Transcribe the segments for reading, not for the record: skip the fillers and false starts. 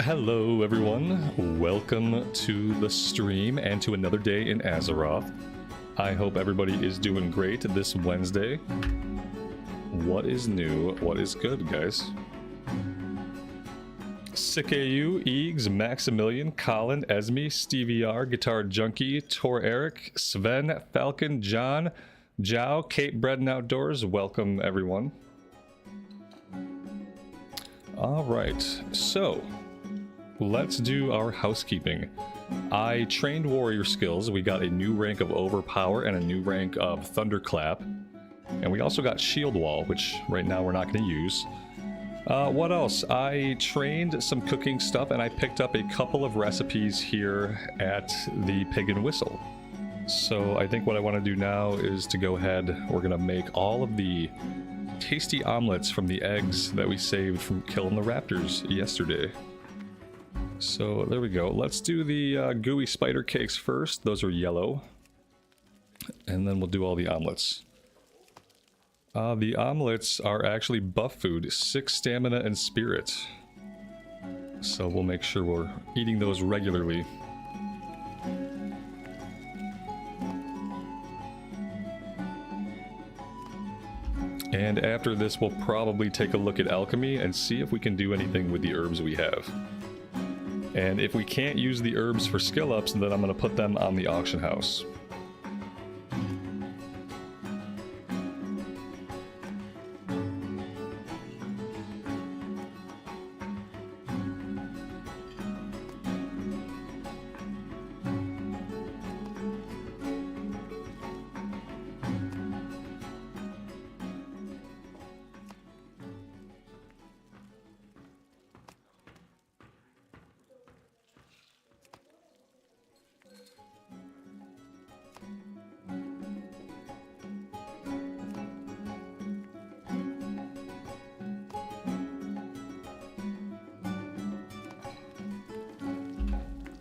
Hello everyone, welcome to the stream and to another day in Azeroth. I hope everybody is doing great this Wednesday. What is new? What is good, guys? SickAU, Eags, Maximilian, Colin, Esme, Stevie R, Guitar Junkie, Tor Eric, Sven, Falcon, John, Jow, Kate Bread and Outdoors, welcome everyone. Alright, so let's do our housekeeping. I trained warrior skills. We got a new rank of Overpower and a new rank of Thunderclap. And we also got Shield Wall, which right now we're not going to use. What else? I trained some cooking stuff and I picked up a couple of recipes here at the Pig and Whistle. So I think what I want to do now is to go ahead, we're going to make all of the tasty omelets from the eggs that we saved from killing the raptors yesterday. So there we go. Let's do the gooey spider cakes first. Those are yellow. And then we'll do all the omelets. The omelets are actually buff food, 6 stamina and spirit. So we'll make sure we're eating those regularly. And after this, we'll probably take a look at Alchemy and see if we can do anything with the herbs we have. And if we can't use the herbs for skill ups, then I'm going to put them on the auction house.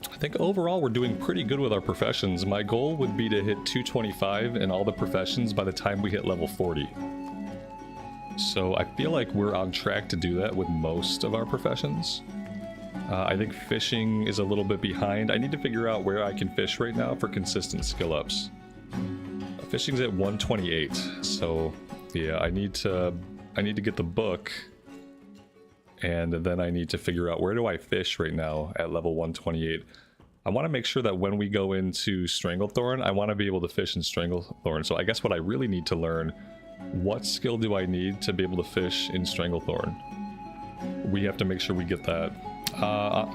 I think overall we're doing pretty good with our professions. My goal would be to hit 225 in all the professions by the time we hit level 40. So I feel like we're on track to do that with most of our professions. I think fishing is a little bit behind. I need to figure out where I can fish right now for consistent skill ups. Fishing's at 128, so yeah, I need to get the book, and then I need to figure out where do I fish right now at level 128. I want to make sure that when we go into Stranglethorn, I want to be able to fish in Stranglethorn. So I guess what I really need to learn, what skill do I need to be able to fish in Stranglethorn? We have to make sure we get that.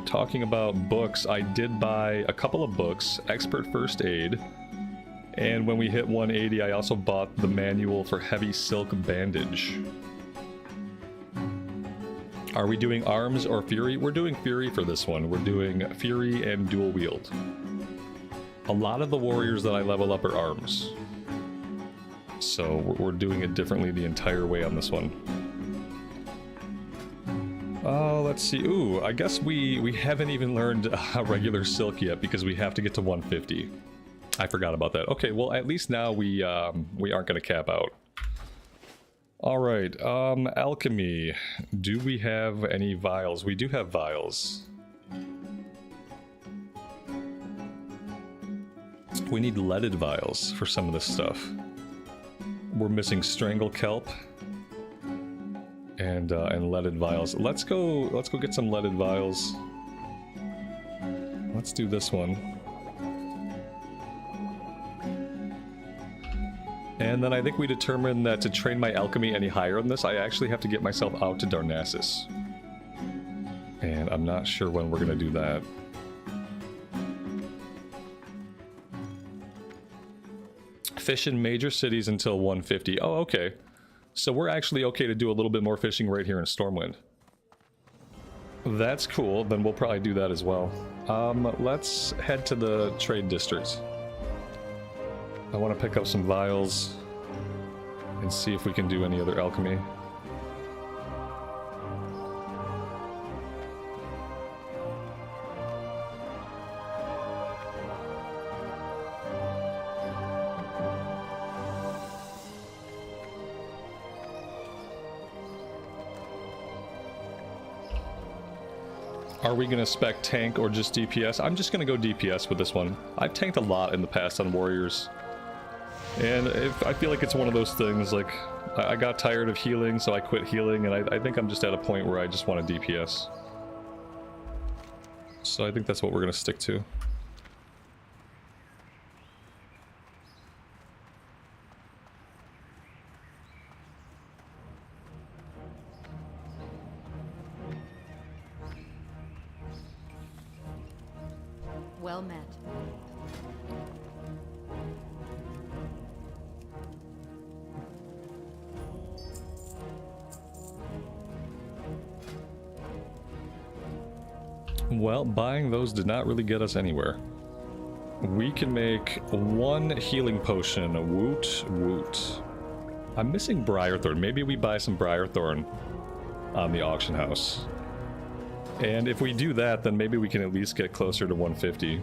Talking about books, I did buy a couple of books, Expert First Aid, and when we hit 180, I also bought the manual for Heavy Silk Bandage. Are we doing arms or fury? We're doing fury for this one. We're doing fury and dual wield. A lot of the warriors that I level up are arms. So we're doing it differently the entire way on this one. Let's see. Ooh, I guess we haven't even learned regular silk yet because we have to get to 150. I forgot about that. Okay, well at least now we aren't going to cap out. Alright, Alchemy. Do we have any vials? We do have vials. We need leaded vials for some of this stuff. We're missing Strangle Kelp and leaded vials. Let's go get some leaded vials. Let's do this one. And then I think we determined that to train my alchemy any higher than this, I actually have to get myself out to Darnassus. And I'm not sure when we're going to do that. Fish in major cities until 150. Oh, okay. So we're actually okay to do a little bit more fishing right here in Stormwind. That's cool. Then we'll probably do that as well. Let's head to the trade district. I want to pick up some vials and see if we can do any other alchemy. Are we gonna spec tank or just DPS? I'm just gonna go DPS with this one. I've tanked a lot in the past on warriors. And I feel like it's one of those things, like, I got tired of healing, so I quit healing, and I think I'm just at a point where I just want to DPS. So I think that's what we're gonna stick to. Well met. Well, buying those did not really get us anywhere. We can make one healing potion. Woot, woot. I'm missing Briarthorn. Maybe we buy some Briarthorn on the auction house. And if we do that, then maybe we can at least get closer to 150.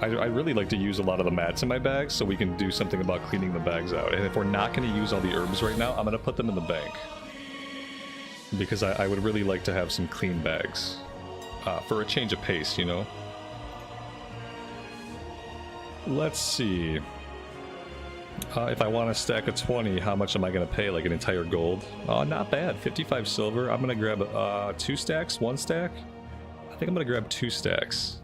I'd really like to use a lot of the mats in my bags so we can do something about cleaning the bags out. And if we're not going to use all the herbs right now, I'm going to put them in the bank. Because I would really like to have some clean bags. For a change of pace, you know? Let's see. If I want a stack of 20, how much am I going to pay? Like an entire gold? Oh, not bad. 55 silver. I'm going to grab 2 stacks? 1 stack? I think I'm going to grab 2 stacks.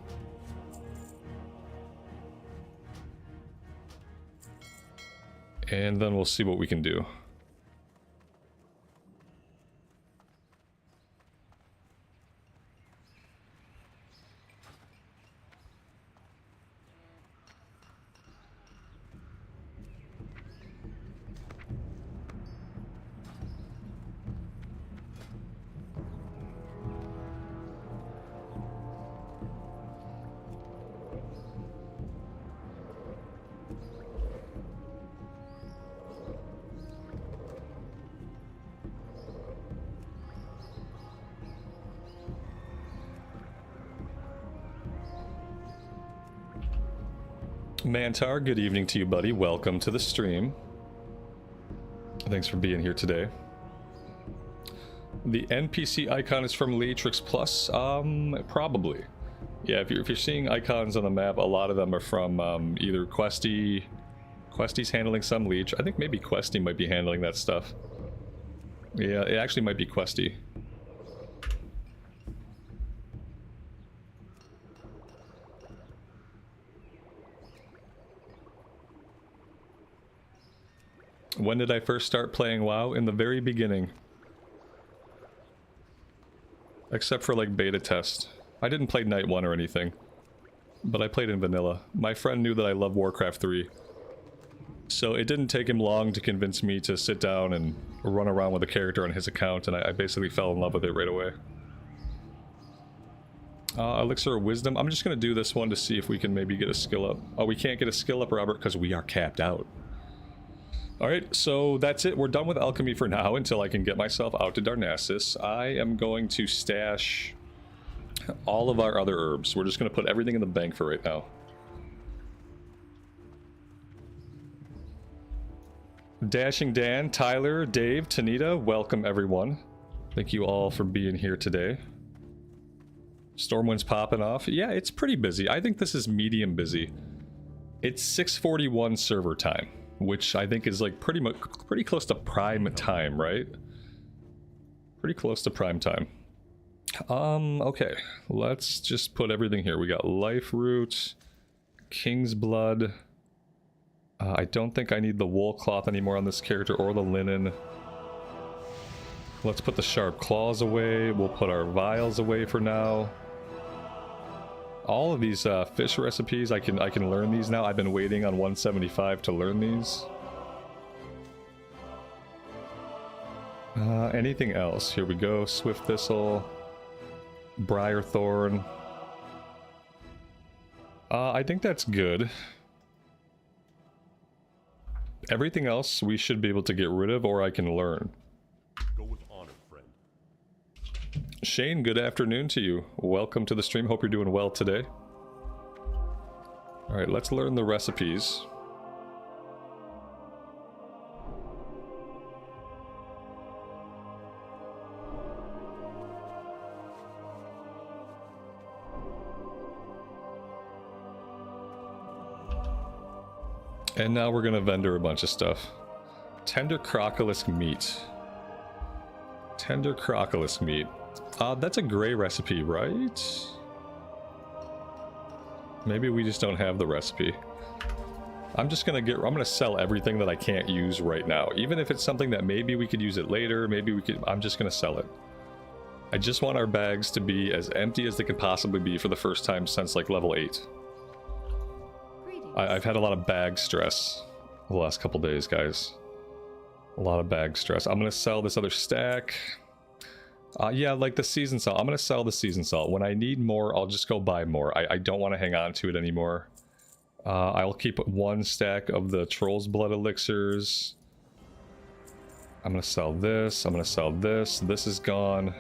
And then we'll see what we can do. Mantar, good evening to you, buddy. Welcome to the stream. Thanks for being here today. The NPC icon is from Leatrix Plus? Probably. Yeah, if you're seeing icons on the map, a lot of them are from either Questie. Questie's handling some Leech. I think maybe Questie might be handling that stuff. Yeah, it actually might be Questie. When did I first start playing WoW? In the very beginning. Except for like beta test. I didn't play Night 1 or anything. But I played in vanilla. My friend knew that I love Warcraft 3. So it didn't take him long to convince me to sit down and run around with a character on his account, and I basically fell in love with it right away. Elixir of Wisdom. I'm just gonna do this one to see if we can maybe get a skill up. Oh, we can't get a skill up, Robert, because we are capped out. Alright, so that's it. We're done with Alchemy for now until I can get myself out to Darnassus. I am going to stash all of our other herbs. We're just going to put everything in the bank for right now. Dashing Dan, Tyler, Dave, Tanita, welcome everyone. Thank you all for being here today. Stormwind's popping off. Yeah, it's pretty busy. I think this is medium busy. It's 6:41 server time, which I think is like pretty close to prime time, right? Pretty close to prime time. Okay, let's just put everything here. We got Life Root, King's Blood. I don't think I need the wool cloth anymore on this character, or the linen. Let's put the sharp claws away. We'll put our vials away for now. All of these fish recipes, I can learn these now. I've been waiting on 175 to learn these. Anything else? Here we go. Swift Thistle, Briarthorn. I think that's good. Everything else we should be able to get rid of, or I can learn. Go with honor, friend. Shane, good afternoon to you. Welcome to the stream. Hope you're doing well today. Alright, let's learn the recipes. And now we're gonna vendor a bunch of stuff. Tender crocolisk meat. Tender crocolisk meat. That's a gray recipe, right? Maybe we just don't have the recipe. I'm gonna sell everything that I can't use right now. Even if it's something that maybe we could use it later, I'm just gonna sell it. I just want our bags to be as empty as they could possibly be for the first time since like level 8. I've had a lot of bag stress the last couple days, guys. A lot of bag stress. I'm gonna sell this other stack. Yeah, like the season salt. I'm gonna sell the season salt. When I need more, I'll just go buy more. I don't want to hang on to it anymore. I'll keep 1 stack of the Troll's Blood elixirs. I'm gonna sell this. I'm gonna sell this. This is gone.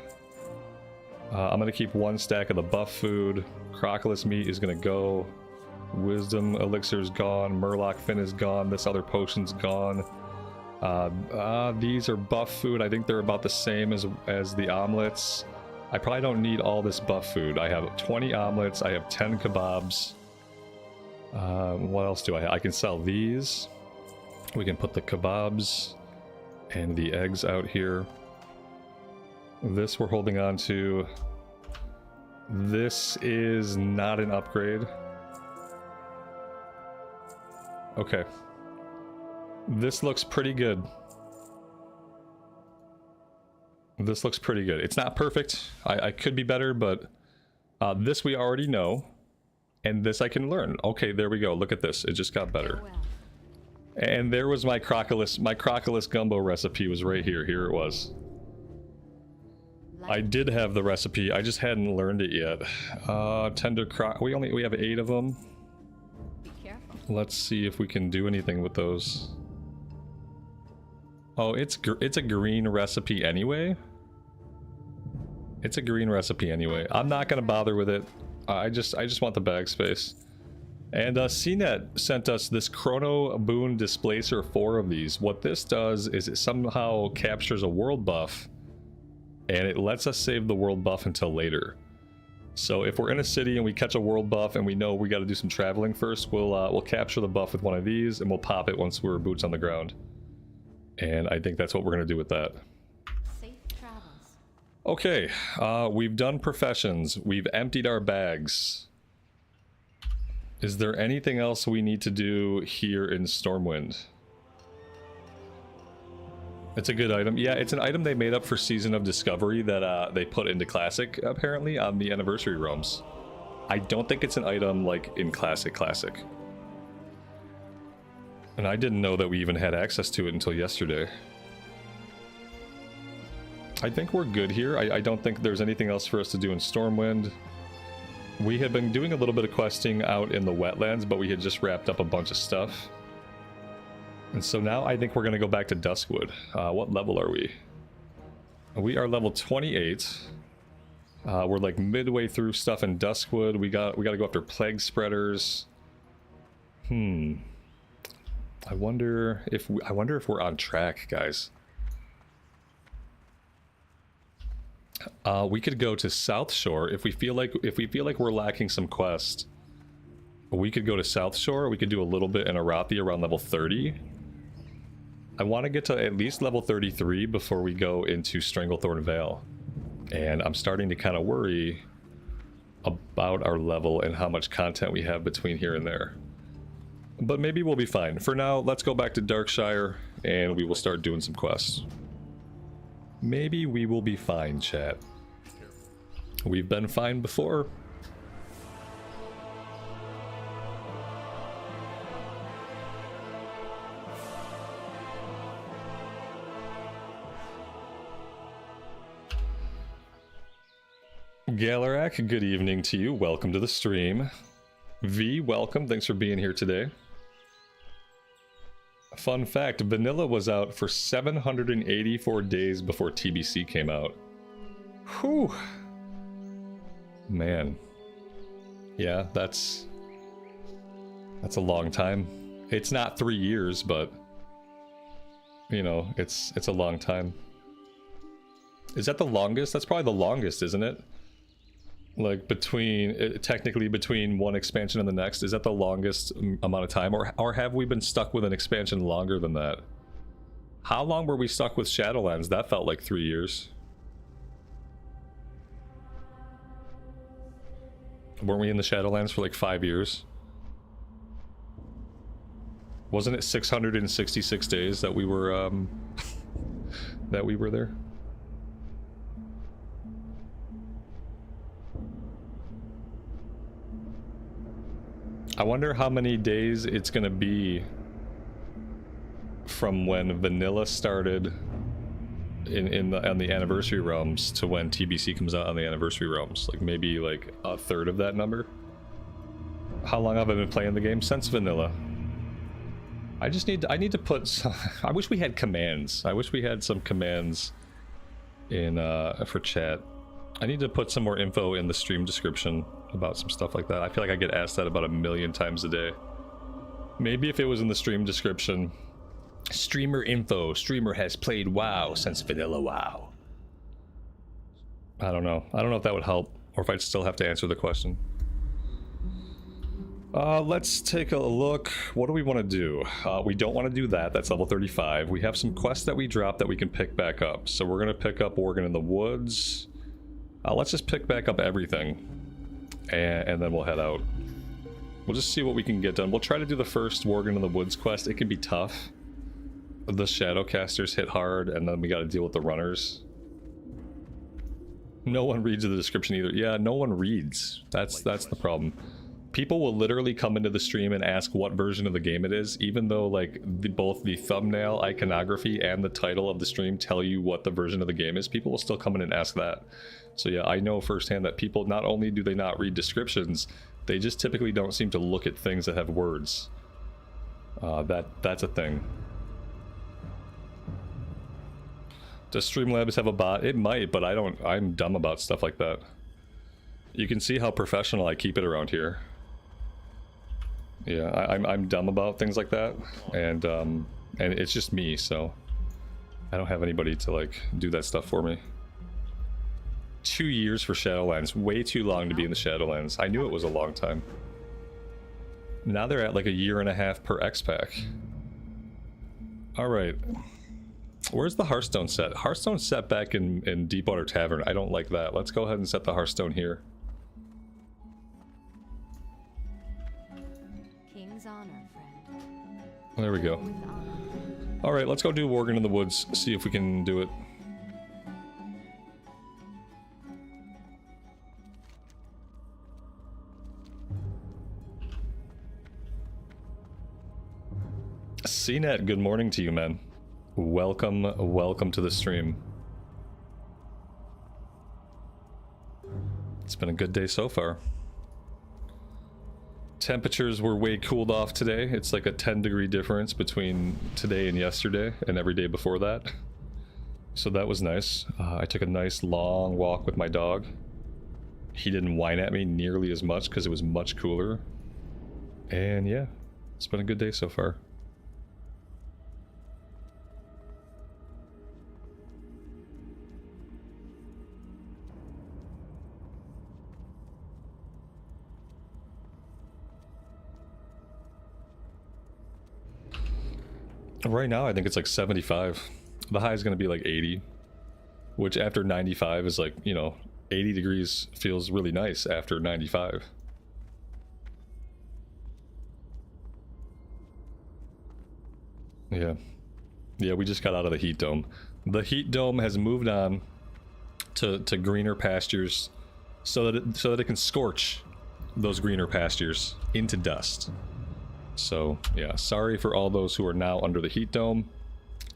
I'm gonna keep 1 stack of the buff food. Crocolisk meat is gonna go. Wisdom elixir is gone. Murloc fin is gone. This other potion's gone. These are buff food. I think they're about the same as the omelets. I probably don't need all this buff food. I have 20 omelets. I have 10 kebabs. What else do I have? I can sell these. We can put the kebabs and the eggs out here. This we're holding on to. This is not an upgrade. Okay. This looks pretty good. This looks pretty good. It's not perfect. I could be better, but this we already know. And this I can learn. Okay, there we go. Look at this. It just got better. And there was my crocolisk gumbo recipe was right here. Here it was. I did have the recipe. I just hadn't learned it yet. Tender croc. We have 8 of them. Be careful. Let's see if we can do anything with those. Oh, it's a green recipe anyway. It's a green recipe anyway. I'm not gonna bother with it. I just want the bag space. And CNET sent us this Chrono Boon Displacer 4 of these. What this does is it somehow captures a world buff, and it lets us save the world buff until later. So if we're in a city and we catch a world buff and we know we got to do some traveling first, we'll capture the buff with one of these and we'll pop it once we're boots on the ground. And I think that's what we're gonna do with that. Safe travels. Okay, we've done professions. We've emptied our bags. Is there anything else we need to do here in Stormwind? It's a good item. Yeah, it's an item they made up for Season of Discovery that they put into Classic, apparently, on the Anniversary Realms. I don't think it's an item, like, in Classic. And I didn't know that we even had access to it until yesterday. I think we're good here. I don't think there's anything else for us to do in Stormwind. We had been doing a little bit of questing out in the wetlands, but we had just wrapped up a bunch of stuff. And so now I think we're going to go back to Duskwood. What level are we? We are level 28. We're like midway through stuff in Duskwood. We got to go after plague spreaders. I wonder if we're on track, guys. We could go to South Shore if we feel like we're lacking some quest. We could go to South Shore. We could do a little bit in Arathi around level 30. I want to get to at least level 33 before we go into Stranglethorn Vale. And I'm starting to kind of worry about our level and how much content we have between here and there. But maybe we'll be fine. For now, let's go back to Darkshire and we will start doing some quests. Maybe we will be fine, chat. We've been fine before. Galarak, good evening to you. Welcome to the stream. V, welcome. Thanks for being here today. Fun fact, Vanilla was out for 784 days before TBC came out. Whew. Man. Yeah, that's a long time. It's not 3 years, but you know, it's a long time. Is that the longest? That's probably the longest, isn't it? Like between, technically between one expansion and the next, is that the longest amount of time? Or have we been stuck with an expansion longer than that? How long were we stuck with Shadowlands? That felt like 3 years. Weren't we in the Shadowlands for like 5 years? Wasn't it 666 days that we were that we were there? I wonder how many days it's gonna be from when vanilla started on the anniversary realms to when TBC comes out on the anniversary realms. Like maybe like a third of that number. How long have I been playing the game? Since vanilla. I need to put some, I wish we had commands. I wish we had some commands in for chat. I need to put some more info in the stream description about some stuff like that. I feel like I get asked that about 1,000,000 times a day. Maybe if it was in the stream description. Streamer info. Streamer has played WoW since vanilla WoW. I don't know. I don't know if that would help or if I'd still have to answer the question. Let's take a look. What do we want to do? We don't want to do that. That's level 35. We have some quests that we dropped that we can pick back up. So we're going to pick up Working in the Woods. Let's just pick back up everything. And then we'll head out. We'll just see what we can get done. We'll try to do the first Working in the Woods quest. It can be tough. The Shadowcasters hit hard, and then we got to deal with the runners. No one reads the description either. Yeah, no one reads. That's the problem. People will literally come into the stream and ask what version of the game it is, even though like both the thumbnail, iconography, and the title of the stream tell you what the version of the game is. People will still come in and ask that. So yeah, I know firsthand that people, not only do they not read descriptions, they just typically don't seem to look at things that have words. That's a thing. Does Streamlabs have a bot? It might, but I'm dumb about stuff like that. You can see how professional I keep it around here. Yeah, I'm dumb about things like that, and it's just me, so I don't have anybody to like do that stuff for me. 2 years for Shadowlands, way too long to be in the Shadowlands. I knew it was a long time. Now they're at like 1.5 years per X-Pack. Alright. Where's the Hearthstone set? Hearthstone's set back in Deepwater Tavern. I don't like that. Let's go ahead and set the Hearthstone here. King's honor, friend. There we go. With honor. Alright, let's go do Working in the Woods. See if we can do it. CNET, good morning to you, man. Welcome to the stream. It's been a good day so far. Temperatures were way cooled off today. It's like a 10-degree difference between today and yesterday and every day before that. So that was nice. I took a nice long walk with my dog. He didn't whine at me nearly as much because it was much cooler. And yeah, it's been a good day so far. Right now, I think it's like 75. The high is going to be like 80, which after 95 is like, you know, 80 degrees feels really nice after 95. Yeah. Yeah, we just got out of the heat dome. The heat dome has moved on to greener pastures so that it can scorch those greener pastures into dust. So, yeah, sorry for all those who are now under the heat dome.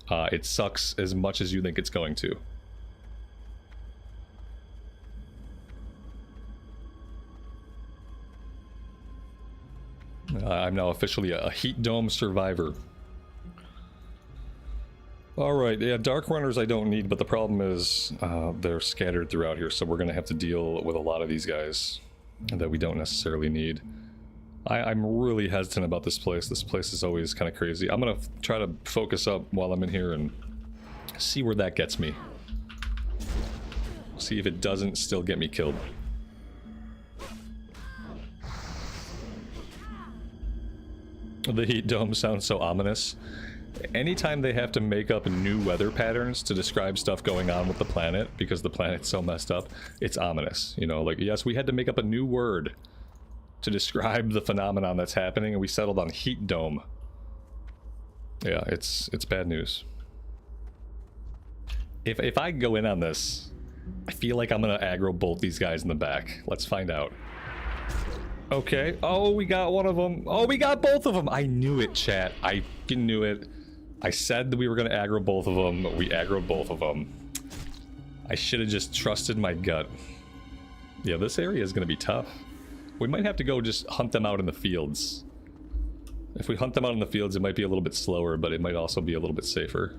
It sucks as much as you think it's going to. I'm now officially a heat dome survivor. Alright, yeah, dark runners I don't need, but the problem is they're scattered throughout here, so we're going to have to deal with a lot of these guys that we don't necessarily need. I'm really hesitant about this place. This place is always kind of crazy. I'm going to try to focus up while I'm in here and see where that gets me. See if it doesn't still get me killed. The heat dome sounds so ominous. Anytime they have to make up new weather patterns to describe stuff going on with the planet, because the planet's so messed up, it's ominous. You know, like, yes, we had to make up a new word to describe the phenomenon that's happening, and we settled on heat dome. Yeah, it's bad news. If I go in on this, I feel like I'm gonna aggro both these guys in the back. Let's find out. Okay. Oh, we got one of them. Oh, we got both of them. I knew it, chat. I fucking knew it. I said that we were gonna aggro both of them. We aggroed both of them. I should have just trusted my gut. Yeah, this area is gonna be tough. We might have to go just hunt them out in the fields. If we hunt them out in the fields, it might be a little bit slower, but it might also be a little bit safer.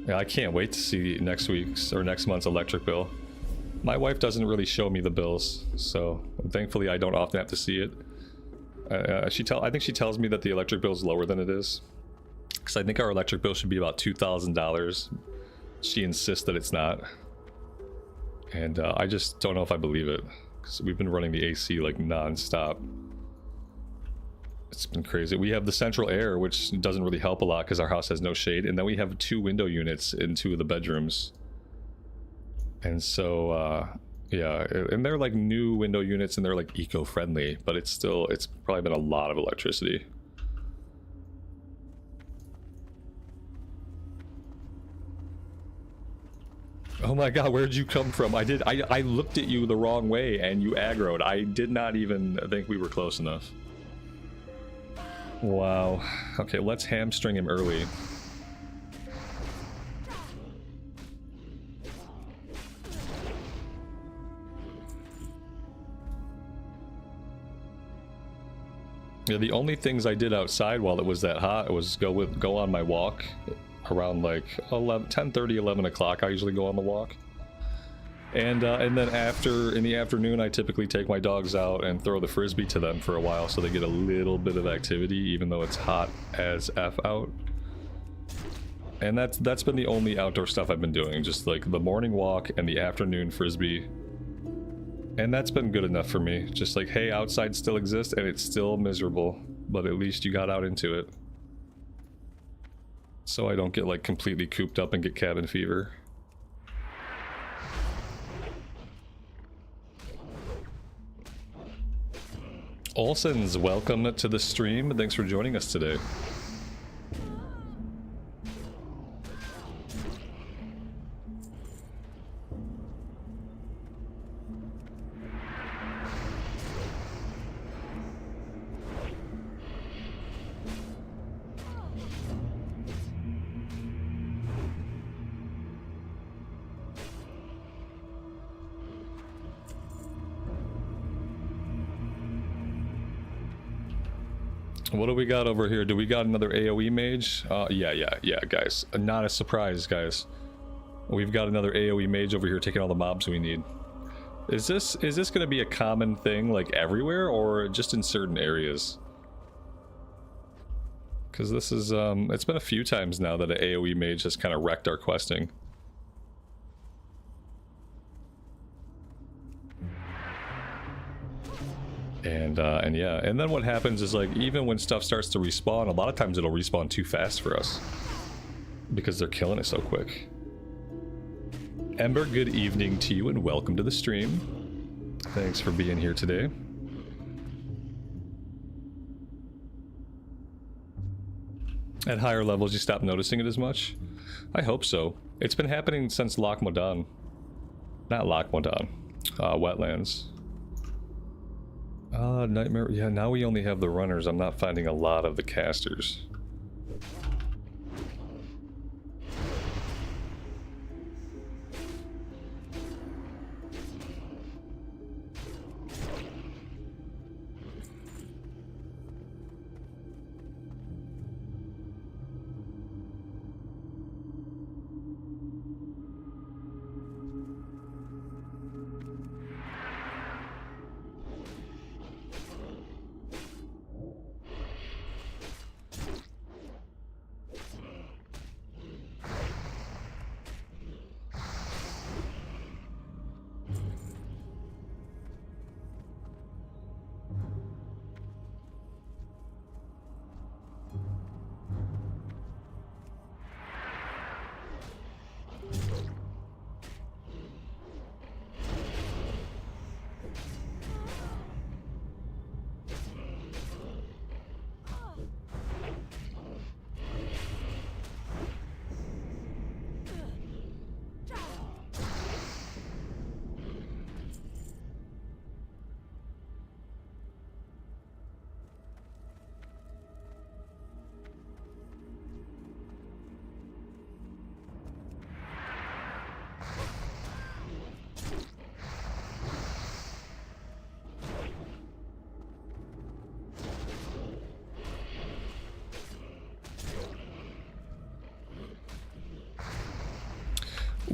Yeah, I can't wait to see next week's or next month's electric bill. My wife doesn't really show me the bills, so thankfully I don't often have to see it. I think she tells me that the electric bill is lower than it is, because I think our electric bill should be about $2,000. She insists that it's not, and I just don't know if I believe it, because we've been running the AC like non-stop. It's been crazy. We have the central air, which doesn't really help a lot because our house has no shade, and then we have 2 window units in 2 of the bedrooms. And so, yeah, and they're like new window units and they're like eco-friendly, but it's probably been a lot of electricity. Oh my god, where'd you come from? I looked at you the wrong way and you aggroed. I did not even think we were close enough. Wow. Okay, let's hamstring him early. Yeah, the only things I did outside while it was that hot was go on my walk around like 10:30, 11 o'clock. I usually go on the walk. And then in the afternoon, I typically take my dogs out and throw the frisbee to them for a while so they get a little bit of activity, even though it's hot as F out. And that's been the only outdoor stuff I've been doing, just like the morning walk and the afternoon frisbee. And that's been good enough for me. Just like, hey, outside still exists and it's still miserable, but at least you got out into it. So I don't get like completely cooped up and get cabin fever. Olsen's, welcome to the stream. Thanks for joining us today. What do we got over here? Do we got another AoE mage? Yeah, guys. Not a surprise, guys. We've got another AoE mage over here taking all the mobs we need. Is this going to be a common thing, like everywhere, or just in certain areas? Because this is, it's been a few times now that an AoE mage has kind of wrecked our questing. And yeah, and then what happens is, like, even when stuff starts to respawn, a lot of times it'll respawn too fast for us because they're killing it so quick. Ember, good evening to you and welcome to the stream. Thanks for being here today. At higher levels you stop noticing it as much? I hope so. It's been happening since Lochmodan. Not Lochmodan. Wetlands. Nightmare. Yeah, now we only have the runners. I'm not finding a lot of the casters.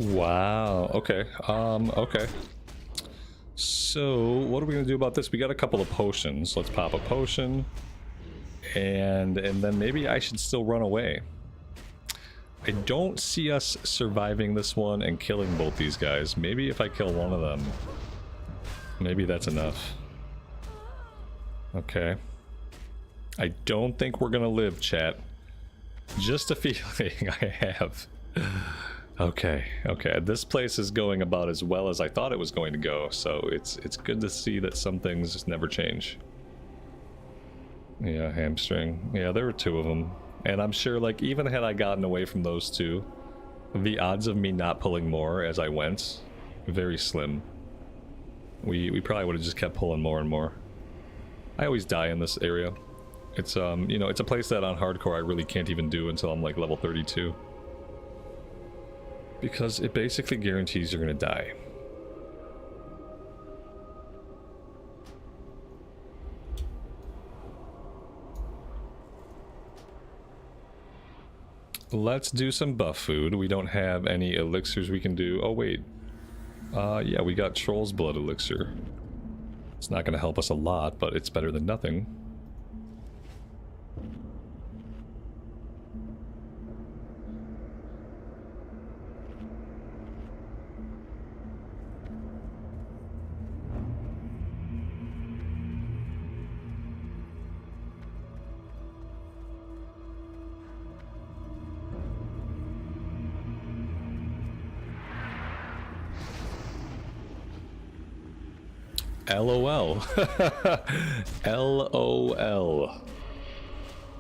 Wow. Okay. Okay. So, what are we gonna do about this? We got a couple of potions. Let's pop a potion. And then maybe I should still run away. I don't see us surviving this one and killing both these guys. Maybe if I kill one of them, maybe that's enough. Okay. I don't think we're gonna live, chat. Just a feeling I have. Okay, okay. This place is going about as well as I thought it was going to go, so it's good to see that some things just never change. Yeah, hamstring. Yeah, there were two of them. And I'm sure, like, even had I gotten away from those two, the odds of me not pulling more as I went, very slim. We probably would have just kept pulling more and more. I always die in this area. It's, you know, it's a place that on hardcore I really can't even do until I'm, like, level 32. Because it basically guarantees you're gonna die. Let's do some buff food. We don't have any elixirs we can do. Oh, wait. Yeah, we got Troll's Blood Elixir. It's not going to help us a lot, but it's better than nothing. LOL. LOL.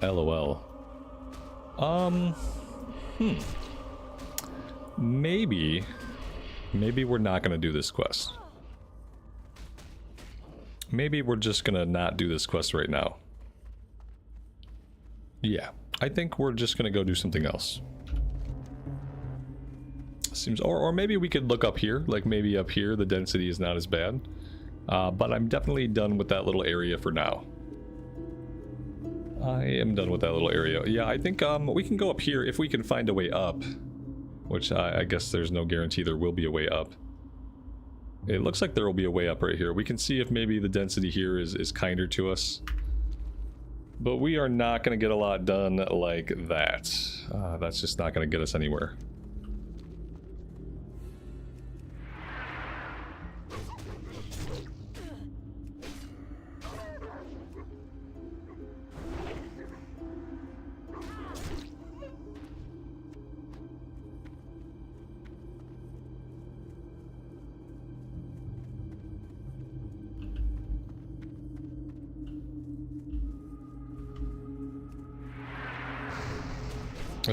LOL. Maybe we're not gonna do this quest. Maybe we're just gonna not do this quest right now. Yeah, I think we're just gonna go do something else. Seems, or maybe we could look up here. Like maybe up here the density is not as bad. But I'm definitely done with that little area for now. I am done with that little area. Yeah, I think we can go up here if we can find a way up. Which I guess there's no guarantee there will be a way up. It looks like there will be a way up right here. We can see if maybe the density here is kinder to us. But we are not going to get a lot done like that. That's just not going to get us anywhere.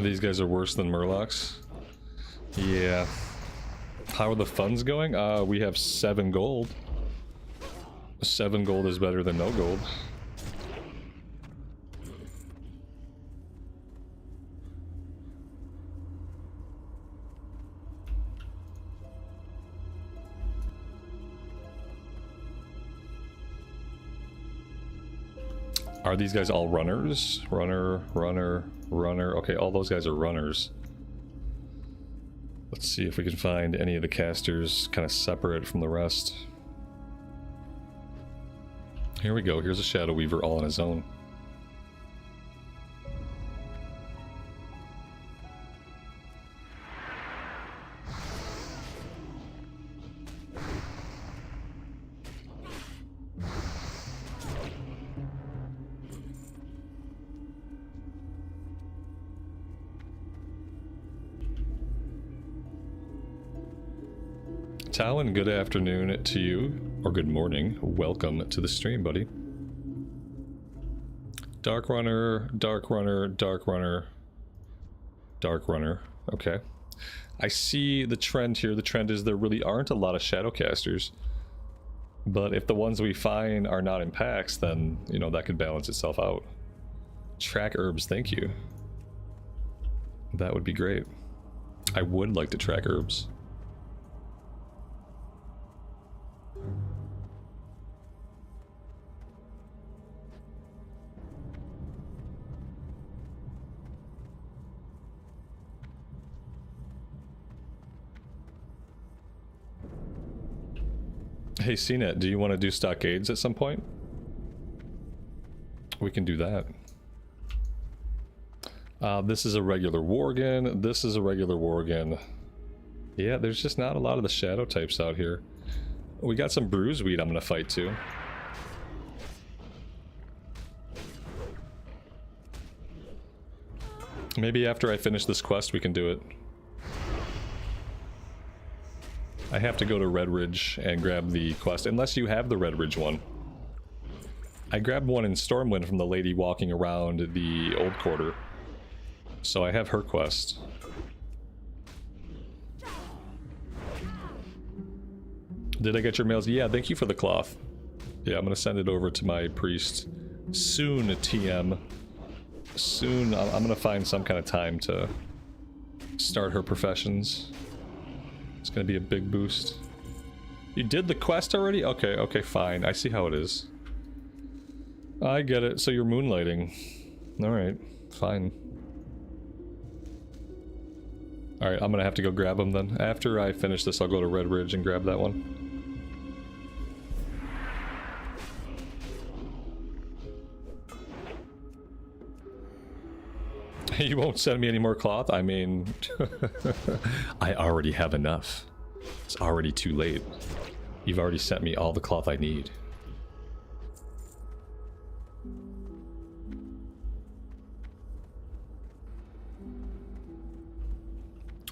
These guys are worse than Murlocs. Yeah. How are the funds going? We have 7 gold. 7 gold is better than no gold. Are these guys all runners? Runner, runner, runner. Okay, all those guys are runners. Let's see if we can find any of the casters kind of separate from the rest. Here we go. Here's a Shadow Weaver all on his own. Talon, good afternoon to you, or good morning. Welcome to the stream, buddy. Dark Runner, Dark Runner, Dark Runner, Dark Runner. Okay. I see the trend here. The trend is there really aren't a lot of Shadowcasters. But if the ones we find are not in packs, then, you know, that could balance itself out. Track herbs, thank you. That would be great. I would like to track herbs. Hey, CNET, do you want to do Stockades at some point? We can do that. This is a regular Worgen. This is a regular Worgen. Yeah, there's just not a lot of the shadow types out here. We got some Bruiseweed I'm gonna fight too. Maybe after I finish this quest we can do it. I have to go to Red Ridge and grab the quest, unless you have the Red Ridge one. I grabbed one in Stormwind from the lady walking around the old quarter. So I have her quest. Did I get your mails? Yeah, thank you for the cloth. Yeah, I'm gonna send it over to my priest soon, TM. Soon, I'm gonna find some kind of time to start her professions. It's gonna be a big boost. You did the quest already? Okay, okay, fine. I see how it is. I get it. So you're moonlighting. Alright, fine. Alright, I'm gonna have to go grab him then. After I finish this, I'll go to Red Ridge and grab that one. You won't send me any more cloth? I mean... I already have enough. It's already too late. You've already sent me all the cloth I need.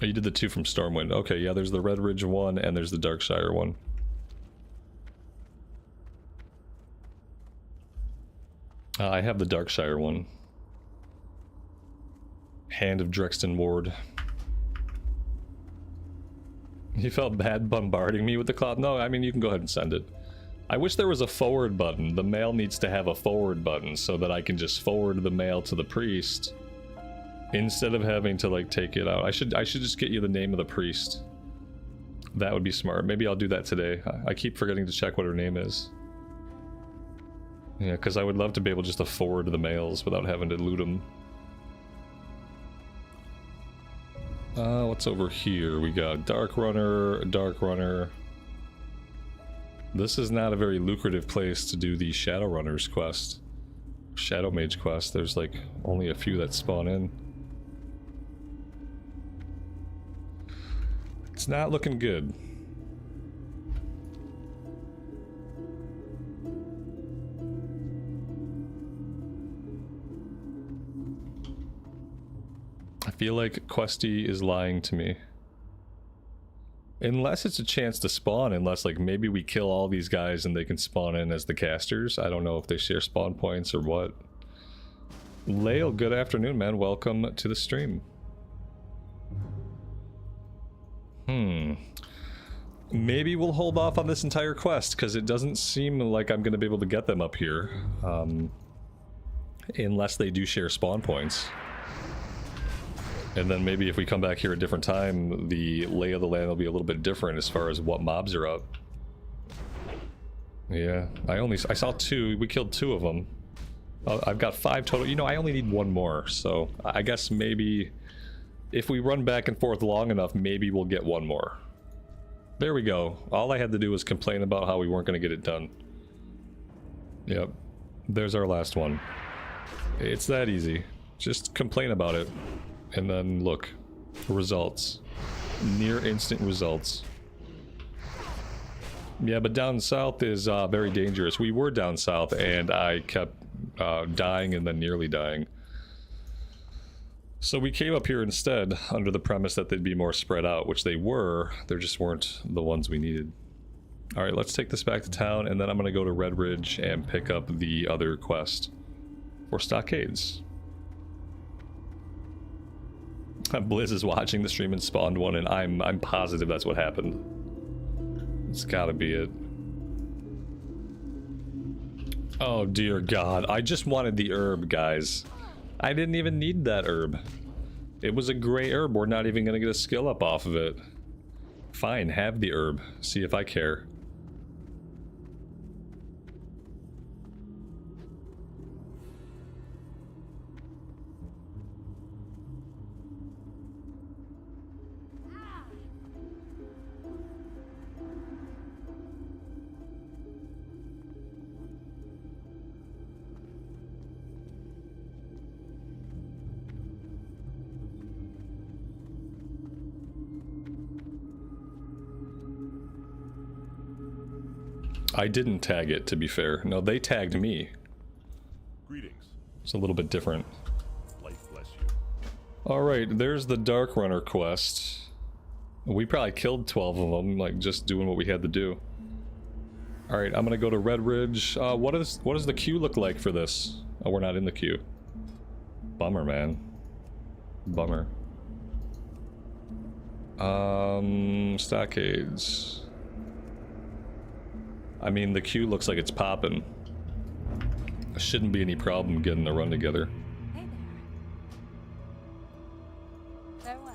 Oh, you did the two from Stormwind. Okay, yeah, there's the Red Ridge one and there's the Darkshire one. I have the Darkshire one. Hand of Drexton Ward. You felt bad bombarding me with the cloth? No, I mean, you can go ahead and send it. I wish there was a forward button. The mail needs to have a forward button so that I can just forward the mail to the priest instead of having to, like, take it out. I should just get you the name of the priest. That would be smart. Maybe I'll do that today. I keep forgetting to check what her name is. Yeah, because I would love to be able just to forward the mails without having to loot them. What's over here? We got Dark Runner, Dark Runner. This is not a very lucrative place to do the Shadowrunners quest. Shadow Mage quest. There's like only a few that spawn in. It's not looking good. I feel like Questie is lying to me. Unless it's a chance to spawn, unless like maybe we kill all these guys and they can spawn in as the casters. I don't know if they share spawn points or what. Lael, good afternoon, man. Welcome to the stream. Maybe we'll hold off on this entire quest because it doesn't seem like I'm going to be able to get them up here. Unless they do share spawn points. And then maybe if we come back here a different time, the lay of the land will be a little bit different as far as what mobs are up. Yeah, I saw two. We killed two of them. I've got 5 total. You know, I only need 1 more. So I guess maybe if we run back and forth long enough, maybe we'll get 1 more. There we go. All I had to do was complain about how we weren't going to get it done. Yep. There's our last one. It's that easy. Just complain about it. And then look, results. Near instant results. Yeah, but down south is very dangerous. We were down south and I kept dying and then nearly dying. So we came up here instead under the premise that they'd be more spread out, which they were. There just weren't the ones we needed. Alright, let's take this back to town and then I'm going to go to Red Ridge and pick up the other quest for Stockades. Blizz is watching the stream and spawned one, and I'm positive that's what happened. It's gotta be it. Oh dear God, I just wanted the herb, guys. I didn't even need that herb. It was a gray herb, we're not even gonna get a skill up off of it. Fine, have the herb. See if I care. I didn't tag it, to be fair. No, they tagged me. Greetings. It's a little bit different. Life bless you. Alright, there's the Dark Runner quest. We probably killed 12 of them, like just doing what we had to do. Alright, I'm gonna go to Red Ridge. What does the queue look like for this? Oh, we're not in the queue. Bummer, man. Bummer. Stockades. I mean, the queue looks like it's popping. Shouldn't be any problem getting the run together. Hey there. Farewell.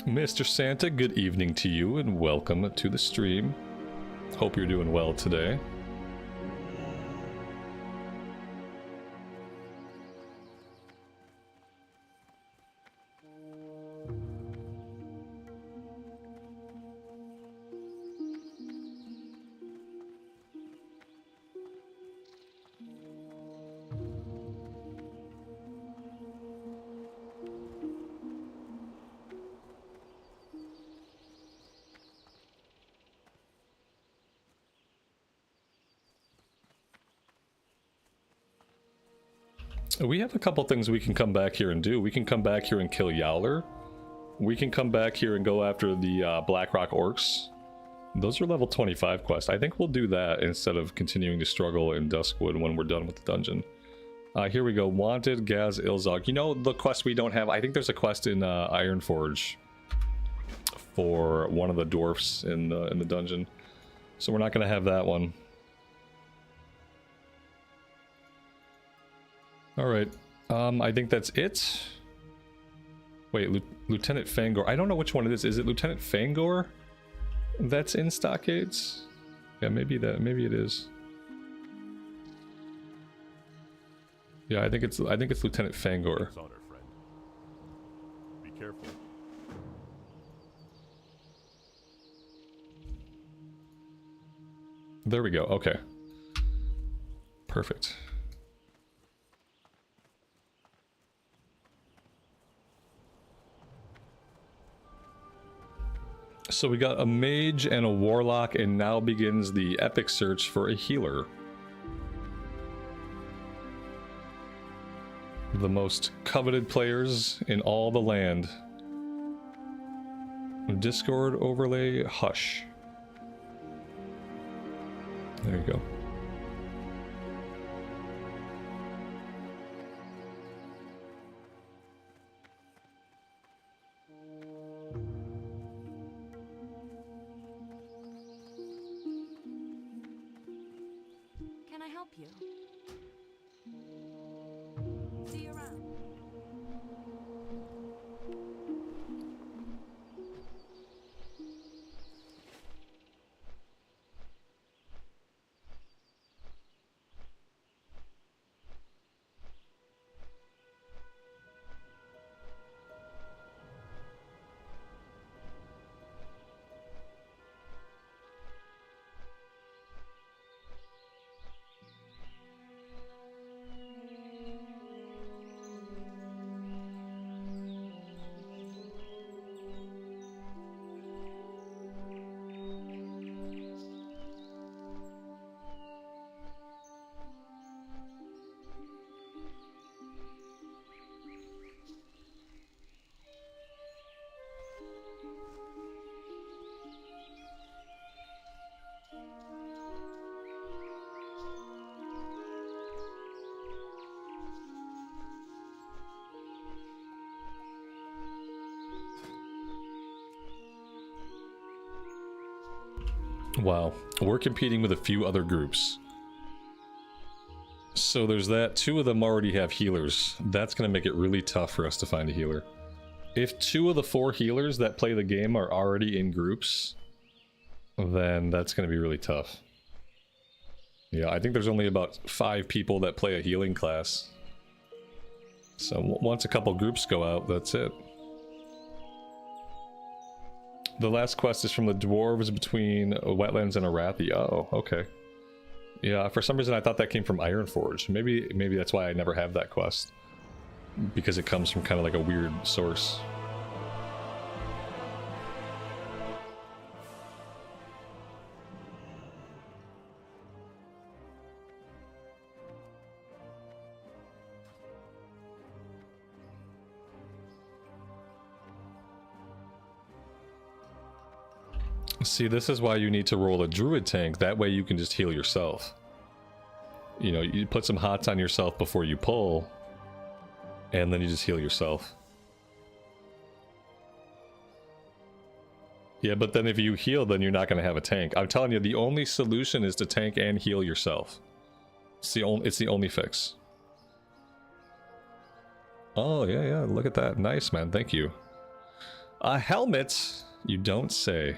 Mr. Santa, good evening to you and welcome to the stream. Hope you're doing well today. We have a couple things we can come back here and do. We can come back here and kill Yowler. We can come back here and go after the Blackrock Orcs. Those are level 25 quests. I think we'll do that instead of continuing to struggle in Duskwood when we're done with the dungeon. Here we go. Wanted Gaz Ilzog. You know the quest we don't have? I think there's a quest in Ironforge for one of the dwarfs in the dungeon. So we're not going to have that one. Alright, I think that's it. Wait, Lieutenant Fangor. I don't know which one it is. Is it Lieutenant Fangor that's in Stockades? Yeah, maybe it is. Yeah, I think it's Lieutenant Fangor. It's honor, friend. Be careful. There we go. Okay. Perfect. So we got a mage and a warlock, and now begins the epic search for a healer. The most coveted players in all the land. Discord overlay Hush. There you go. Can I help you? See you around. Wow. We're competing with a few other groups. So there's that. 2 of them already have healers. That's going to make it really tough for us to find a healer. If 2 of the 4 healers that play the game are already in groups, then that's going to be really tough. Yeah, I think there's only about 5 people that play a healing class. So once a couple groups go out, that's it. The last quest is from the dwarves between wetlands and Arathi. Oh, okay. Yeah, for some reason I thought that came from Ironforge. Maybe that's why I never have that quest. Because it comes from kind of like a weird source. See, this is why you need to roll a druid tank. That way you can just heal yourself. You know, you put some hots on yourself before you pull, and then you just heal yourself. Yeah, but then if you heal, then you're not going to have a tank. I'm telling you, the only solution is to tank and heal yourself. It's the only fix. Oh, yeah, look at that. Nice, man. Thank you. A helmet? You don't say.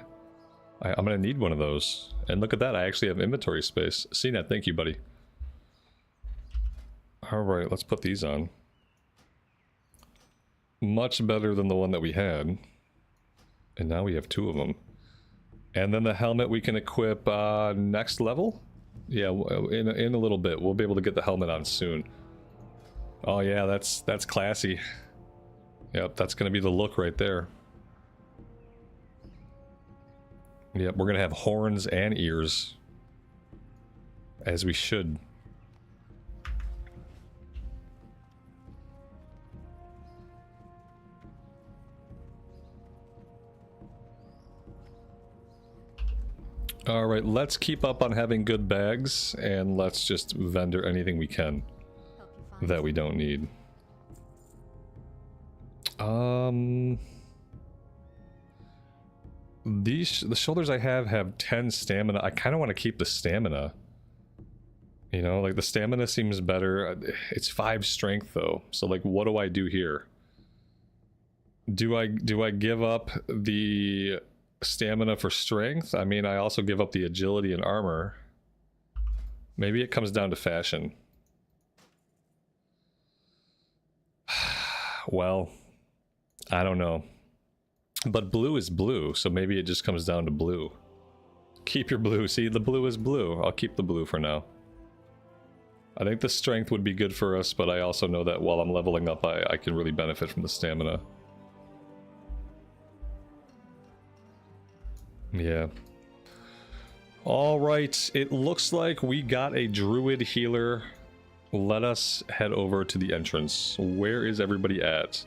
I'm going to need one of those. And look at that, I actually have inventory space. CNET, thank you, buddy. Alright, let's put these on. Much better than the one that we had. And now we have 2 of them. And then the helmet we can equip next level? Yeah, in a little bit. We'll be able to get the helmet on soon. Oh yeah, that's classy. Yep, that's going to be the look right there. Yep, we're going to have horns and ears. As we should. Alright, let's keep up on having good bags, and let's just vendor anything we can that we don't need. The shoulders I have 10 stamina. I kind of want to keep the stamina. You know, like the stamina seems better. It's 5 strength though. So like, what do I do here? Do I give up the stamina for strength? I mean, I also give up the agility and armor. Maybe it comes down to fashion. Well, I don't know. But blue is blue, so maybe it just comes down to blue. Keep your blue. See, the blue is blue. I'll keep the blue for now. I think the strength would be good for us, but I also know that while I'm leveling up, I can really benefit from the stamina. Yeah. Alright, it looks like we got a druid healer. Let us head over to the entrance. Where is everybody at?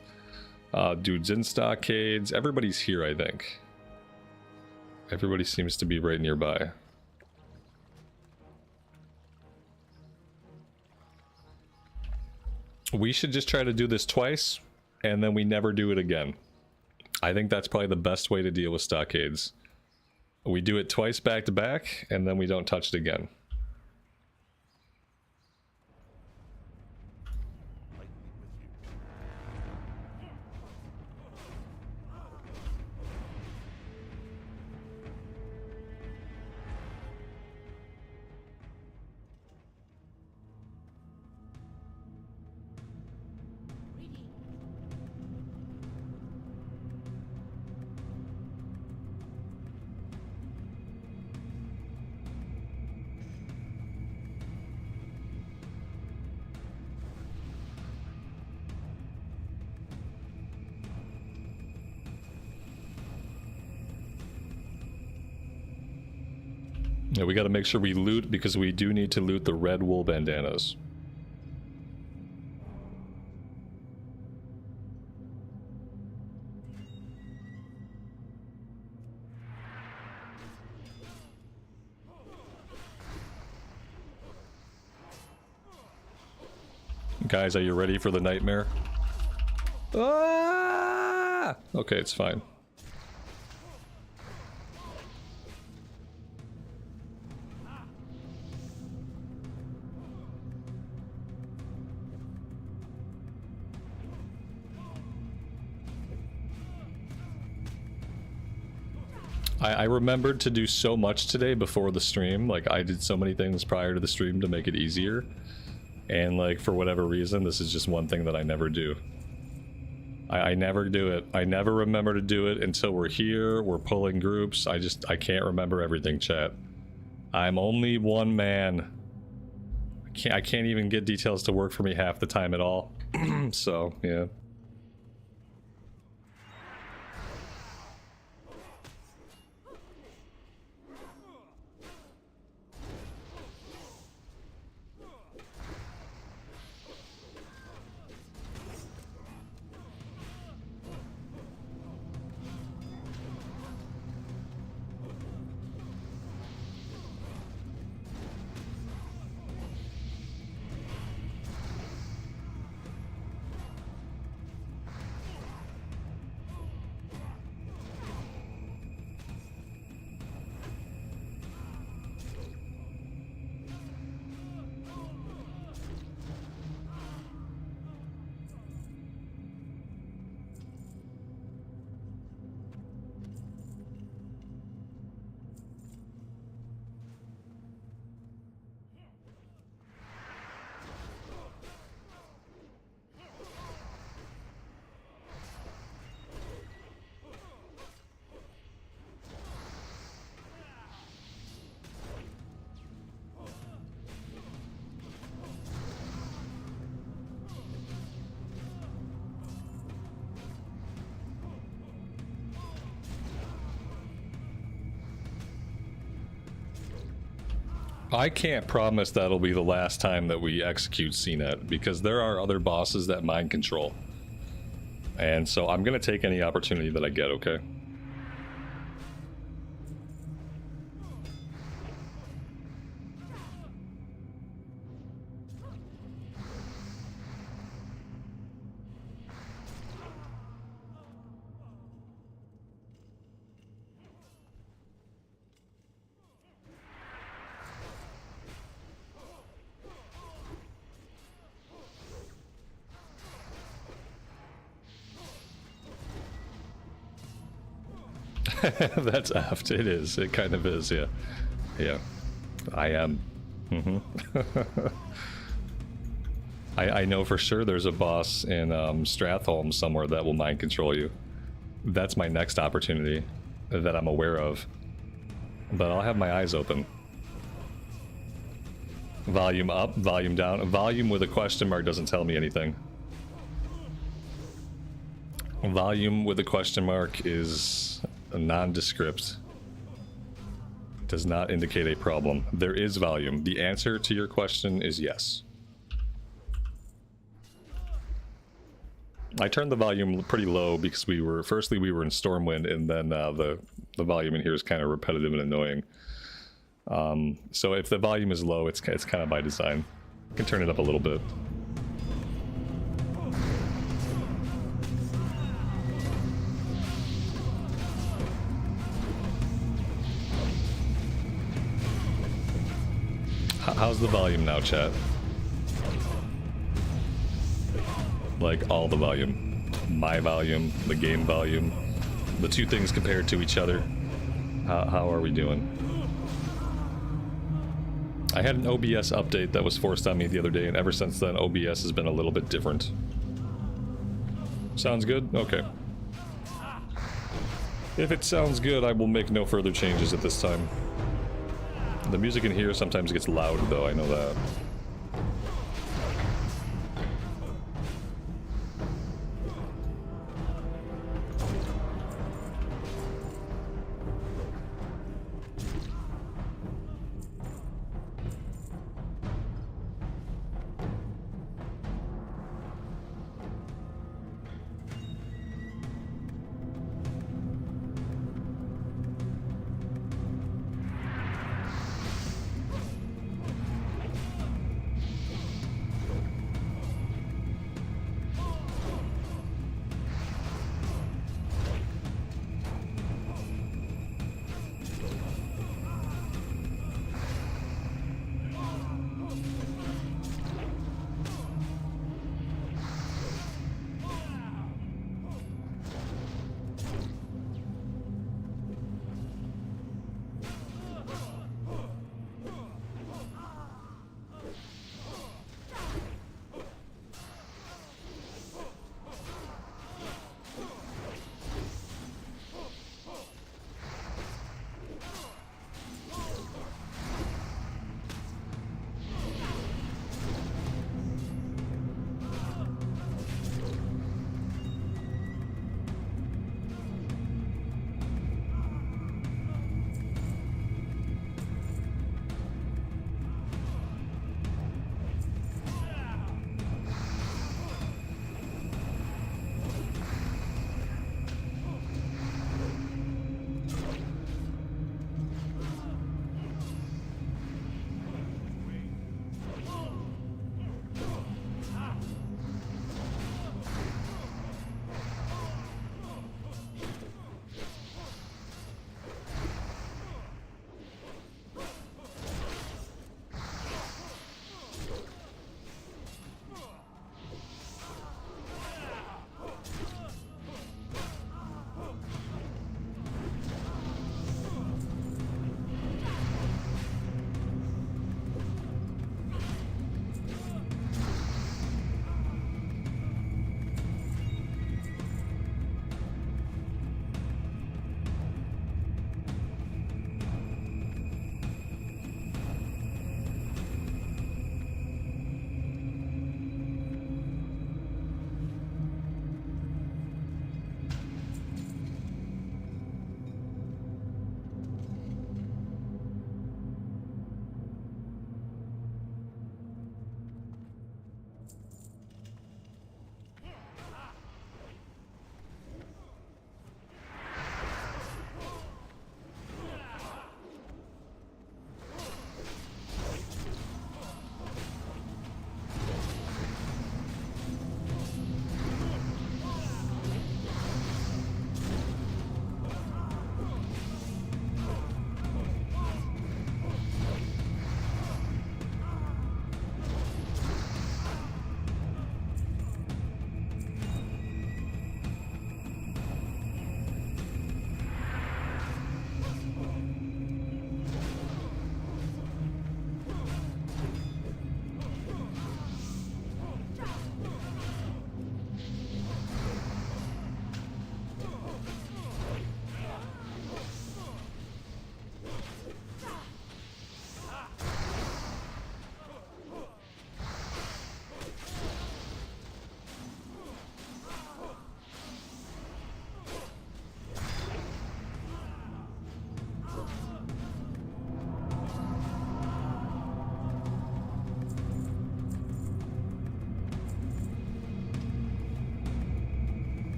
Dude's in Stockades. Everybody's here, I think. Everybody seems to be right nearby. We should just try to do this twice, and then we never do it again. I think that's probably the best way to deal with Stockades. We do it twice back to back, and then we don't touch it again. Yeah, we gotta make sure we loot, because we do need to loot the red wool bandanas. Guys, are you ready for the nightmare? Ah! Okay, it's fine. I remembered to do so much today before the stream. Like, I did so many things prior to the stream to make it easier. And, like, for whatever reason, this is just one thing that I never do. I never do it. I never remember to do it until we're here, we're pulling groups. I can't remember everything, chat. I'm only one man. I can't even get details to work for me half the time at all. So, yeah. I can't promise that'll be the last time that we execute CNET, because there are other bosses that mind control. And so I'm gonna take any opportunity that I get, okay? That's aft. It is. It kind of is, yeah. Yeah. I am. I know for sure there's a boss in Stratholme somewhere that will mind control you. That's my next opportunity that I'm aware of. But I'll have my eyes open. Volume up, volume down. Volume with a question mark doesn't tell me anything. Volume with a question mark is nondescript. Does not indicate a problem. There is volume. The answer to your question is yes. I turned the volume pretty low because firstly we were in Stormwind, and then the volume in here is kind of repetitive and annoying. So if the volume is low, it's kind of by design. I can turn it up a little bit. How's the volume now, chat? Like, all the volume. My volume, the game volume, the two things compared to each other. How are we doing? I had an OBS update that was forced on me the other day, and ever since then, OBS has been a little bit different. Sounds good? Okay. If it sounds good, I will make no further changes at this time. The music in here sometimes gets loud, though, I know that.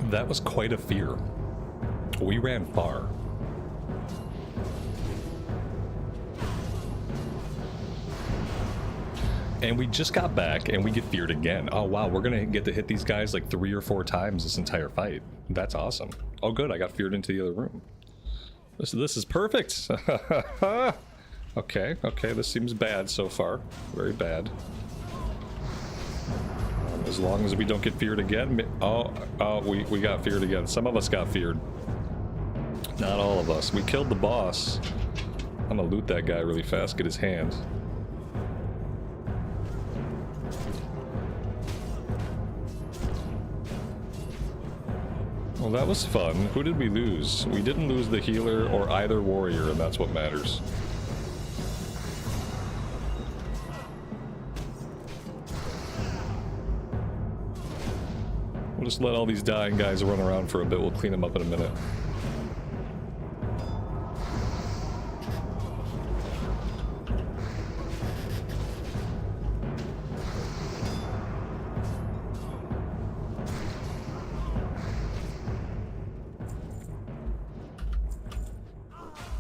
That was quite a fear. We ran far. And we just got back and we get feared again. Oh wow, we're gonna get to hit these guys like 3 or 4 times this entire fight. That's awesome. Oh good, I got feared into the other room. This is perfect. Okay, this seems bad so far. Very bad. As long as we don't get feared again. We got feared again. Some of us got feared. Not all of us. We killed the boss. I'm gonna loot that guy really fast, get his hand. Well, that was fun. Who did we lose? We didn't lose the healer or either warrior, and that's what matters. We'll just let all these dying guys run around for a bit. We'll clean them up in a minute.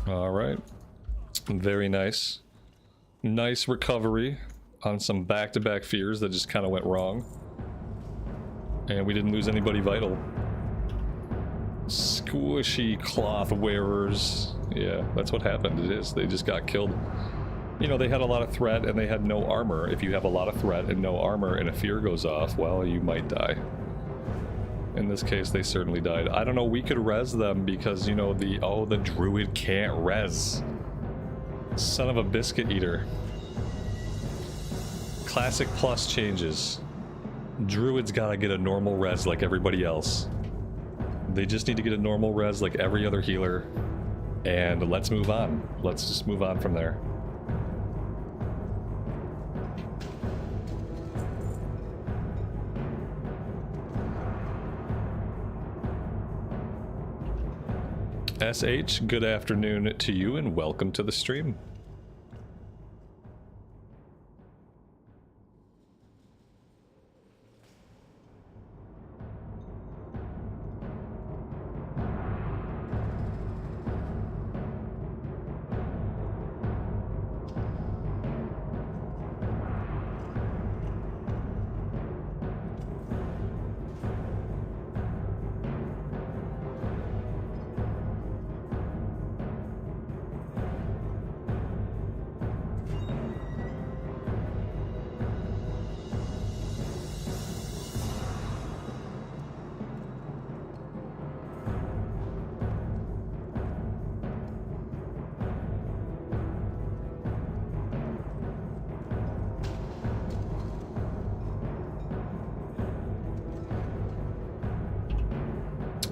All right. Very nice. Nice recovery on some back-to-back fears that just kind of went wrong. And we didn't lose anybody vital. Squishy cloth wearers. Yeah, that's what happened. It is. They just got killed. You know, they had a lot of threat and they had no armor. If you have a lot of threat and no armor and a fear goes off, well, you might die. In this case, they certainly died. I don't know, we could res them because, you know, the druid can't res. Son of a biscuit eater. Classic plus changes. Druids gotta get a normal res like everybody else. They just need to get a normal res like every other healer. And let's move on. Let's just move on from there. SH, good afternoon to you and welcome to the stream.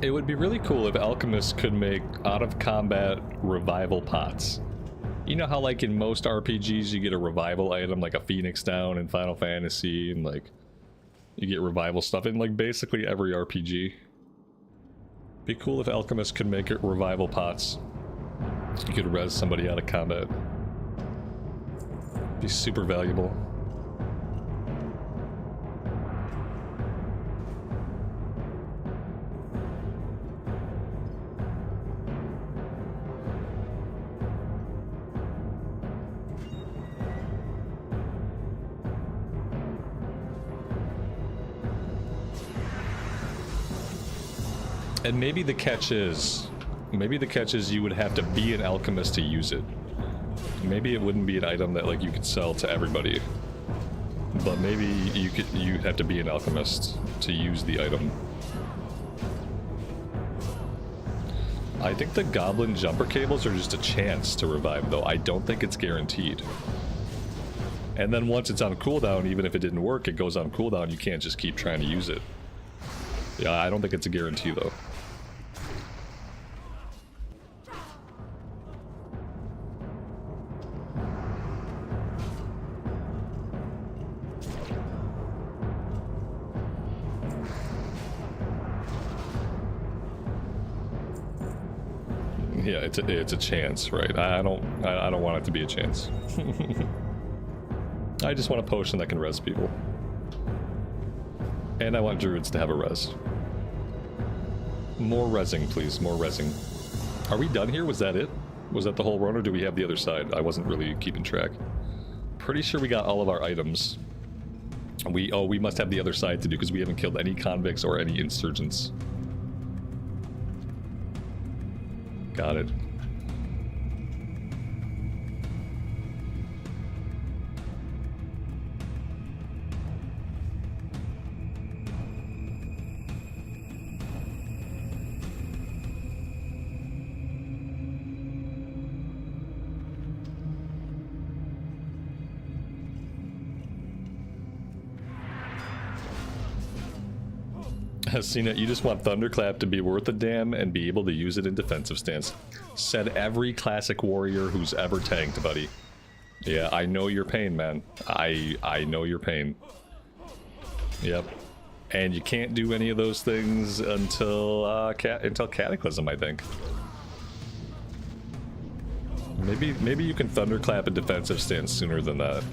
It would be really cool if alchemists could make out-of-combat revival pots. You know how like in most RPGs you get a revival item like a Phoenix Down in Final Fantasy and like you get revival stuff in like basically every RPG. Be cool if alchemists could make it revival pots. You could res somebody out of combat. Be super valuable. And maybe the catch is you would have to be an alchemist to use it. Maybe it wouldn't be an item that like you could sell to everybody. But maybe you'd have to be an alchemist to use the item. I think the goblin jumper cables are just a chance to revive though. I don't think it's guaranteed. And then once it's on cooldown, even if it didn't work, it goes on cooldown, you can't just keep trying to use it. Yeah, I don't think it's a guarantee though. Yeah, it's a chance, right? I don't want it to be a chance. I just want a potion that can res people. And I want druids to have a res. More resin, please. More resin. Are we done here? Was that it? Was that the whole run, or do we have the other side? I wasn't really keeping track. Pretty sure we got all of our items. We must have the other side to do because we haven't killed any convicts or any insurgents. Got it. Seen it. You just want Thunderclap to be worth a damn and be able to use it in defensive stance. Said every classic warrior who's ever tanked, buddy. Yeah, I know your pain, man. I know your pain. Yep. And you can't do any of those things until Cataclysm, I think. Maybe you can Thunderclap in defensive stance sooner than that.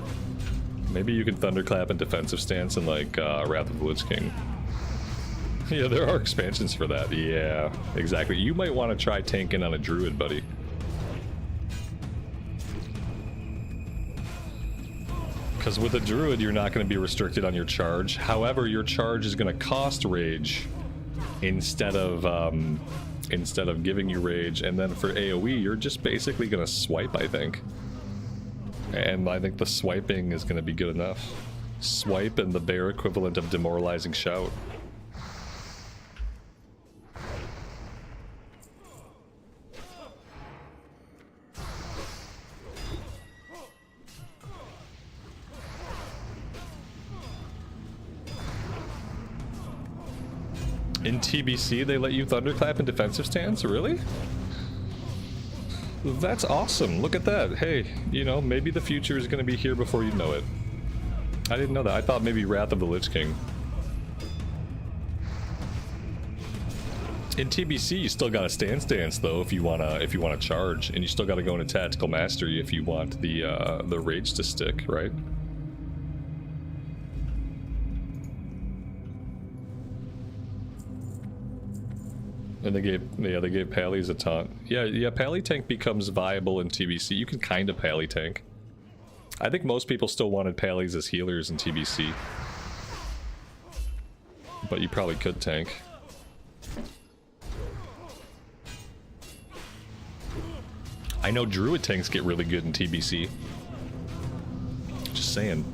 Maybe you can Thunderclap in defensive stance in like Wrath of the Lich King. Yeah, there are expansions for that. Yeah, exactly. You might want to try tanking on a druid, buddy. Because with a druid, you're not going to be restricted on your charge. However, your charge is going to cost rage instead of giving you rage. And then for AoE, you're just basically going to swipe, I think. And I think the swiping is going to be good enough. Swipe and the bear equivalent of Demoralizing Shout. In TBC, they let you Thunderclap in defensive stance? Really? That's awesome. Look at that. Hey, you know, maybe the future is going to be here before you know it. I didn't know that. I thought maybe Wrath of the Lich King. In TBC, you still got to stance though if you wanna charge, and you still got to go into Tactical Mastery if you want the rage to stick, right? And they gave Pallies a taunt. Yeah, Pally tank becomes viable in TBC. You can kind of Pally tank. I think most people still wanted Pallies as healers in TBC. But you probably could tank. I know Druid tanks get really good in TBC. Just saying.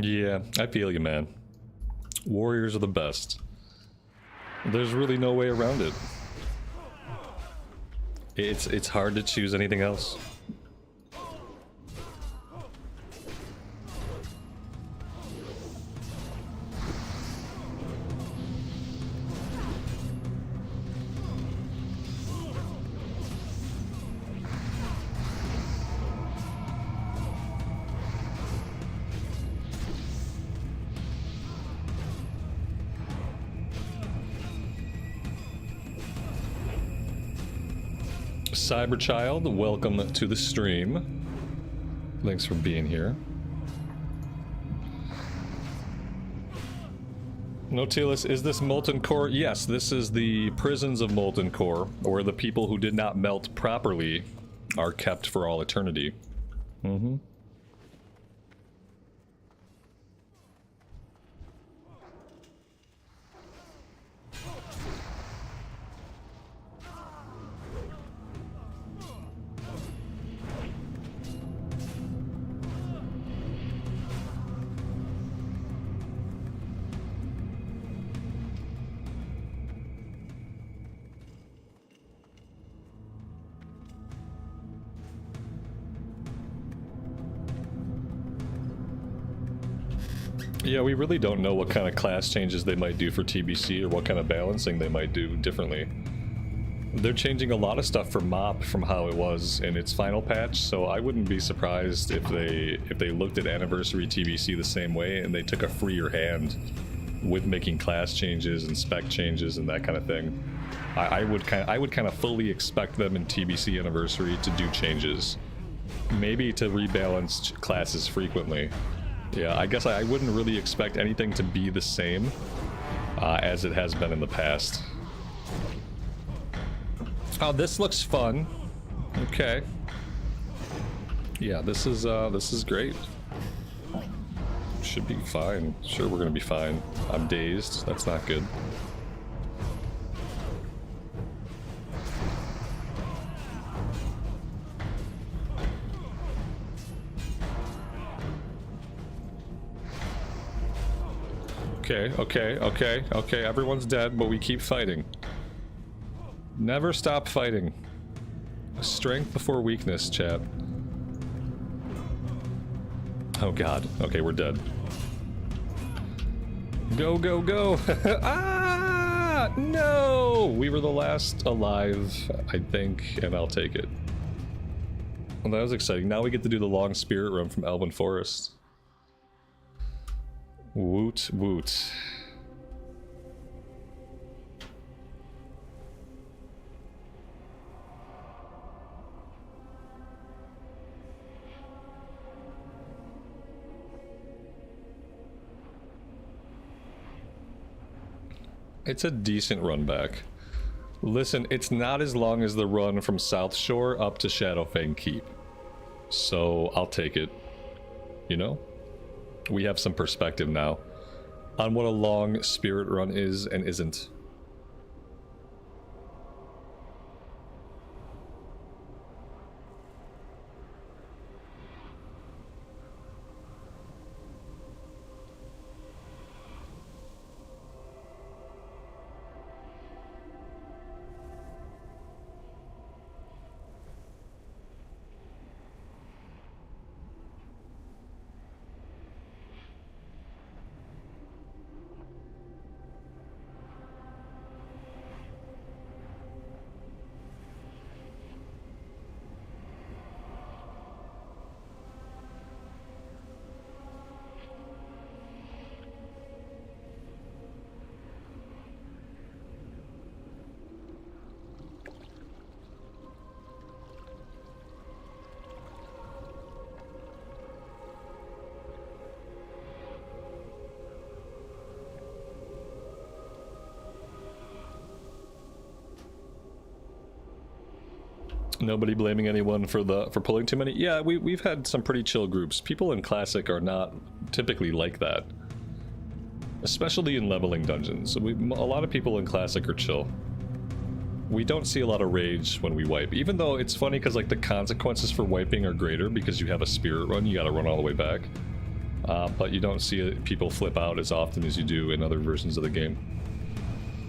Yeah, I feel you, man. Warriors are the best. There's really no way around it. It's hard to choose anything else. Cyberchild, welcome to the stream. Thanks for being here. Nautilus, is this Molten Core? Yes, this is the prisons of Molten Core, where the people who did not melt properly are kept for all eternity. Mm-hmm. Yeah, we really don't know what kind of class changes they might do for TBC or what kind of balancing they might do differently. They're changing a lot of stuff for MOP from how it was in its final patch, so I wouldn't be surprised if they looked at Anniversary TBC the same way and they took a freer hand with making class changes and spec changes and that kind of thing. I would kind of fully expect them in TBC Anniversary to do changes, maybe to rebalance classes frequently. Yeah, I guess I wouldn't really expect anything to be the same as it has been in the past. Oh, this looks fun. Okay. Yeah, this is great. Should be fine. Sure, we're gonna be fine. I'm dazed. That's not good. Okay, everyone's dead, but we keep fighting. Never stop fighting. Strength before weakness, chat. Oh god. Okay, we're dead. Go, go, go! Ah! No! We were the last alive, I think, and I'll take it. Well, that was exciting. Now we get to do the long spirit run from Elven Forest. Woot woot. It's a decent run back. Listen, it's not as long as the run from South Shore up to Shadowfang Keep. So I'll take it. You know? We have some perspective now on what a long spirit run is and isn't. Nobody blaming anyone for pulling too many. Yeah, we've had some pretty chill groups. People in Classic are not typically like that, especially in leveling dungeons. A lot of people in Classic are chill. We don't see a lot of rage when we wipe, even though it's funny because like the consequences for wiping are greater because you have a spirit run. You got to run all the way back. but you don't see people flip out as often as you do in other versions of the game.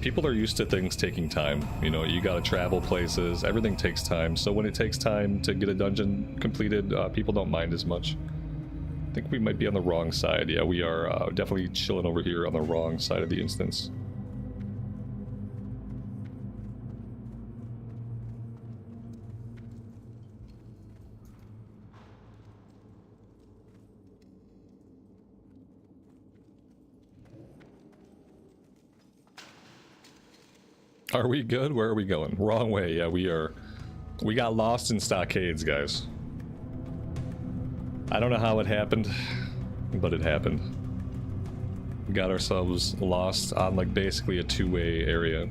People are used to things taking time. You know, you gotta travel places, everything takes time, so when it takes time to get a dungeon completed, people don't mind as much. I think we might be on the wrong side. Yeah, we are definitely chilling over here on the wrong side of the instance. Are we good? Where are we going? Wrong way. Yeah, we are. We got lost in Stockades, guys. I don't know how it happened, but it happened. We got ourselves lost on like basically a two-way area.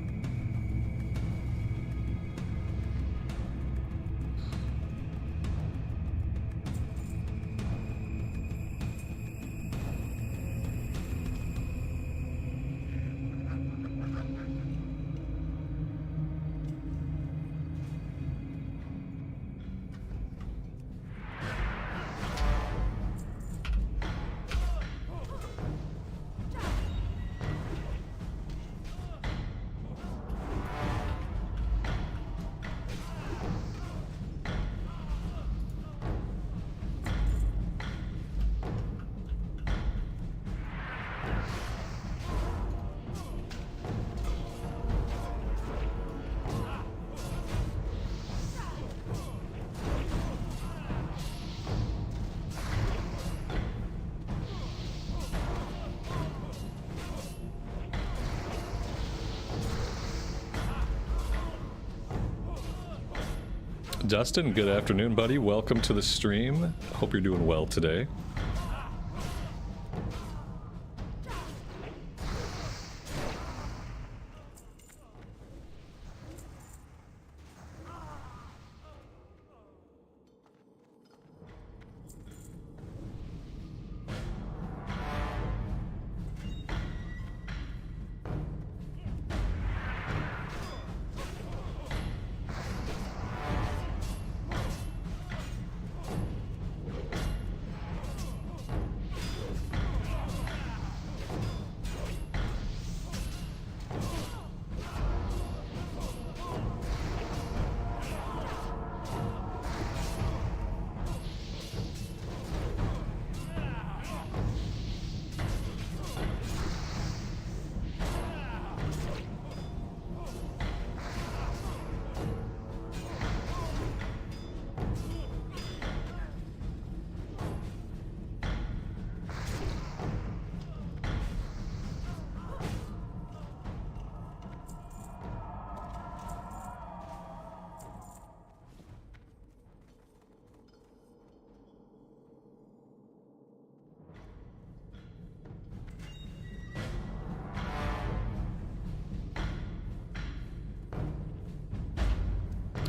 Dustin, good afternoon, buddy. Welcome to the stream. Hope you're doing well today.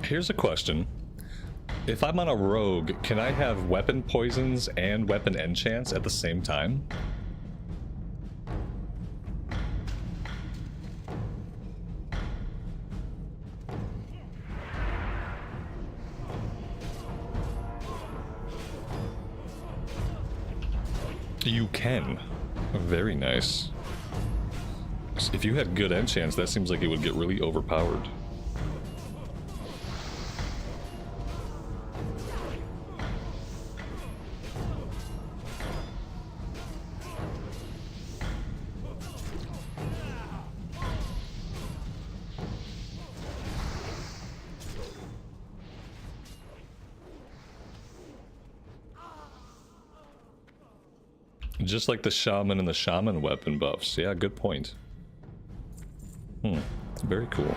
Here's a question. If I'm on a rogue, can I have weapon poisons and weapon enchants at the same time? You can. Very nice. If you had good enchants, that seems like it would get really overpowered. Just like the shaman and the shaman weapon buffs. Yeah, good point. Very cool.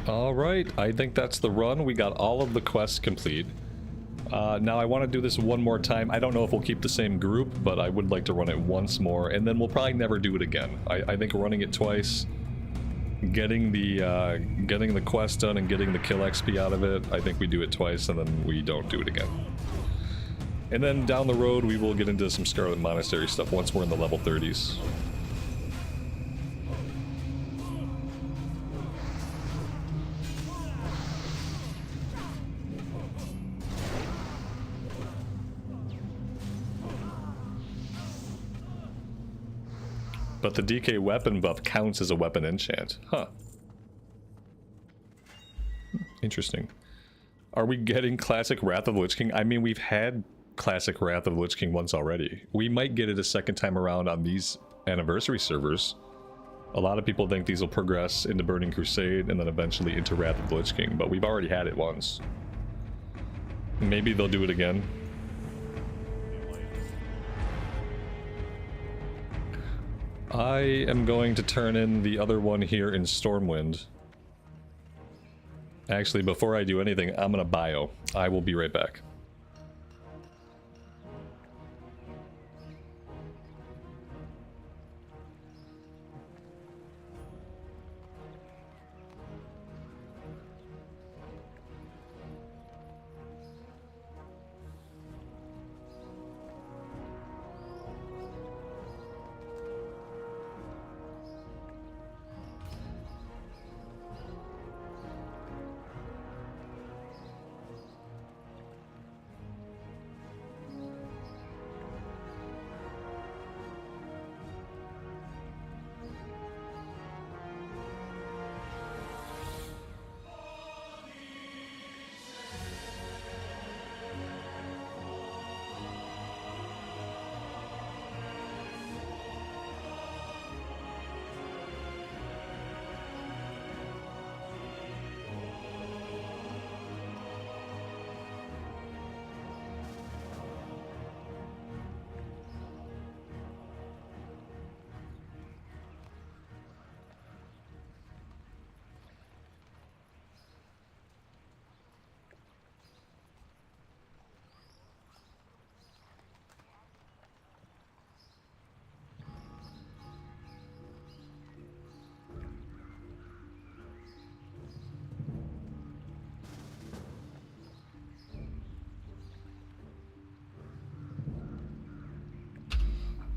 Alright, I think that's the run. We got all of the quests complete. Now I want to do this one more time. I don't know if we'll keep the same group, but I would like to run it once more, and then we'll probably never do it again. I think running it twice, getting the quest done and getting the kill XP out of it, I think we do it twice and then we don't do it again. And then down the road we will get into some Scarlet Monastery stuff once we're in the level 30s. But the DK weapon buff counts as a weapon enchant. Huh. Interesting. Are we getting classic Wrath of the Lich King? I mean, we've had classic Wrath of the Lich King once already. We might get it a second time around on these anniversary servers. A lot of people think these will progress into Burning Crusade and then eventually into Wrath of the Lich King, but we've already had it once. Maybe they'll do it again. I am going to turn in the other one here in Stormwind. Actually, before I do anything, I'm gonna bio. I will be right back.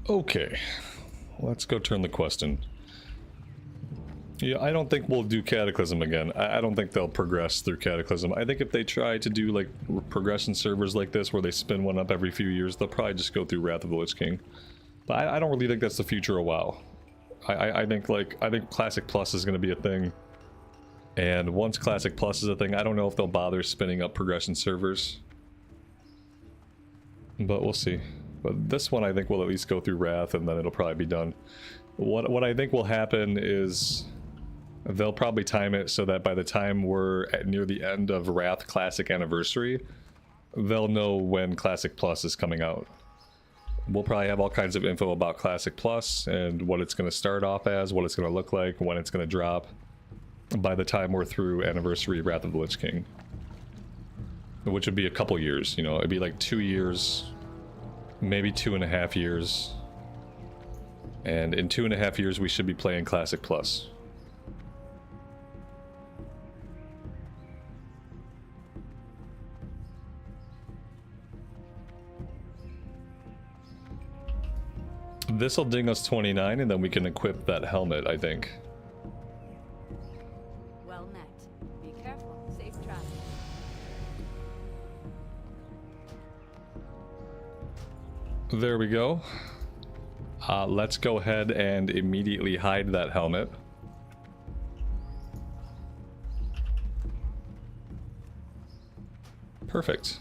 Okay, let's go turn the quest in. Yeah, I don't think we'll do Cataclysm again. I don't think they'll progress through Cataclysm. I think if they try to do like progression servers like this where they spin one up every few years, they'll probably just go through Wrath of the Lich King. But I don't really think that's the future of WoW. I think Classic Plus is going to be a thing. And once Classic Plus is a thing, I don't know if they'll bother spinning up progression servers. But we'll see. But this one I think will at least go through Wrath and then it'll probably be done. What I think will happen is they'll probably time it so that by the time we're near the end of Wrath Classic Anniversary, they'll know when Classic Plus is coming out. We'll probably have all kinds of info about Classic Plus and what it's going to start off as, what it's going to look like, when it's going to drop, by the time we're through Anniversary Wrath of the Lich King. Which would be a couple years, you know, it'd be like 2 years, maybe 2.5 years. And in 2.5 years we should be playing Classic Plus. This'll ding us 29 and then we can equip that helmet, I think. Well met. Be careful. Safe travel. There we go. Let's go ahead and immediately hide that helmet. Perfect.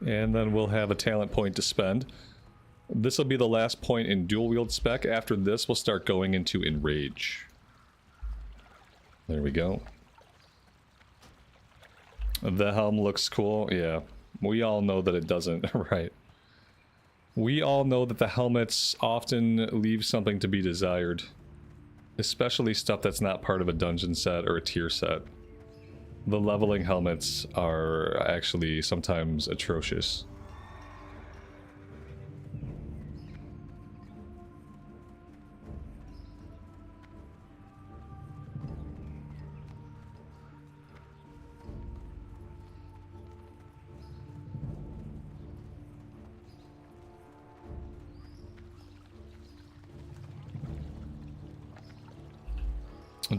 And then we'll have a talent point to spend. This will be the last point in dual wield spec. After this, we'll start going into Enrage. There we go. The helm looks cool. Yeah, we all know that it doesn't, right? We all know that the helmets often leave something to be desired. Especially stuff that's not part of a dungeon set or a tier set. The leveling helmets are actually sometimes atrocious.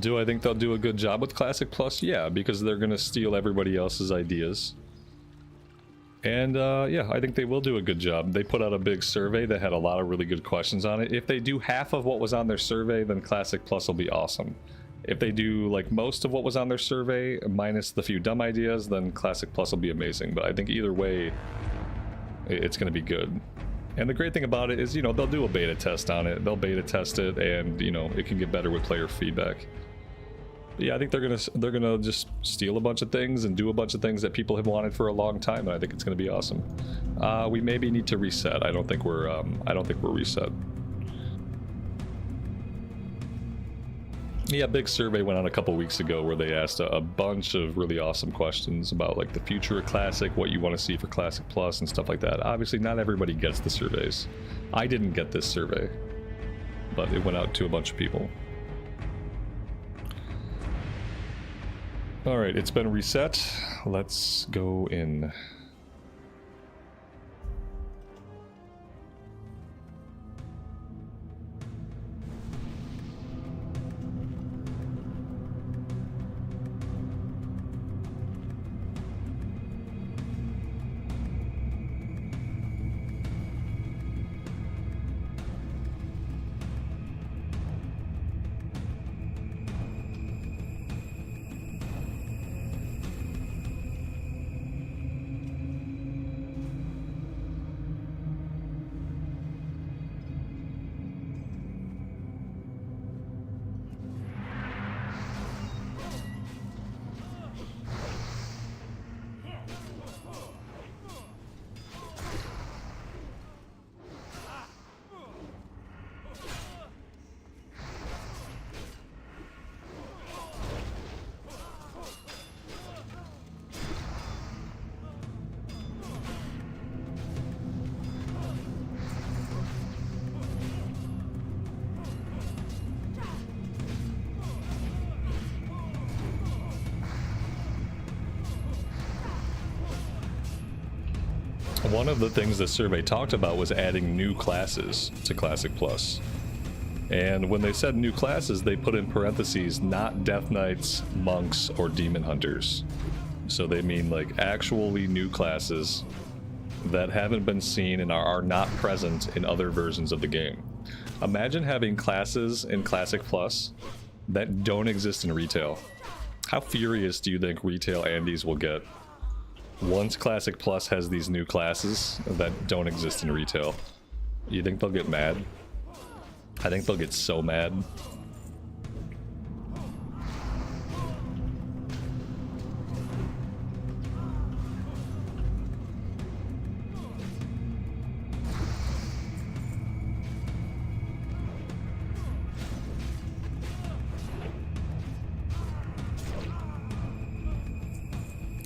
Do I think they'll do a good job with Classic Plus? Yeah, because they're going to steal everybody else's ideas. And yeah, I think they will do a good job. They put out a big survey that had a lot of really good questions on it. If they do half of what was on their survey, then Classic Plus will be awesome. If they do like most of what was on their survey, minus the few dumb ideas, then Classic Plus will be amazing. But I think either way, it's going to be good. And the great thing about it is, you know, they'll do a beta test on it. They'll beta test it, and, you know, it can get better with player feedback. But yeah, I think they're gonna just steal a bunch of things and do a bunch of things that people have wanted for a long time, and I think it's gonna be awesome. We maybe need to reset. I don't think we're reset. Yeah, big survey went on a couple weeks ago where they asked a bunch of really awesome questions about like the future of Classic, what you want to see for Classic Plus and stuff like that. Obviously, not everybody gets the surveys. I didn't get this survey, but it went out to a bunch of people. All right, it's been reset. Let's go in. One of the things the survey talked about was adding new classes to Classic Plus. And when they said new classes, they put in parentheses, not Death Knights, Monks, or Demon Hunters. So they mean like actually new classes that haven't been seen and are not present in other versions of the game. Imagine having classes in Classic Plus that don't exist in retail. How furious do you think retail Andes will get once Classic Plus has these new classes that don't exist in retail? You think they'll get mad? I think they'll get so mad.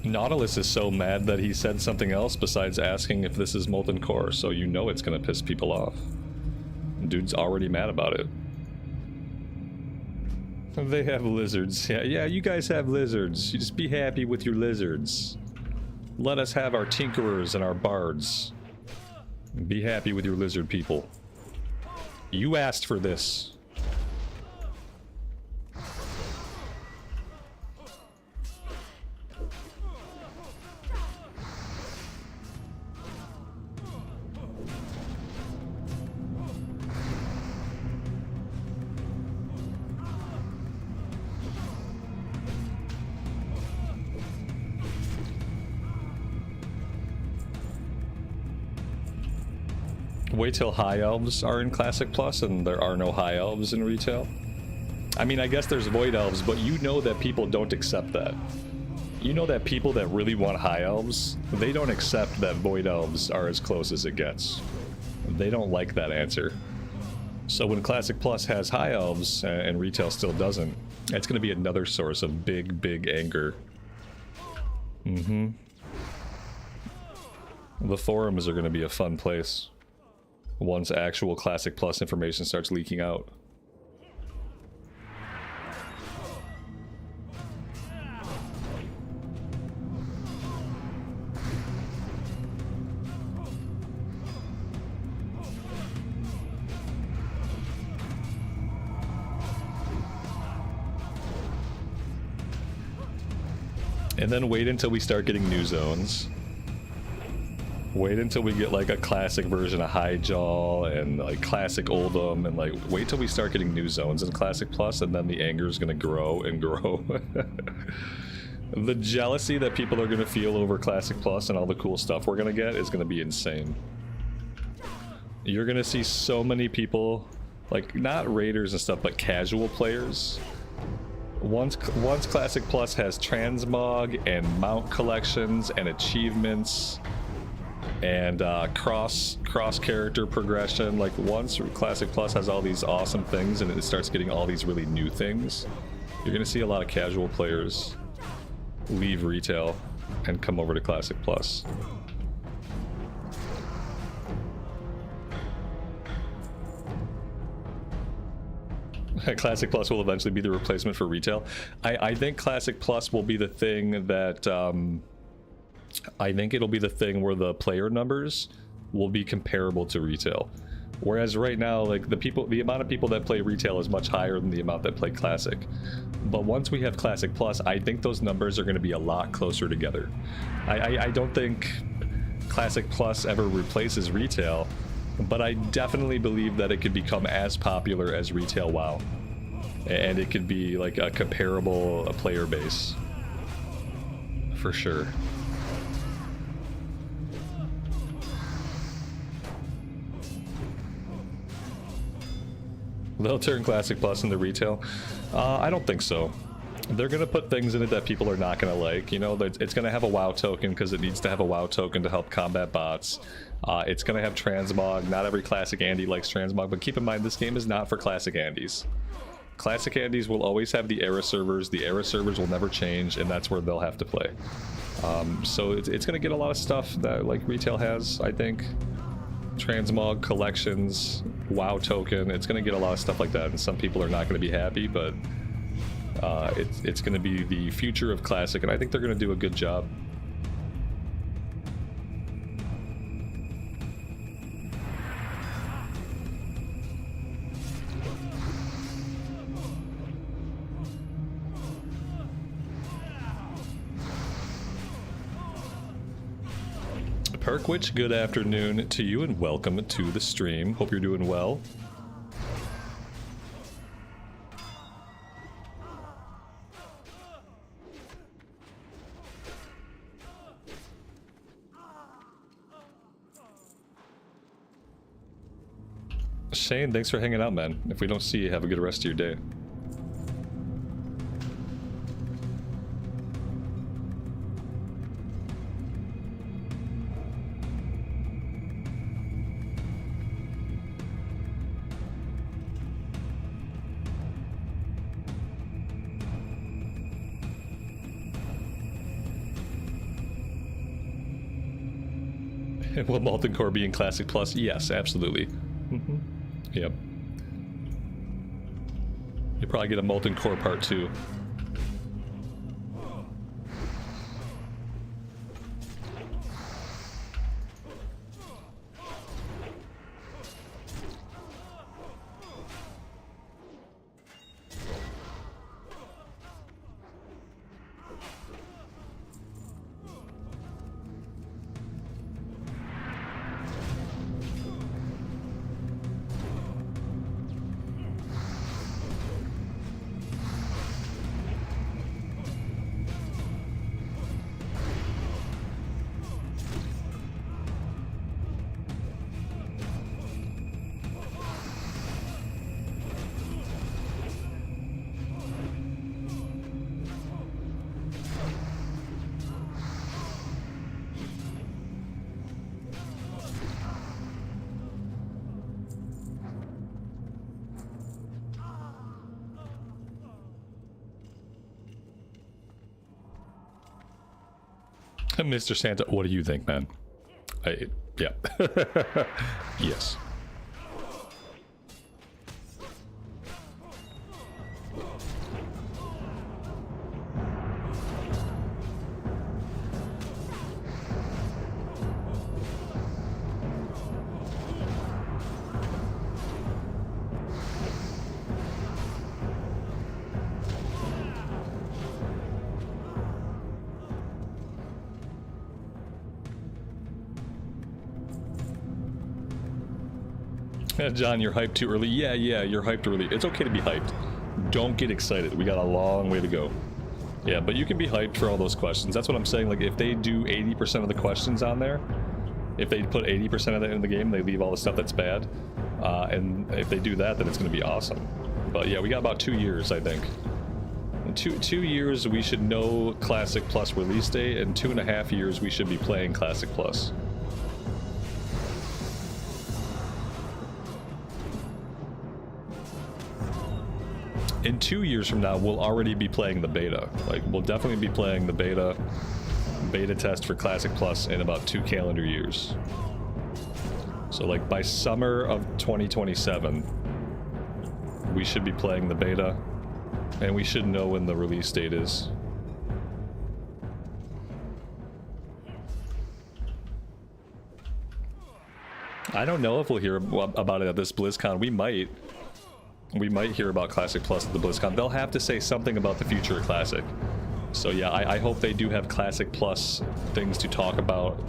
Nautilus is so mad that he said something else besides asking if this is Molten Core, so you know it's gonna piss people off. Dude's already mad about it. They have lizards. Yeah, you guys have lizards. You just be happy with your lizards. Let us have our tinkerers and our bards. Be happy with your lizard people. You asked for this. Wait till High Elves are in Classic Plus and there are no High Elves in retail. I mean, I guess there's Void Elves, but you know that people don't accept that. You know that people that really want High Elves, they don't accept that Void Elves are as close as it gets. They don't like that answer. So when Classic Plus has High Elves and retail still doesn't, it's going to be another source of big anger. The forums are going to be a fun place once actual Classic Plus information starts leaking out. And then wait until we start getting new zones. Wait until we get like a classic version of Highjaw and like classic Oldham, and like wait till we start getting new zones in Classic Plus, and then the anger is gonna grow and grow. The jealousy that people are gonna feel over Classic Plus and all the cool stuff we're gonna get is gonna be insane. You're gonna see so many people, like not raiders and stuff, but casual players. Once Classic Plus has transmog and mount collections and achievements and cross character progression, like once Classic Plus has all these awesome things and it starts getting all these really new things, you're gonna see a lot of casual players leave retail and come over to Classic Plus. Classic Plus will eventually be the replacement for retail. I think Classic Plus will be the thing that I think it'll be the thing where the player numbers will be comparable to retail. Whereas right now, like the amount of people that play retail is much higher than the amount that play Classic. But once we have Classic Plus, I think those numbers are going to be a lot closer together. I don't think Classic Plus ever replaces retail, but I definitely believe that it could become as popular as retail WoW. And it could be like a comparable player base. For sure. They'll turn Classic Plus into retail? I don't think so. They're going to put things in it that people are not going to like. You know, it's going to have a WoW token because it needs to have a WoW token to help combat bots. It's going to have transmog. Not every Classic Andy likes transmog, but keep in mind this game is not for Classic Andys. Classic Andys will always have the era servers. The era servers will never change, and that's where they'll have to play. So it's going to get a lot of stuff that like retail has, I think. Transmog, collections, WoW token. It's going to get a lot of stuff like that, and some people are not going to be happy, but it's going to be the future of Classic, and I think they're going to do a good job. Perkwitch, good afternoon to you and welcome to the stream. Hope you're doing well. Shane, thanks for hanging out, man. If we don't see you, have a good rest of your day. Will Molten Core be in Classic Plus? Yes, absolutely. Yep. You'll probably get a Molten Core Part 2. Mr. Santa, what do you think, man? Yeah. Yes. John, you're hyped too early. Yeah, you're hyped early. It's okay to be hyped. Don't get excited. We got a long way to go. Yeah, but you can be hyped for all those questions. That's what I'm saying. Like, if they do 80% of the questions on there, if they put 80% of it in the game, they leave all the stuff that's bad. And if they do that, then it's going to be awesome. But yeah, we got about 2 years, I think. In two years, we should know Classic Plus release date. In 2.5 years, we should be playing Classic Plus. In 2 years from now, we'll already be playing the beta. Like, we'll definitely be playing the beta test for Classic Plus in about 2 calendar years. So, like, by summer of 2027, we should be playing the beta, and we should know when the release date is. I don't know if we'll hear about it at this BlizzCon. We might. We might hear about Classic Plus at the BlizzCon. They'll have to say something about the future of Classic. So yeah, I hope they do have Classic Plus things to talk about.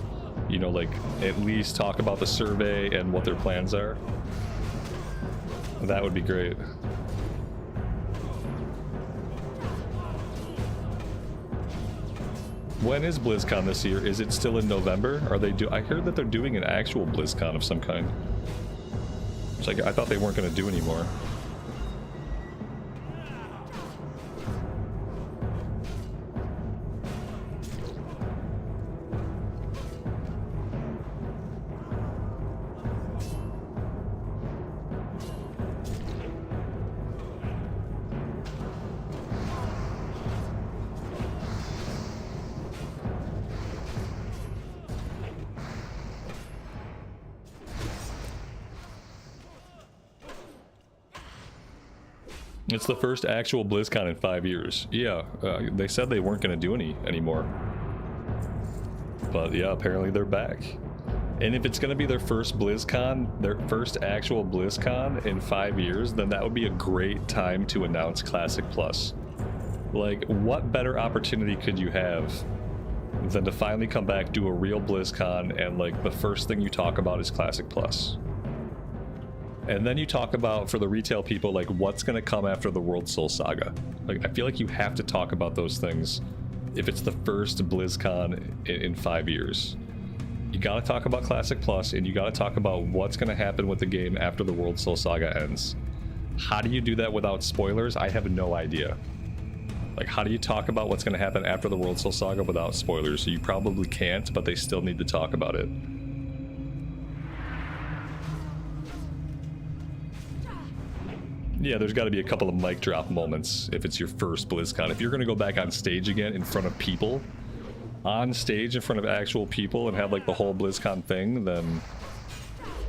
You know, like, at least talk about the survey and what their plans are. That would be great. When is BlizzCon this year? Is it still in November? Are they I heard that they're doing an actual BlizzCon of some kind. Which I thought they weren't going to do anymore. It's the first actual BlizzCon in 5 years. Yeah, they said they weren't going to do any anymore. But yeah, apparently they're back. And if it's going to be their first BlizzCon, their first actual BlizzCon in 5 years, then that would be a great time to announce Classic Plus. Like, what better opportunity could you have than to finally come back, do a real BlizzCon, and like the first thing you talk about is Classic Plus? And then you talk about, for the retail people, like, what's going to come after the World Soul Saga. Like, I feel like you have to talk about those things if it's the first BlizzCon in 5 years. You got to talk about Classic Plus, and you got to talk about what's going to happen with the game after the World Soul Saga ends. How do you do that without spoilers? I have no idea. Like, how do you talk about what's going to happen after the World Soul Saga without spoilers? So you probably can't, but they still need to talk about it. Yeah, there's got to be a couple of mic drop moments if it's your first BlizzCon. If you're going to go back on stage again in front of people, on stage in front of actual people, and have like the whole BlizzCon thing, then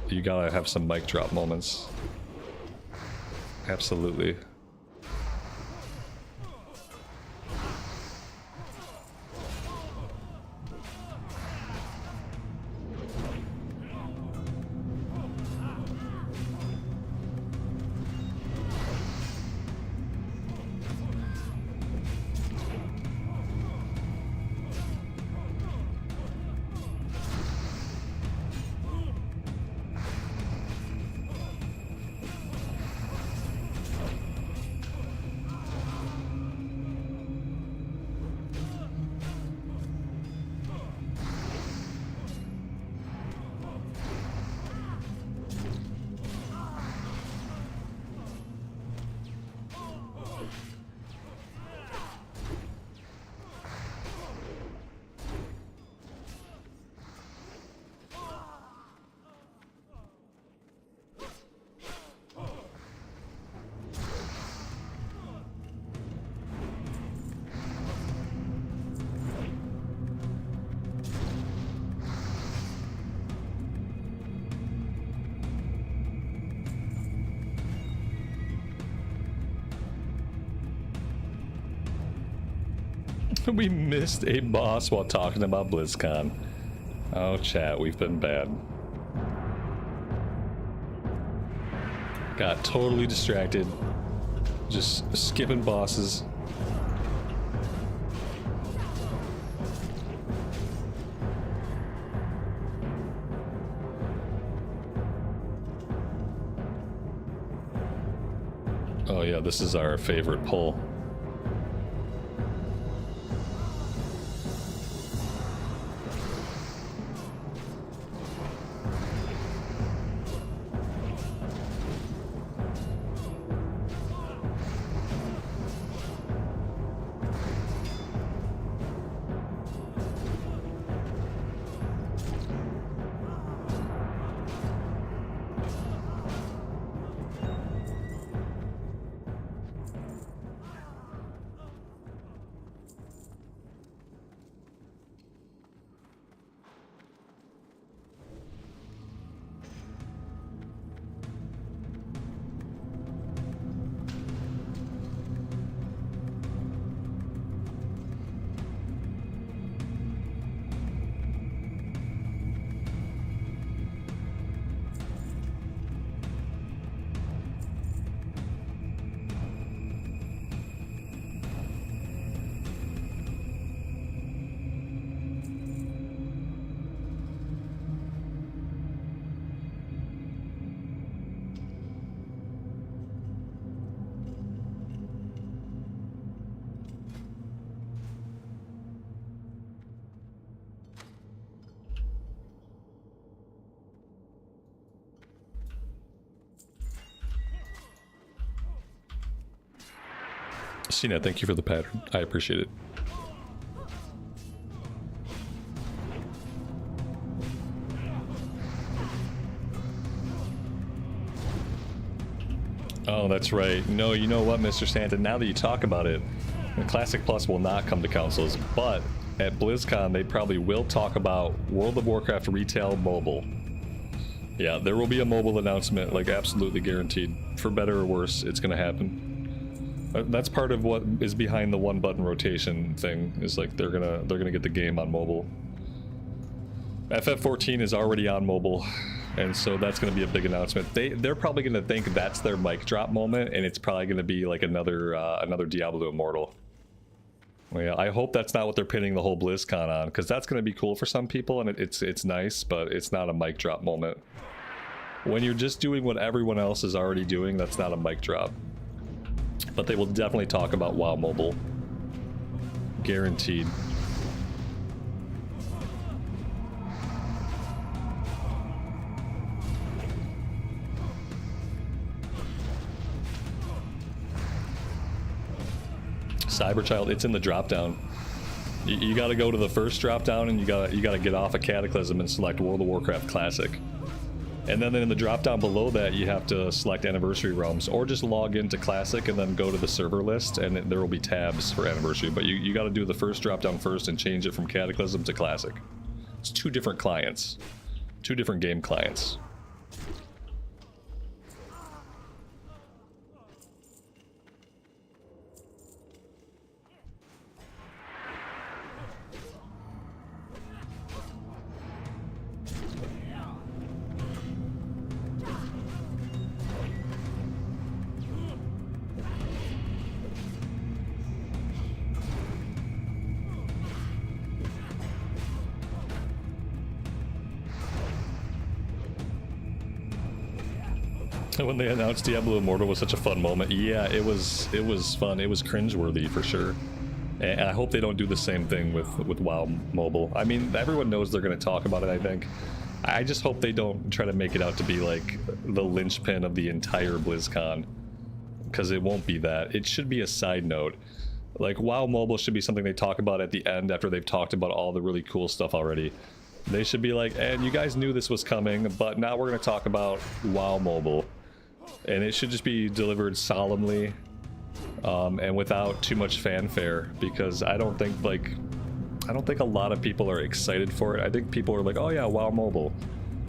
you gotta have some mic drop moments. Absolutely. We missed a boss while talking about BlizzCon. Oh, chat, we've been bad. Got totally distracted. Just skipping bosses. Oh yeah, this is our favorite pull. Cena, thank you for the pattern. I appreciate it. Oh, that's right. No, you know what, Mr. Santa? Now that you talk about it, the Classic Plus will not come to consoles, but at BlizzCon they probably will talk about World of Warcraft Retail Mobile. Yeah, there will be a mobile announcement, like absolutely guaranteed. For better or worse, it's gonna happen. That's part of what is behind the one button rotation thing, is like they're gonna get the game on mobile. FF14 is already on mobile, and so that's gonna be a big announcement. They're probably gonna think that's their mic drop moment, and it's probably gonna be like another Diablo Immortal. Well, yeah, I hope that's not what they're pinning the whole BlizzCon on, because that's gonna be cool for some people, and it's nice, but it's not a mic drop moment. When you're just doing what everyone else is already doing, that's not a mic drop. But they will definitely talk about WoW Mobile. Guaranteed. Cyberchild, it's in the drop-down. You gotta go to the first drop-down, and you gotta get off a Cataclysm and select World of Warcraft Classic. And then in the drop-down below that, you have to select Anniversary Realms, or just log into Classic and then go to the server list, and there will be tabs for Anniversary. But you gotta do the first drop-down first and change it from Cataclysm to Classic. It's two different clients. Two different game clients. When they announced Diablo Immortal was such a fun moment. Yeah, it was fun. It was cringeworthy for sure. And I hope they don't do the same thing with WoW Mobile. I mean, everyone knows they're going to talk about it, I think. I just hope they don't try to make it out to be like the linchpin of the entire BlizzCon. Because it won't be that. It should be a side note. Like, WoW Mobile should be something they talk about at the end after they've talked about all the really cool stuff already. They should be like, and you guys knew this was coming, but now we're going to talk about WoW Mobile. And it should just be delivered solemnly and without too much fanfare, because I don't think a lot of people are excited for it. I think people are like, oh yeah, WoW Mobile.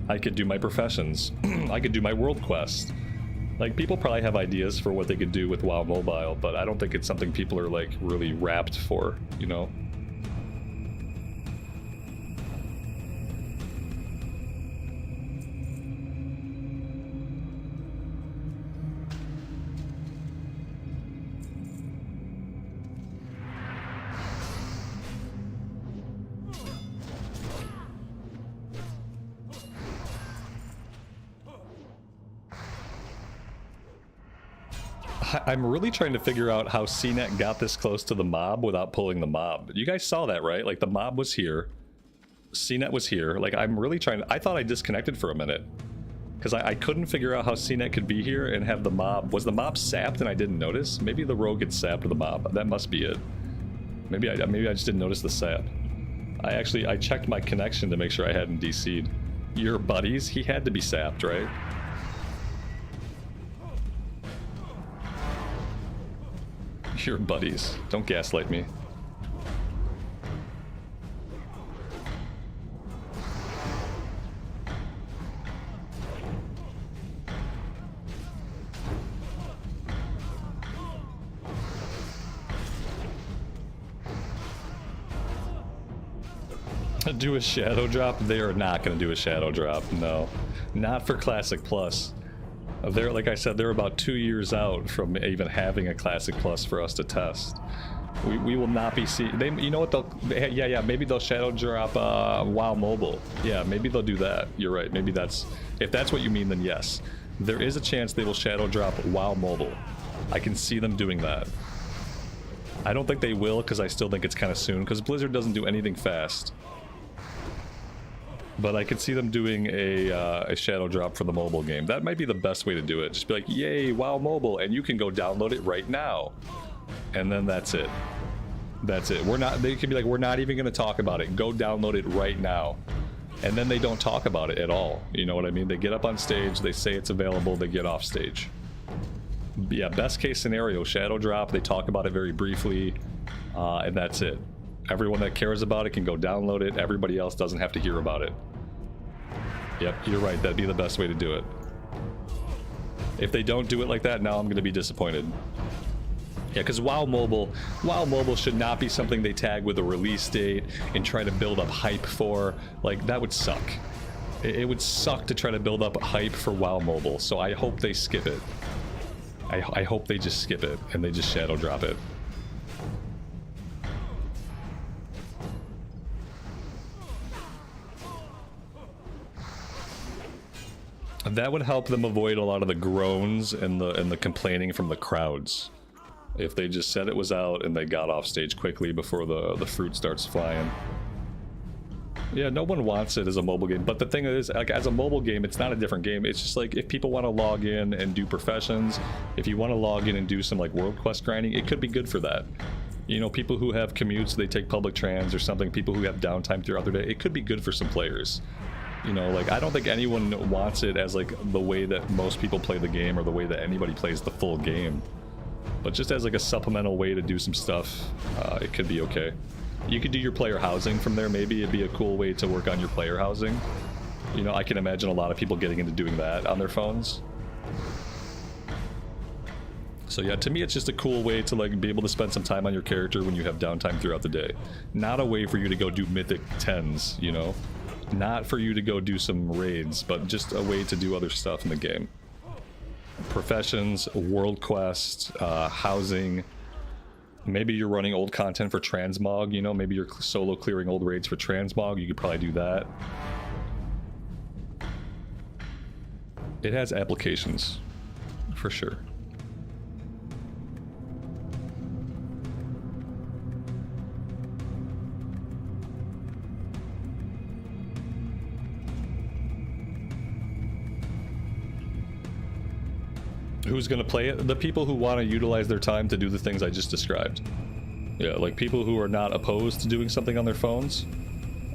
I could do my professions. I could do my world quest. Like, people probably have ideas for what they could do with WoW Mobile, but I don't think it's something people are like really rapt for, you know? I'm really trying to figure out how CNET got this close to the mob without pulling the mob. You guys saw that, right? Like, the mob was here. CNET was here. Like, I'm really trying to... I thought I disconnected for a minute. Because I couldn't figure out how CNET could be here and have the mob... Was the mob sapped and I didn't notice? Maybe the rogue gets sapped with the mob. That must be it. Maybe I just didn't notice the sap. I checked my connection to make sure I hadn't DC'd. Your buddies? He had to be sapped, right? Your buddies. Don't gaslight me. Do a shadow drop? They are not going to do a shadow drop. No, not for Classic Plus. They're, like I said, they're about 2 years out from even having a Classic Plus for us to test. We will not be seeing... You know what they'll... Yeah, maybe they'll shadow drop WoW Mobile. Yeah, maybe they'll do that. You're right. Maybe that's... If that's what you mean, then yes. There is a chance they will shadow drop WoW Mobile. I can see them doing that. I don't think they will, because I still think it's kind of soon, because Blizzard doesn't do anything fast. But I could see them doing a shadow drop for the mobile game. That might be the best way to do it. Just be like, yay, WoW Mobile, and you can go download it right now. And then that's it. That's it. They could be like, we're not even going to talk about it. Go download it right now. And then they don't talk about it at all. You know what I mean? They get up on stage, they say it's available, they get off stage. Yeah, best case scenario, shadow drop, they talk about it very briefly, and that's it. Everyone that cares about it can go download it. Everybody else doesn't have to hear about it. Yep, you're right. That'd be the best way to do it. If they don't do it like that, now I'm going to be disappointed. Yeah, because WoW Mobile should not be something they tag with a release date and try to build up hype for. Like, that would suck. It would suck to try to build up hype for WoW Mobile, so I hope they skip it. I hope they just skip it and they just shadow drop it. That would help them avoid a lot of the groans and the complaining from the crowds. If they just said it was out and they got off stage quickly before the fruit starts flying. Yeah, no one wants it as a mobile game, but the thing is, like, as a mobile game, it's not a different game. It's just like, if people want to log in and do professions, if you want to log in and do some like world quest grinding, it could be good for that. You know, people who have commutes, they take public trans or something, people who have downtime throughout their day, it could be good for some players. You know, like, I don't think anyone wants it as like the way that most people play the game or the way that anybody plays the full game. But just as like a supplemental way to do some stuff, it could be okay. You could do your player housing from there, maybe. It'd be a cool way to work on your player housing. You know, I can imagine a lot of people getting into doing that on their phones. So yeah, to me it's just a cool way to like be able to spend some time on your character when you have downtime throughout the day. Not a way for you to go do mythic 10s, you know? Not for you to go do some raids, but just a way to do other stuff in the game. Professions, world quest, housing. Maybe you're running old content for transmog, you know, maybe you're solo clearing old raids for transmog, you could probably do that. It has applications, for sure. Who's going to play it? The people who want to utilize their time to do the things I just described. Yeah, like people who are not opposed to doing something on their phones,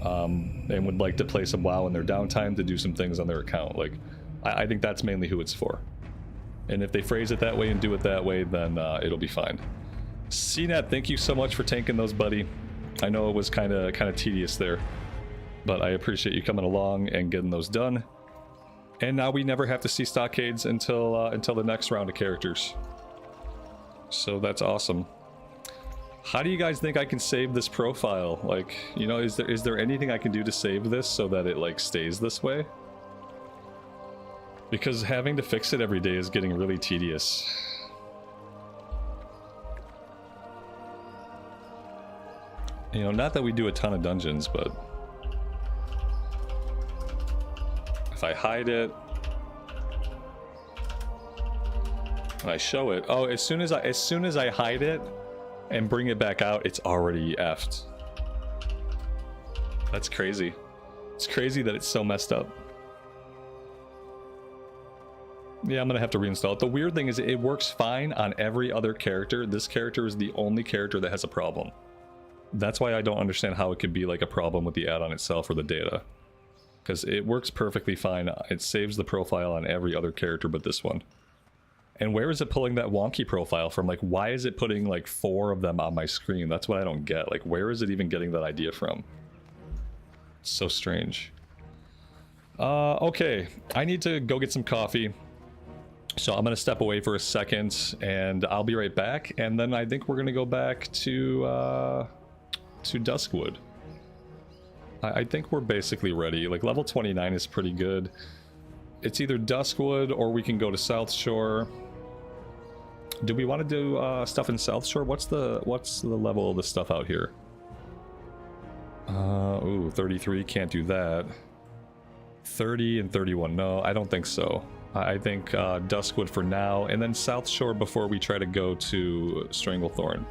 and would like to play some WoW in their downtime to do some things on their account. Like, I think that's mainly who it's for. And if they phrase it that way and do it that way, then it'll be fine. CNET, thank you so much for tanking those, buddy. I know it was kind of tedious there, but I appreciate you coming along and getting those done. And now we never have to see Stockades until the next round of characters. So that's awesome. How do you guys think I can save this profile? Like, you know, is there anything I can do to save this so that it like stays this way? Because having to fix it every day is getting really tedious. You know, not that we do a ton of dungeons, but if I hide it... can I show it? Oh, as soon as I hide it and bring it back out, it's already effed. That's crazy. It's crazy that it's so messed up. Yeah, I'm gonna have to reinstall it. The weird thing is it works fine on every other character. This character is the only character that has a problem. That's why I don't understand how it could be like a problem with the add-on itself or the data. Because it works perfectly fine. It saves the profile on every other character but this one. And where is it pulling that wonky profile from? Like, why is it putting like 4 of them on my screen? That's what I don't get. Like, where is it even getting that idea from? It's so strange. Okay. I need to go get some coffee. So I'm going to step away for a second, and I'll be right back. And then I think we're going to go back to Duskwood. I think we're basically ready. Like, level 29 is pretty good. It's either Duskwood or we can go to South Shore. Do we want to do stuff in South Shore? What's the level of the stuff out here? Ooh, 33, can't do that. 30 and 31, no, I don't think so. I think Duskwood for now, and then South Shore before we try to go to Stranglethorn.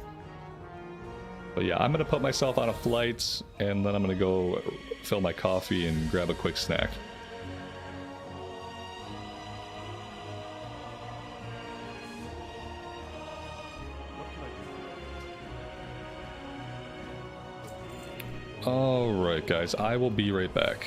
But yeah, I'm going to put myself on a flight, and then I'm going to go fill my coffee and grab a quick snack. Alright guys, I will be right back.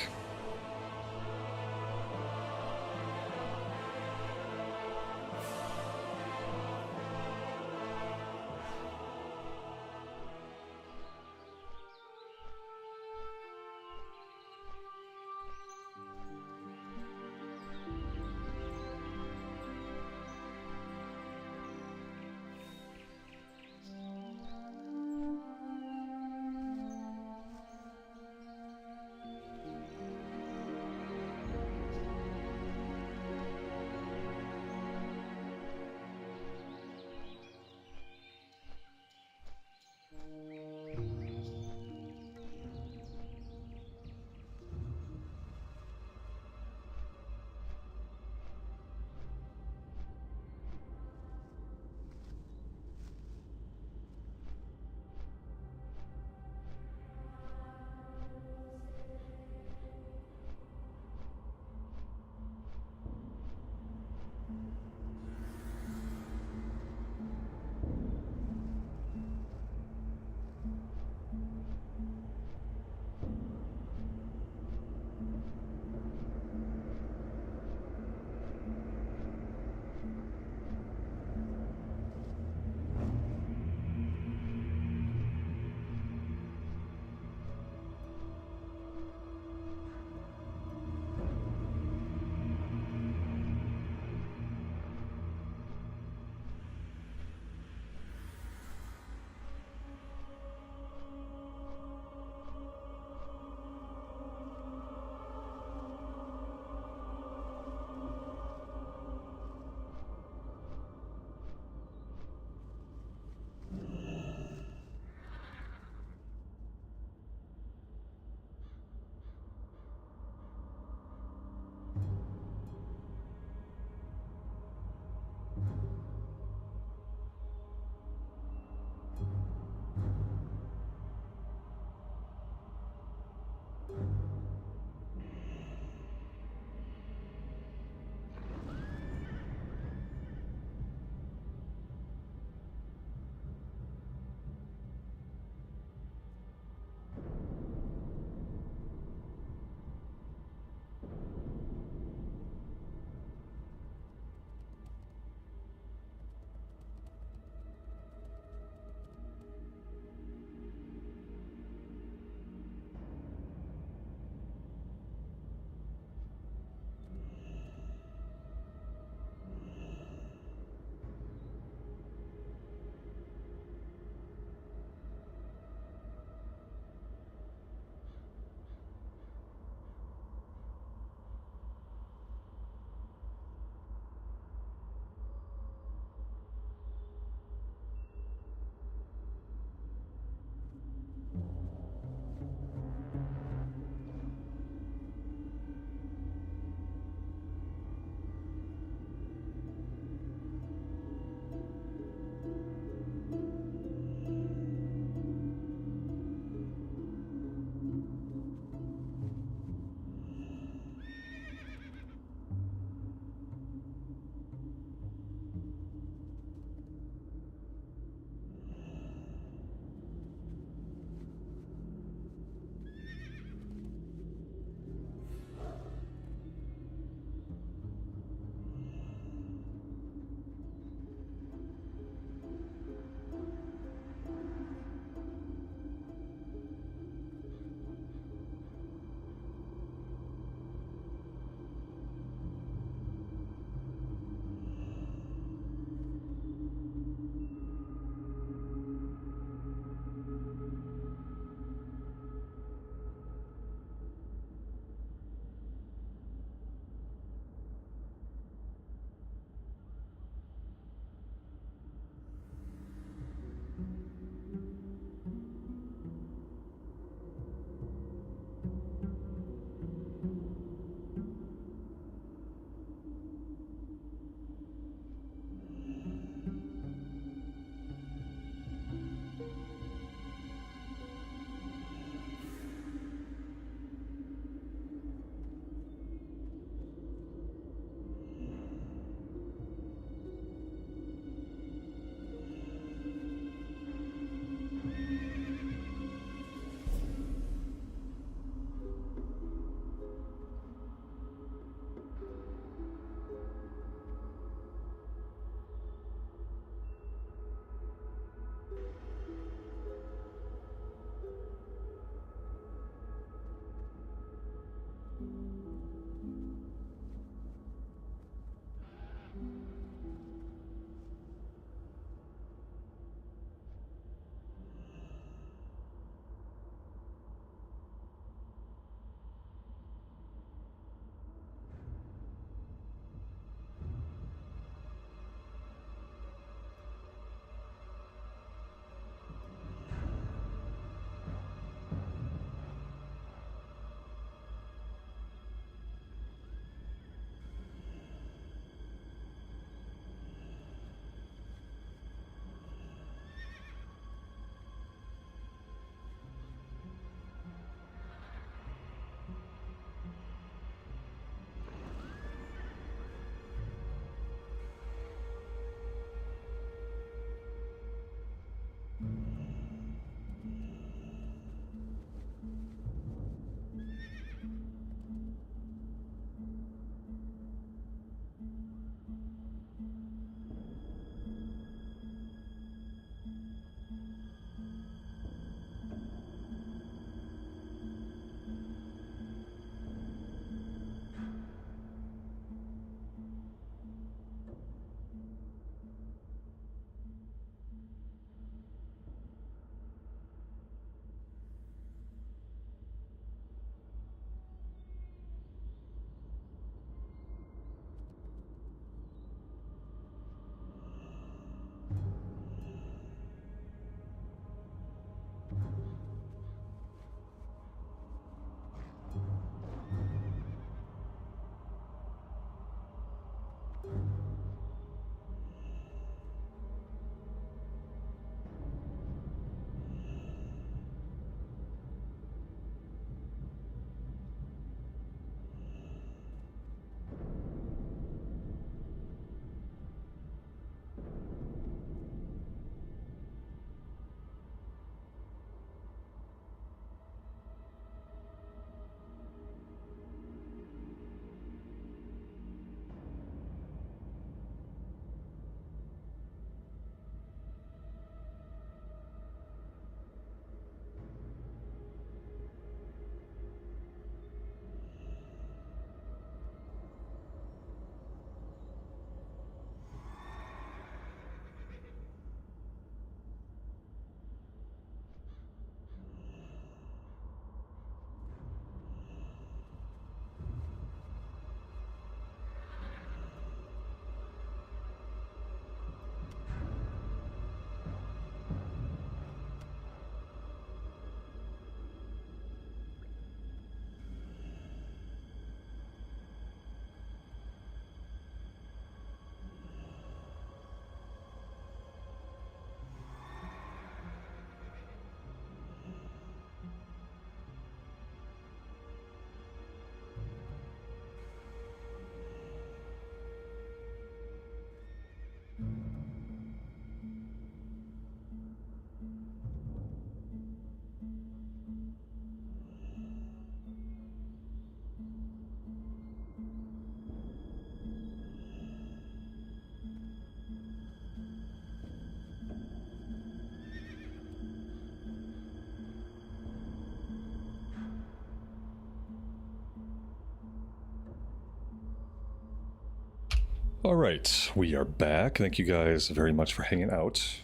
All right, we are back. Thank you guys very much for hanging out.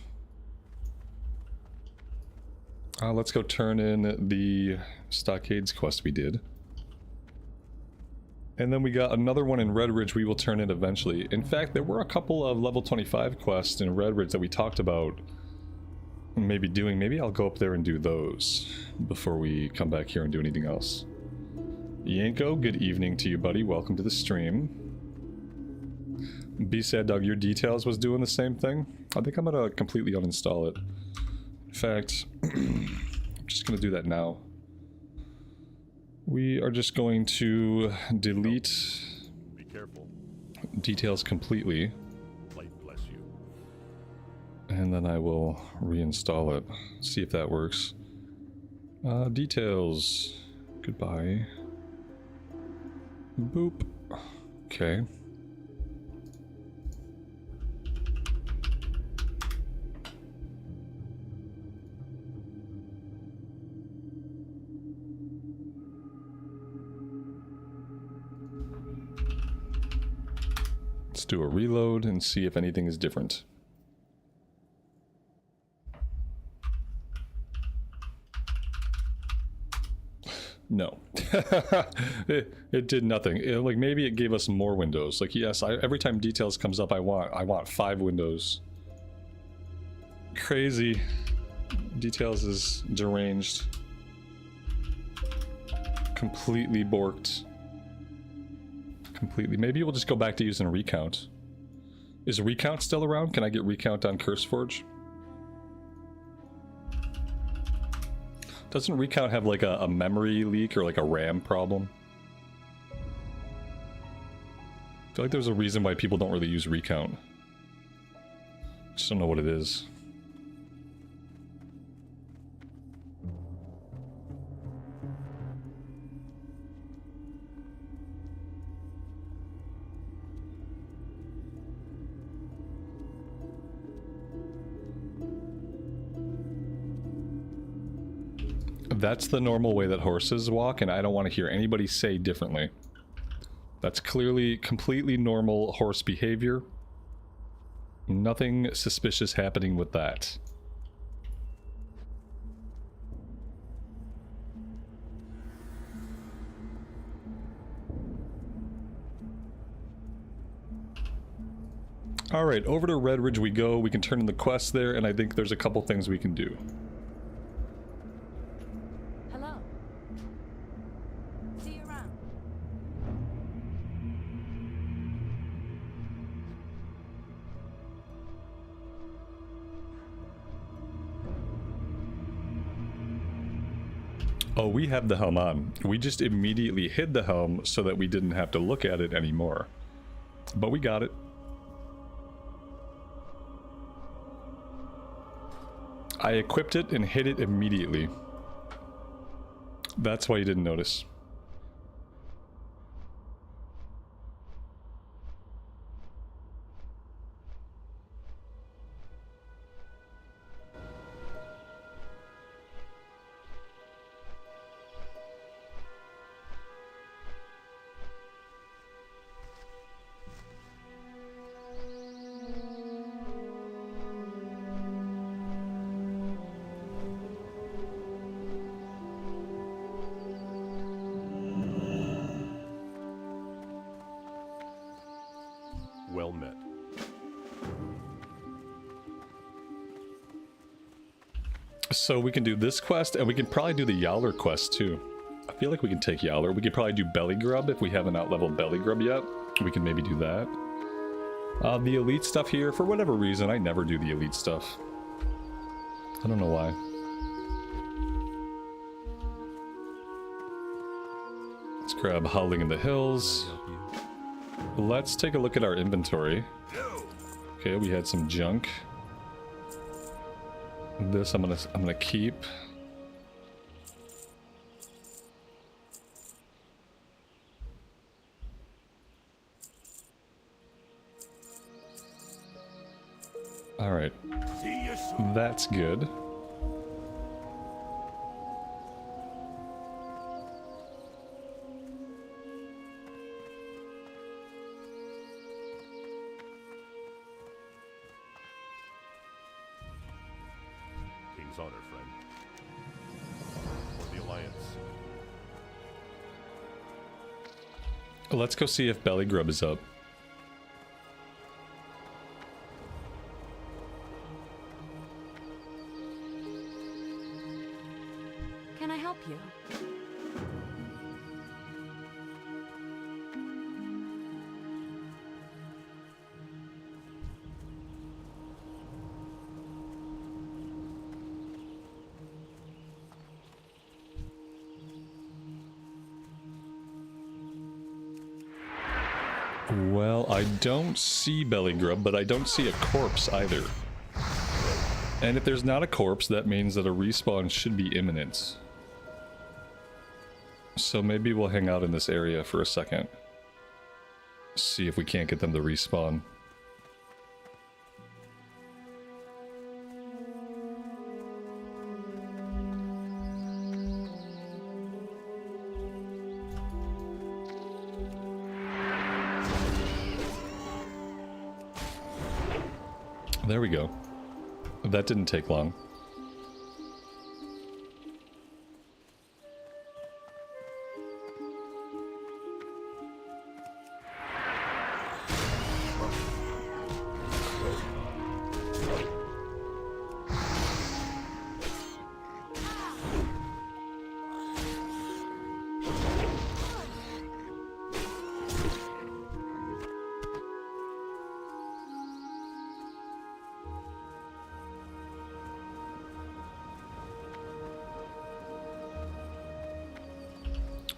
Let's go turn in the Stockades quest we did. And then we got another one in Red Ridge we will turn in eventually. In fact, there were a couple of level 25 quests in Red Ridge that we talked about maybe doing. Maybe I'll go up there and do those before we come back here and do anything else. Yanko, good evening to you, buddy. Welcome to the stream. Be Sad Dog, your details was doing the same thing. I think I'm gonna completely uninstall it. In fact, I'm just gonna do that now. We are just going to delete Be careful. details completely. Light bless you. And then I will reinstall it. See if that works. Details. Goodbye. Boop. Okay. Let's do a reload and see if anything is different. No. it did nothing. Like maybe it gave us more windows. Like yes, every time details comes up I want 5 windows. Crazy. Details is deranged. Completely borked. Completely. Maybe we'll just go back to using recount. Is recount still around? Can I get recount on CurseForge? Doesn't recount have like a memory leak or like a RAM problem? I feel like there's a reason why people don't really use recount. Just don't know what it is. That's the normal way that horses walk, and I don't want to hear anybody say differently. That's clearly completely normal horse behavior. Nothing suspicious happening with that. Alright, over to Red Ridge we go. We can turn in the quest there, and I think there's a couple things we can do. Oh, we have the helm on. We just immediately hid the helm so that we didn't have to look at it anymore. But we got it. I equipped it and hid it immediately. That's why you didn't notice. Well met. So we can do this quest, and we can probably do the Yowler quest too. I feel like we can take Yowler. We could probably do Belly Grub if we haven't out-leveled Belly Grub yet. We can maybe do that. The elite stuff here, for whatever reason, I never do the elite stuff. I don't know why. Let's grab Howling in the Hills. Let's take a look at our inventory. Okay, we had some junk. This I'm gonna keep. All right, that's good. honor, friend. For the Alliance. Let's go see if Belly Grub is up. Can I help you? Well, I don't see Belly Grub, but I don't see a corpse either. And if there's not a corpse, that means that a respawn should be imminent. So maybe we'll hang out in this area for a second. See if we can't get them to respawn. There we go. That didn't take long.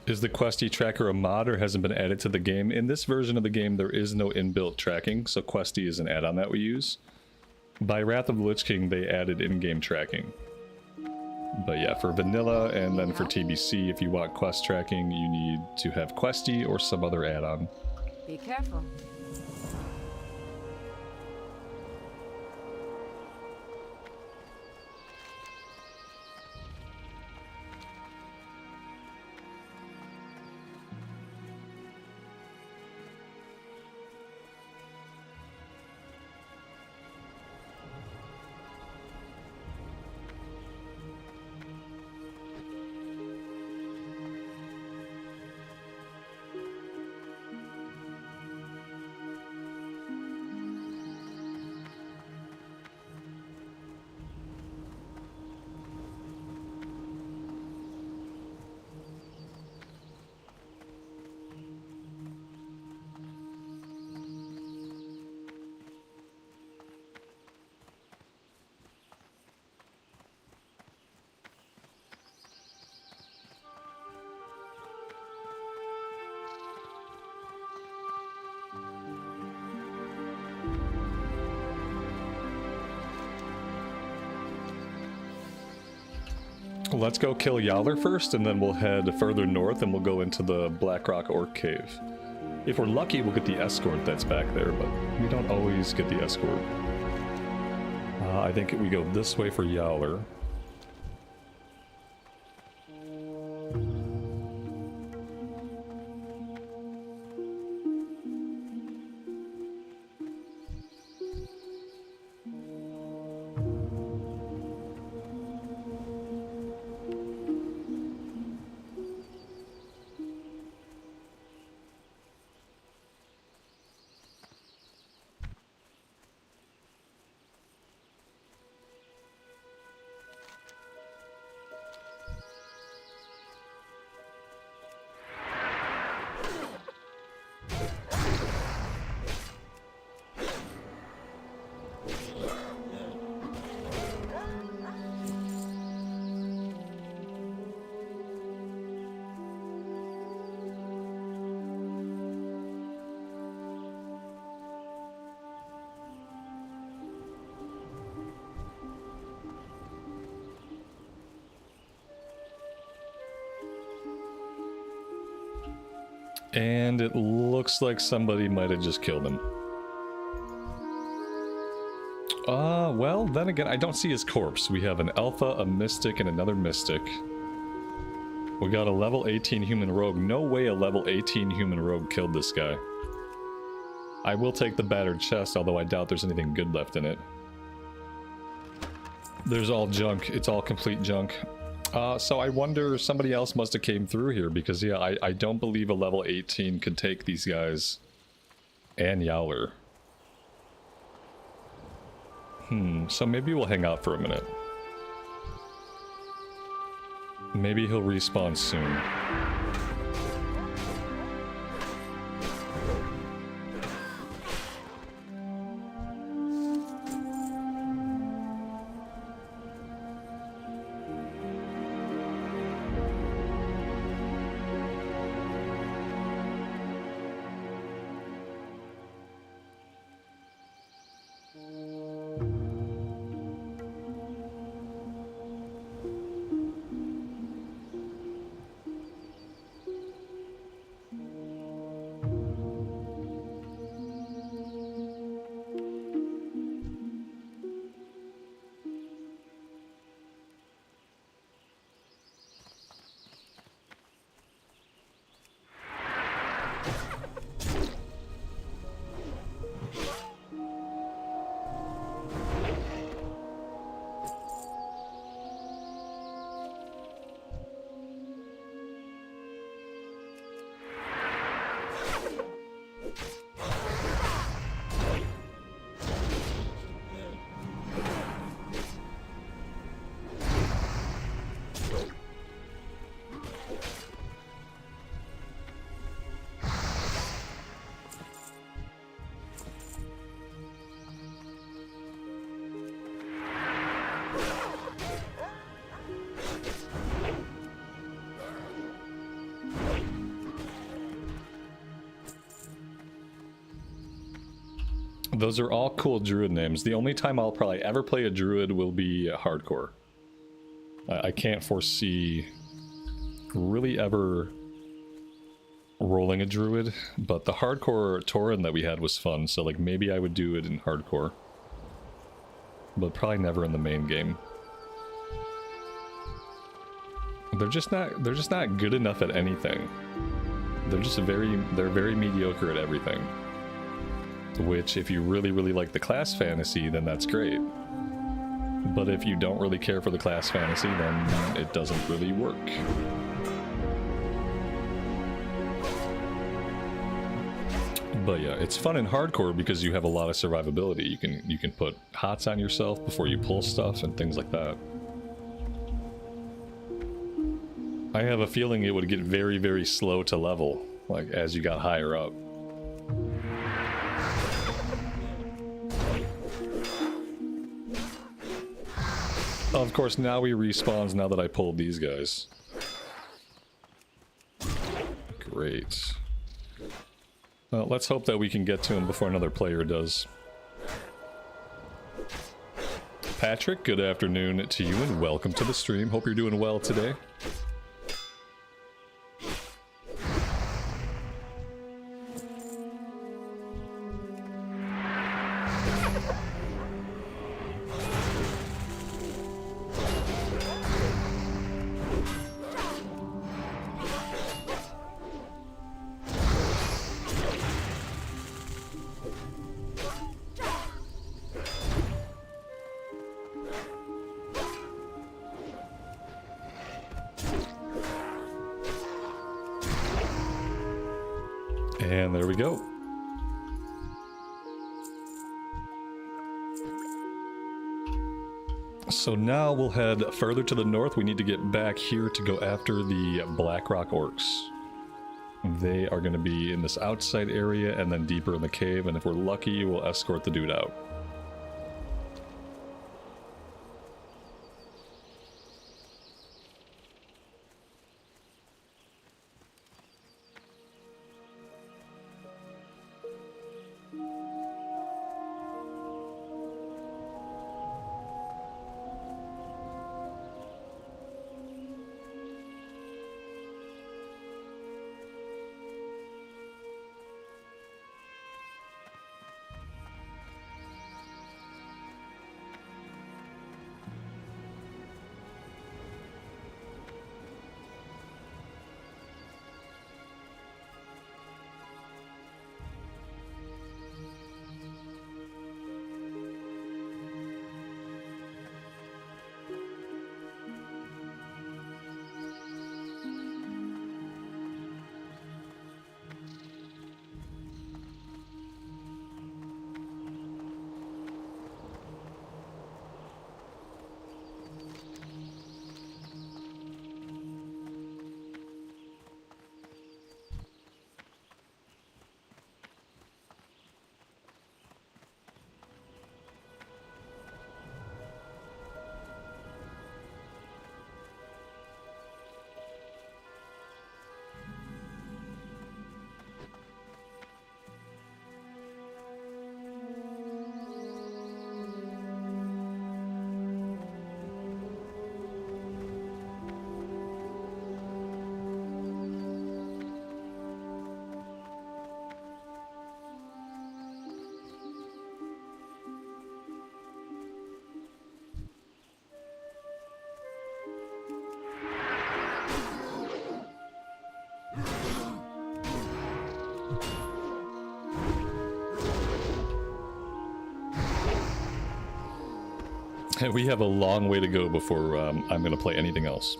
Is the Questie tracker a mod or hasn't been added to the game? In this version of the game, there is no inbuilt tracking, so Questie is an add-on that we use. By Wrath of the Lich King, they added in-game tracking. But yeah, for vanilla and then for TBC, if you want quest tracking, you need to have Questie or some other add-on. Be careful. Let's go kill Yowler first, and then we'll head further north, and we'll go into the Blackrock Orc Cave. If we're lucky, we'll get the escort that's back there, but we don't always get the escort. I think we go this way for Yowler. And it looks like somebody might have just killed him. Well, then again, I don't see his corpse. We have an Alpha, a Mystic, and another Mystic. We got a level 18 human rogue. No way a level 18 human rogue killed this guy. I will take the battered chest, although I doubt there's anything good left in it. There's all junk. It's all complete junk. So I wonder, somebody else must have came through here, because yeah, I don't believe a level 18 could take these guys and Yowler. So maybe we'll hang out for a minute. Maybe he'll respawn soon. Those are all cool druid names. The only time I'll probably ever play a druid will be hardcore. I can't foresee really ever rolling a druid, but the hardcore Tauren that we had was fun, so like maybe I would do it in hardcore. But probably never in the main game. They're just not good enough at anything. They're very mediocre at everything. Which, if you really, really like the class fantasy, then that's great. But if you don't really care for the class fantasy, then it doesn't really work. But yeah, it's fun in hardcore because you have a lot of survivability. You can put hots on yourself before you pull stuff and things like that. I have a feeling it would get very, very slow to level, like as you got higher up. Of course, now he respawns now that I pulled these guys. Great. Well, let's hope that we can get to him before another player does. Patrick, good afternoon to you and welcome to the stream. Hope you're doing well today. And there we go. So now we'll head further to the north. We need to get back here to go after the Blackrock Orcs. They are going to be in this outside area and then deeper in the cave, and if we're lucky, we'll escort the dude out. We have a long way to go before I'm going to play anything else.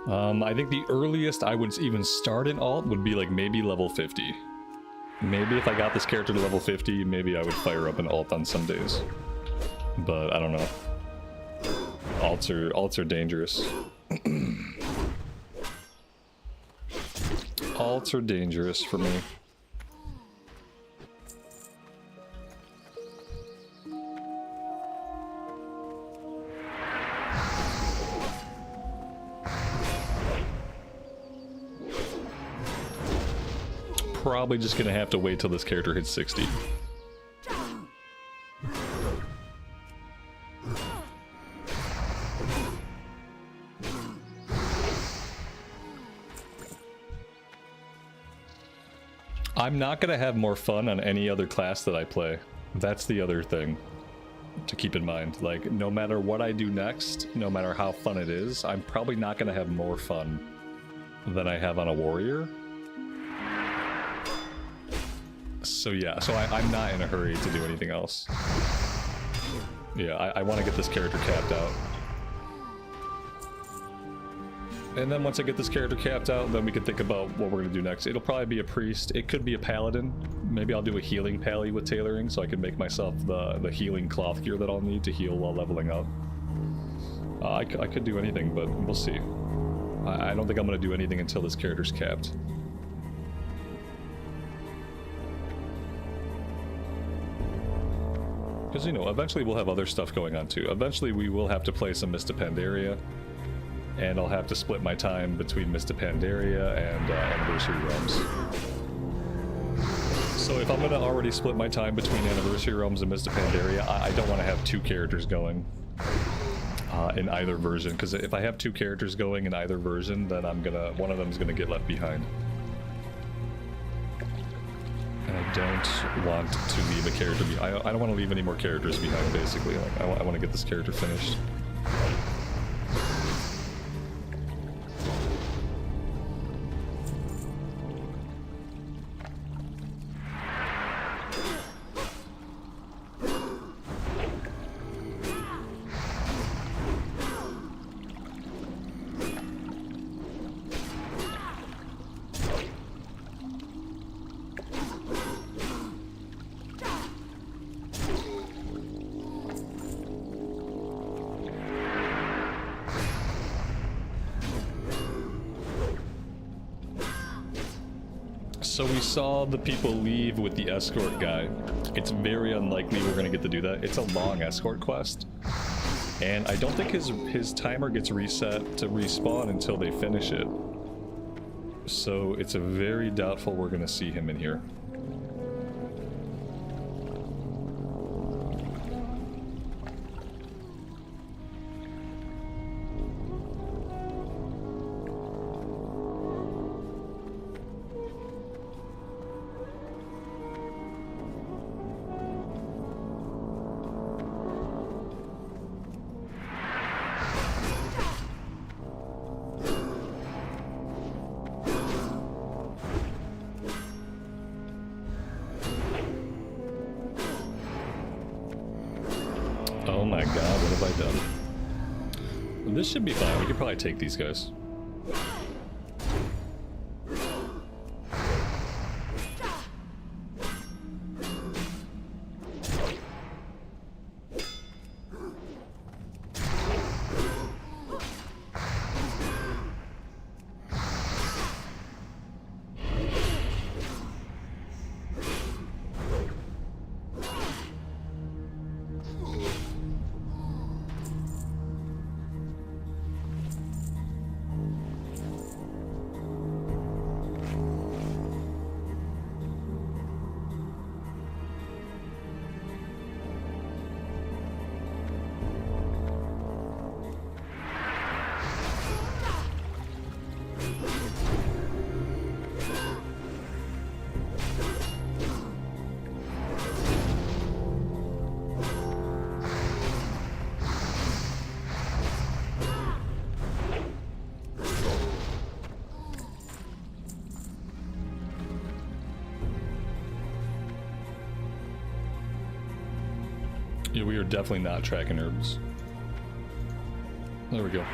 I think the earliest I would even start an alt would be like maybe level 50. Maybe if I got this character to level 50, maybe I would fire up an alt on some days. But I don't know. Alts are dangerous. Alts are dangerous for me. Probably just gonna have to wait till this character hits 60. I'm not gonna have more fun on any other class that I play. That's the other thing to keep in mind. Like, no matter what I do next, no matter how fun it is, I'm probably not gonna have more fun than I have on a warrior. So yeah, so I'm not in a hurry to do anything else. Yeah, I want to get this character capped out. And then once I get this character capped out, then we can think about what we're going to do next. It'll probably be a priest. It could be a paladin. Maybe I'll do a healing pally with tailoring, so I can make myself the healing cloth gear that I'll need to heal while leveling up. I could do anything, but we'll see. I don't think I'm going to do anything until this character's capped. Because, you know, eventually we'll have other stuff going on too. Eventually we will have to play some Mist of Pandaria, and I'll have to split my time between Mist of Pandaria and Anniversary Realms. So if I'm going to already split my time between Anniversary Realms and Mist of Pandaria, I don't want to have two characters going in either version. Because if I have two characters going in either version, then one of them is gonna get left behind. And I don't want to leave a character behind. I don't want to leave any more characters behind, basically. Like, I want to get this character finished. So we saw the people leave with the escort guy. It's very unlikely we're gonna get to do that. It's a long escort quest, and I don't think his timer gets reset to respawn until they finish it. So it's a very doubtful we're gonna see him in here. Oh my god, what have I done? This should be fine. We could probably take these guys. Yeah, we are definitely not tracking herbs. There we go.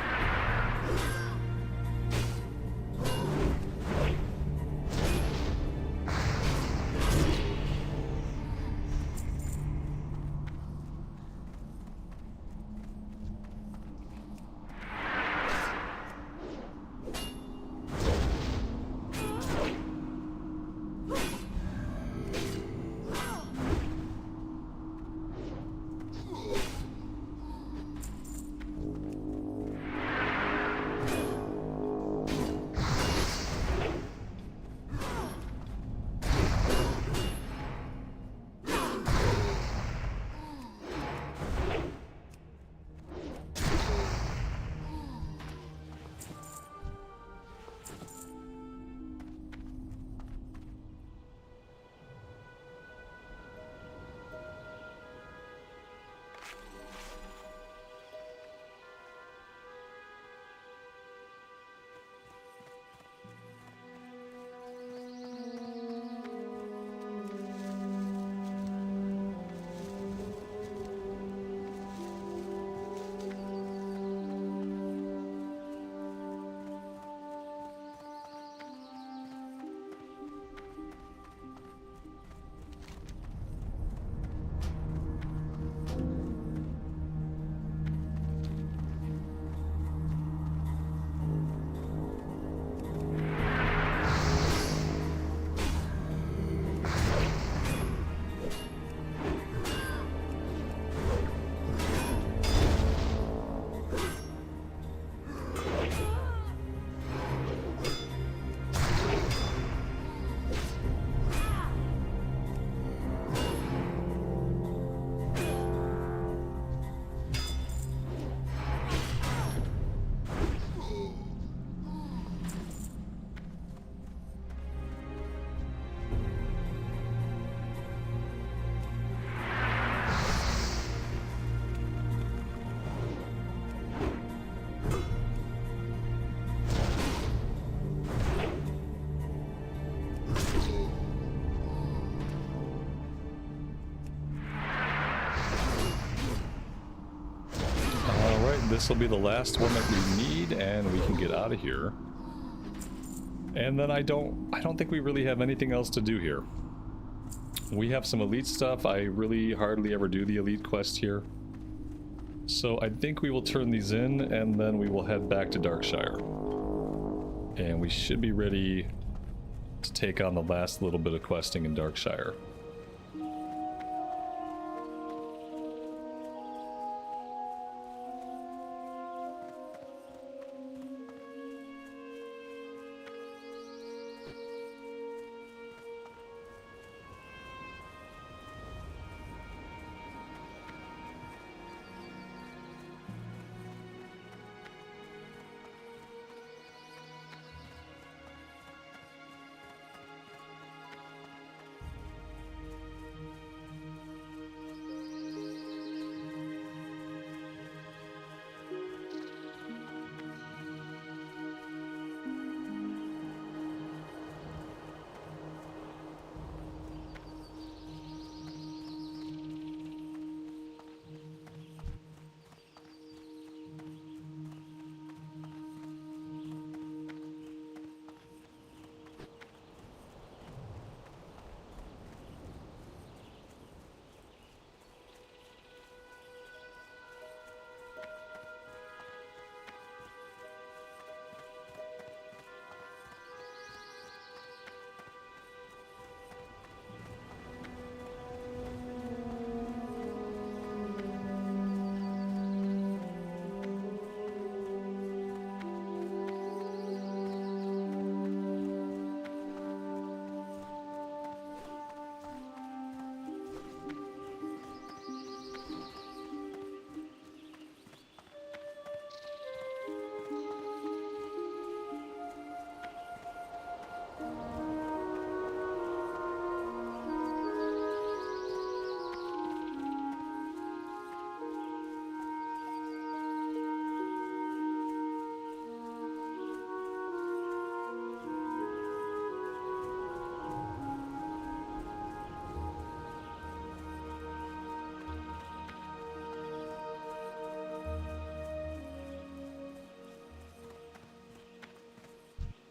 This will be the last one that we need, and we can get out of here. And then I don't think we really have anything else to do here. We have some elite stuff. I really hardly ever do the elite quest here. So I think we will turn these in, and then we will head back to Darkshire. And we should be ready to take on the last little bit of questing in Darkshire.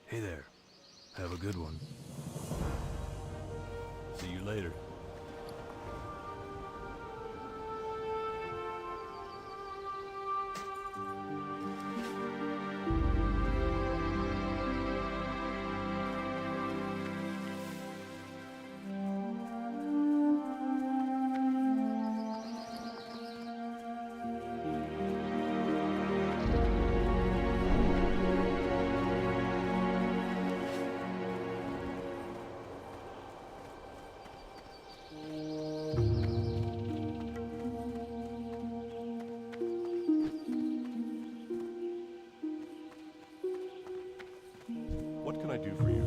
Hey there. Have a good one. See you later. What can I do for you?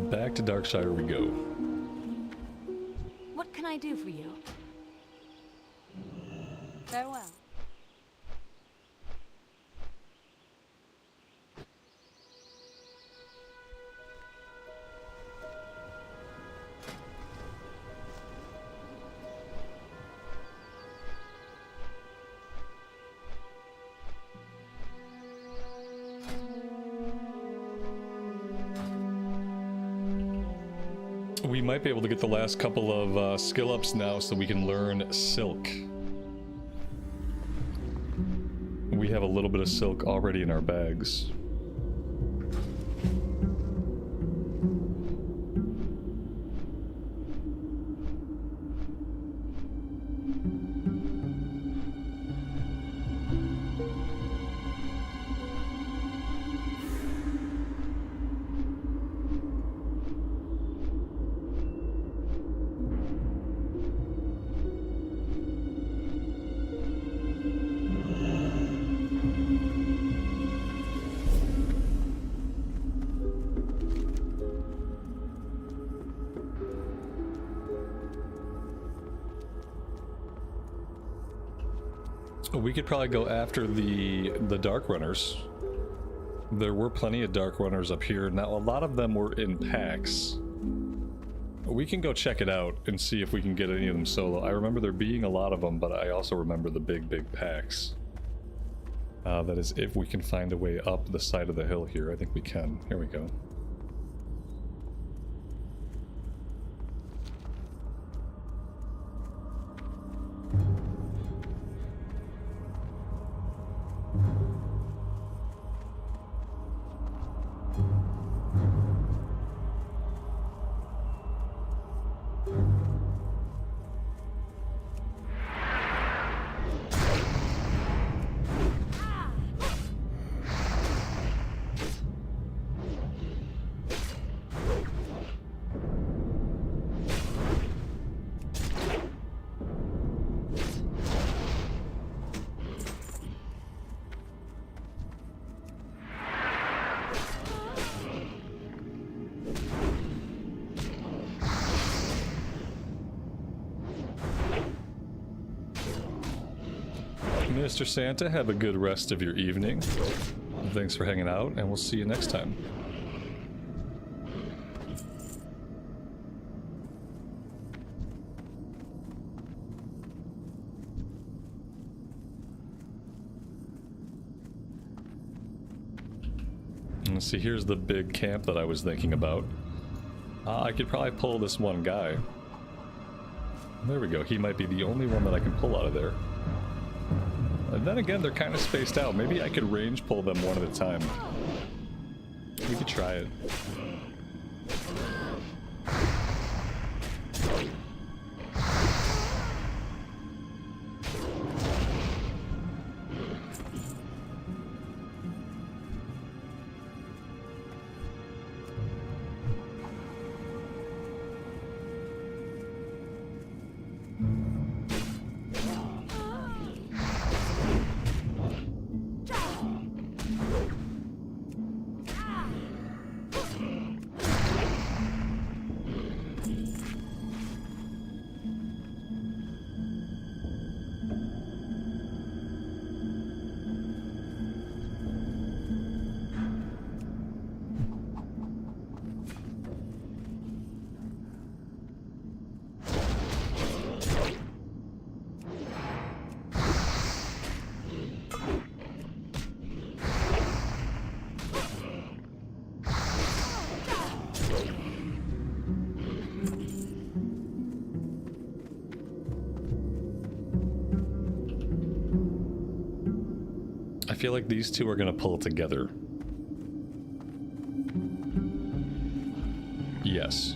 Back to Darkshire we go. What can I do for you? Farewell. We might be able to get the last couple of skill ups now so we can learn Silk. We have a little bit of Silk already in our bags. We could probably go after the Dark Runners. There were plenty of Dark Runners up here. Now, a lot of them were in packs. We can go check it out and see if we can get any of them solo. I remember there being a lot of them, but I also remember the big packs. That is, if we can find a way up the side of the hill here. I think we can. Here we go. Mr. Santa, have a good rest of your evening. Thanks for hanging out, and we'll see you next time. Let's see, here's the big camp that I was thinking about. I could probably pull this one guy. There we go, he might be the only one that I can pull out of there. And then again, they're kind of spaced out. Maybe I could range pull them one at a time. We could try it. feel like these two are gonna pull together. Yes.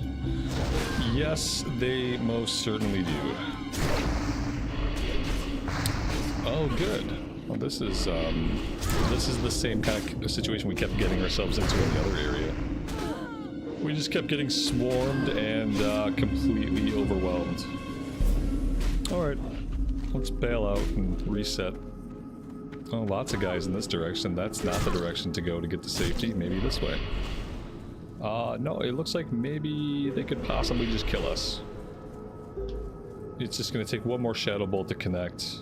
Yes, they most certainly do. Oh, good. Well, this is the same kind of situation we kept getting ourselves into in the other area. We just kept getting swarmed and completely overwhelmed. Alright, let's bail out and reset. Oh, lots of guys in this direction. That's not the direction to go to get to safety. Maybe this way. No, it looks like maybe they could possibly just kill us. It's just gonna take one more Shadow Bolt to connect.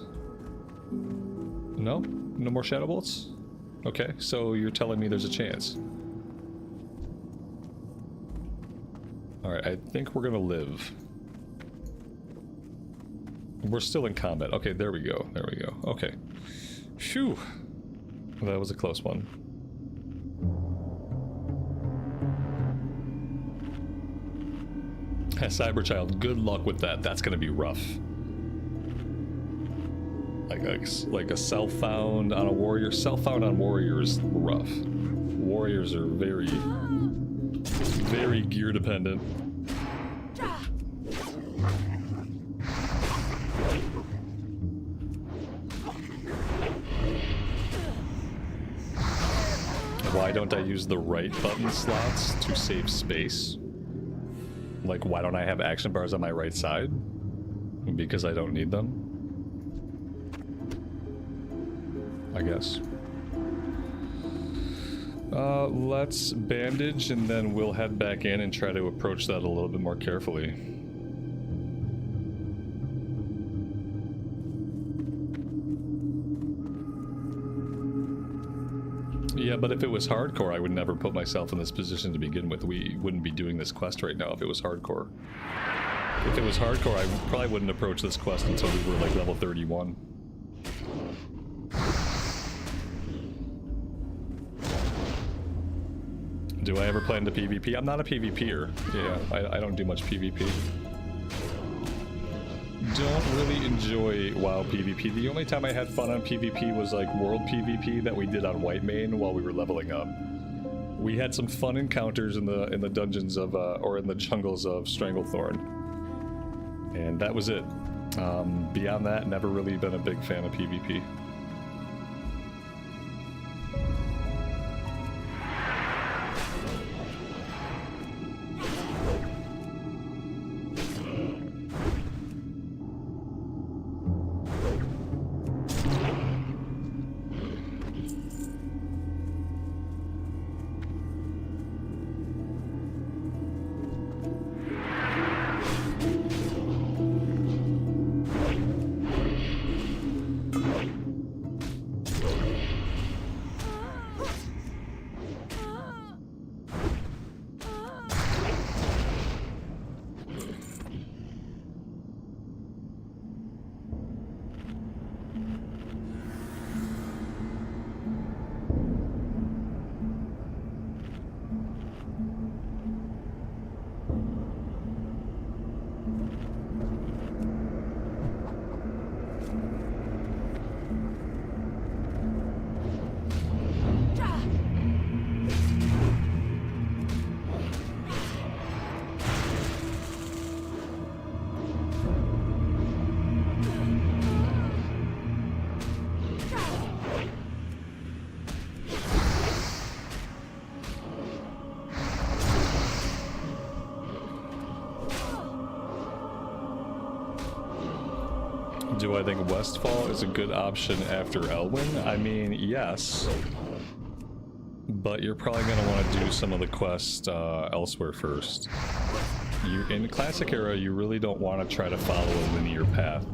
No? No more Shadow Bolts? Okay, so you're telling me there's a chance. Alright, I think we're gonna live. We're still in combat. Okay, there we go. There we go. Okay. Phew. That was a close one. Cyberchild, good luck with that. That's gonna be rough. Like a self-found on a warrior. Self-found on warriors, rough. Warriors are very, very gear dependent. Why don't I use the right button slots to save space? Like, why don't I have action bars on my right side? Because I don't need them? I guess. Let's bandage and then we'll head back in and try to approach that a little bit more carefully. Yeah, but if it was hardcore, I would never put myself in this position to begin with. We wouldn't be doing this quest right now if it was hardcore. If it was hardcore, I probably wouldn't approach this quest until we were like level 31. Do I ever play into PvP? I'm not a PvPer. Yeah, I don't do much PvP. Don't really enjoy WoW PvP. The only time I had fun on PvP was like World PvP that we did on Whitemane while we were leveling up. We had some fun encounters in the dungeons of or in the jungles of Stranglethorn, and that was it. Beyond that, never really been a big fan of PvP. Do I think Westfall is a good option after Elwyn? I mean, yes. But you're probably going to want to do some of the quests elsewhere first. In Classic Era, you really don't want to try to follow a linear path.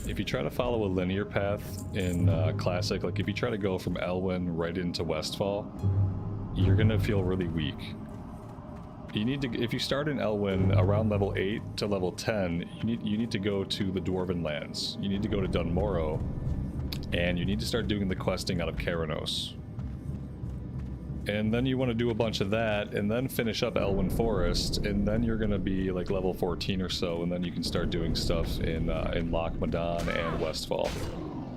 If you try to follow a linear path in Classic, like if you try to go from Elwyn right into Westfall, you're going to feel really weak. You need to, if you start in Elwyn around level 8 to level 10, you need to go to the Dwarven lands. You need to go to Dunmorrow, and you need to start doing the questing out of Keranos. And then you want to do a bunch of that, and then finish up Elwyn Forest, and then you're going to be like level 14 or so, and then you can start doing stuff in Loch Madan and Westfall.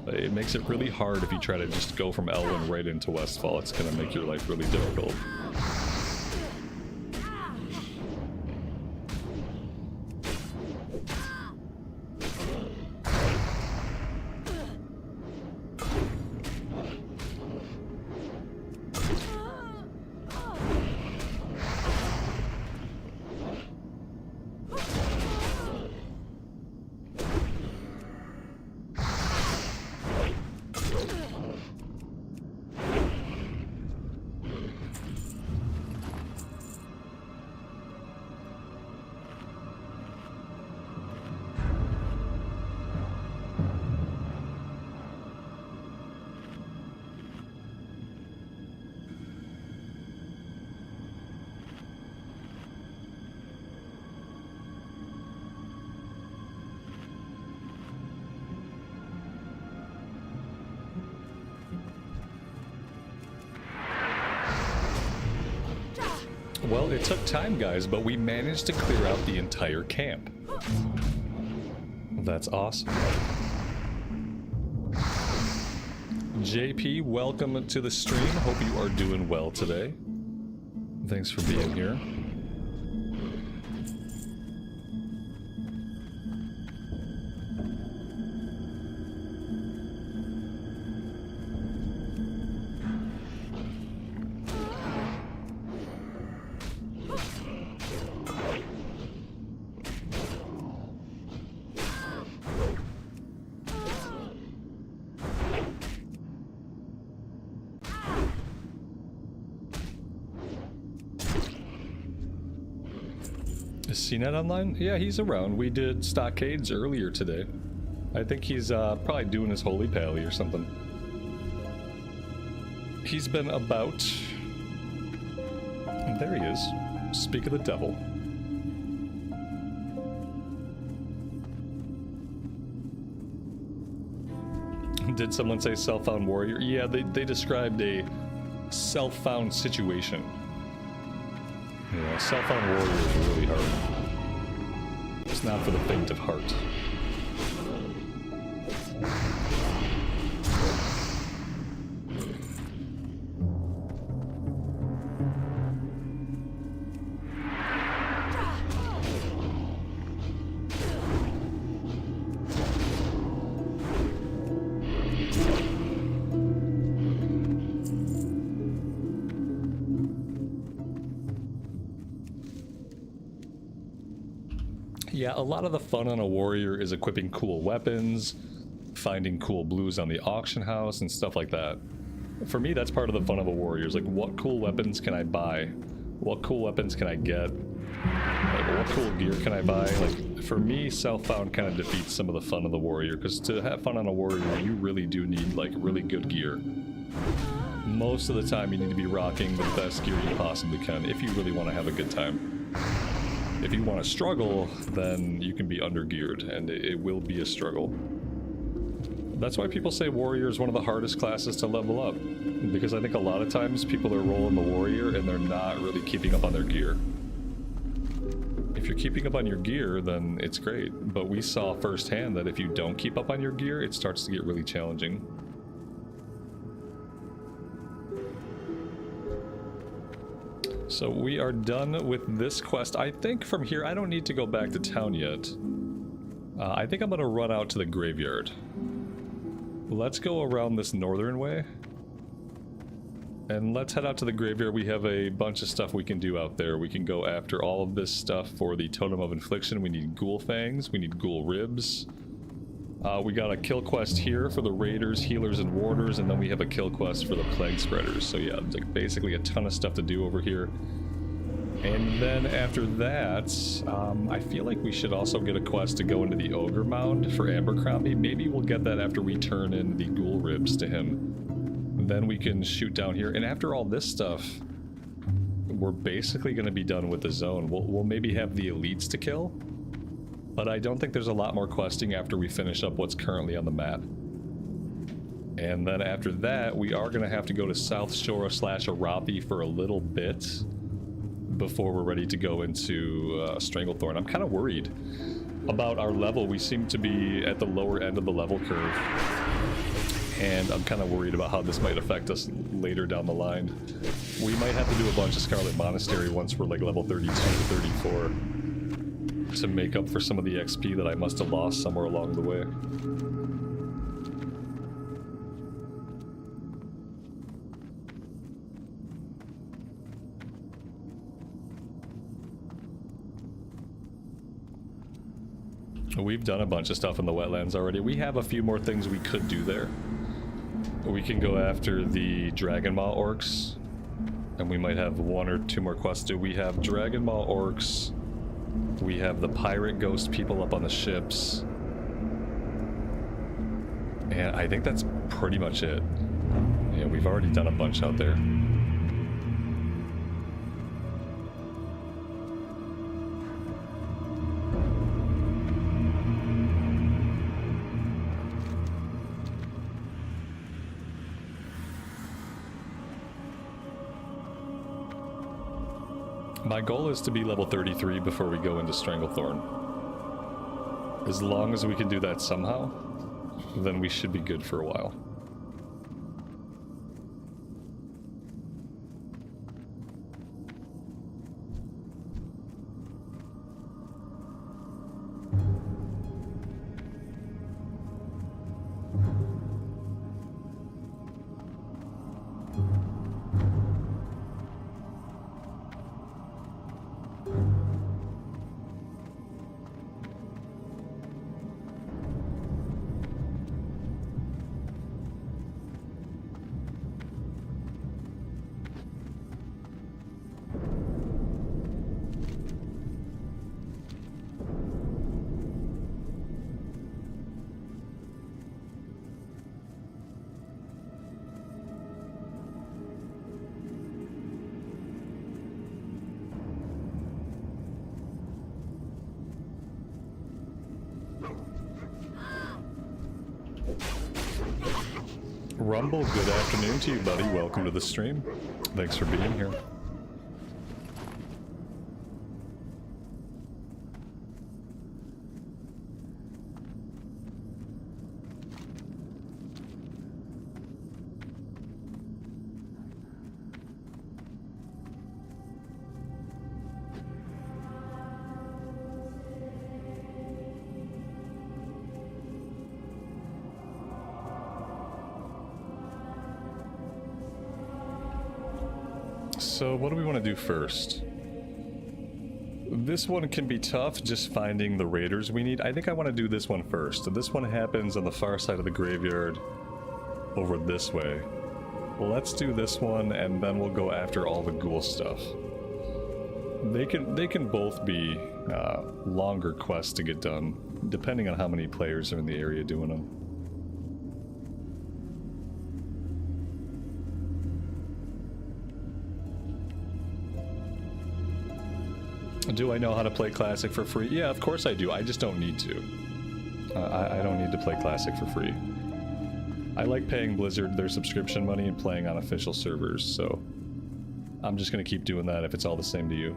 It makes it really hard if you try to just go from Elwyn right into Westfall. It's going to make your life really difficult. Well, it took time, guys, but we managed to clear out the entire camp. That's awesome. JP, welcome to the stream. Hope you are doing well today. Thanks for being here. Is CNET online? Yeah, he's around. We did Stockades earlier today. I think he's probably doing his Holy Pally or something. He's been about... And there he is. Speak of the devil. Did someone say self-found warrior? Yeah, they described a self-found situation. Yeah, self-found warrior is really hard. It's not for the faint of heart. Yeah, a lot of the fun on a warrior is equipping cool weapons, finding cool blues on the auction house, and stuff like that. For me, that's part of the fun of a warrior, is like, what cool weapons can I buy? What cool weapons can I get? Like, what cool gear can I buy? Like, for me, self-found kind of defeats some of the fun of the warrior, because to have fun on a warrior, you really do need, like, really good gear. Most of the time, you need to be rocking the best gear you possibly can, if you really want to have a good time. If you want to struggle, then you can be under-geared, and it will be a struggle. That's why people say warrior is one of the hardest classes to level up, because I think a lot of times people are rolling the warrior and they're not really keeping up on their gear. If you're keeping up on your gear, then it's great, but we saw firsthand that if you don't keep up on your gear, it starts to get really challenging. So we are done with this quest. I think from here, I don't need to go back to town yet. I think I'm going to run out to the graveyard. Let's go around this northern way. And let's head out to the graveyard. We have a bunch of stuff we can do out there. We can go after all of this stuff for the Totem of Infliction. We need ghoul fangs. We need ghoul ribs. We got a kill quest here for the raiders, healers, and warders, and then we have a kill quest for the plague spreaders. So yeah, like basically a ton of stuff to do over here. And then after that, I feel like we should also get a quest to go into the Ogre Mound for Abercrombie. Maybe we'll get that after we turn in the ghoul ribs to him. Then we can shoot down here. And after all this stuff, we're basically going to be done with the zone. We'll maybe have the elites to kill. But I don't think there's a lot more questing after we finish up what's currently on the map. And then after that, we are going to have to go to South Shore / Arathi for a little bit before we're ready to go into Stranglethorn. I'm kind of worried. about our level. We seem to be at the lower end of the level curve. And I'm kind of worried about how this might affect us later down the line. We might have to do a bunch of Scarlet Monastery once we're like level 32 to 34 to make up for some of the XP that I must have lost somewhere along the way. We've done a bunch of stuff in the wetlands already. We have a few more things we could do there. We can go after the Dragon Maw orcs, and we might have 1 or 2 more quests to do. We have Dragon Maw orcs, we have the pirate ghost people up on the ships, and I think that's pretty much it. Yeah, we've already done a bunch out there. My goal is to be level 33 before we go into Stranglethorn. As long as we can do that somehow, then we should be good for a while. Rumble, good afternoon to you, buddy. Welcome to the stream. Thanks for being here. So what do we want to do first? This one can be tough, just finding the raiders we need. I think I want to do this one first. This one happens on the far side of the graveyard over this way. Let's do this one, and then we'll go after all the ghoul stuff. They can both be longer quests to get done, depending on how many players are in the area doing them. Do I know how to play Classic for free? Yeah, of course I do. I just don't need to. I don't need to play Classic for free. I like paying Blizzard their subscription money and playing on official servers, so I'm just going to keep doing that if it's all the same to you.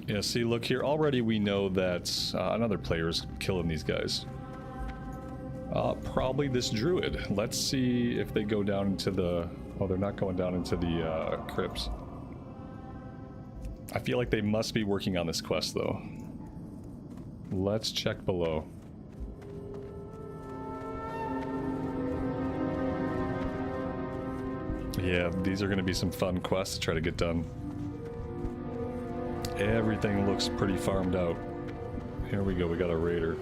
Yeah, see, look here. Already we know that another player is killing these guys. Probably this druid. Let's see if they go down into the... Oh, they're not going down into the crypts. I feel like they must be working on this quest, though. Let's check below. Yeah, these are going to be some fun quests to try to get done. Everything looks pretty farmed out. Here we go, we got a raider.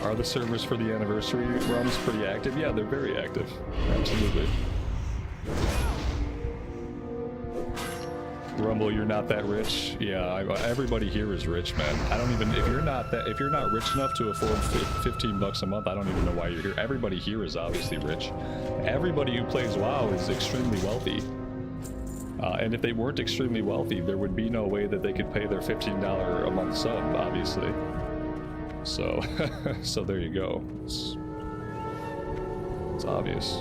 Are the servers for the anniversary runs pretty active? Yeah, they're very active. Absolutely. Rumble, you're not that rich. Yeah, everybody here is rich, man. I don't even, if you're not rich enough to afford 15 bucks a month, I don't even know why you're here. Everybody here is obviously rich. Everybody who plays WoW is extremely wealthy. And if they weren't extremely wealthy, there would be no way that they could pay their $15 a month sub, obviously. So, so there you go. It's obvious.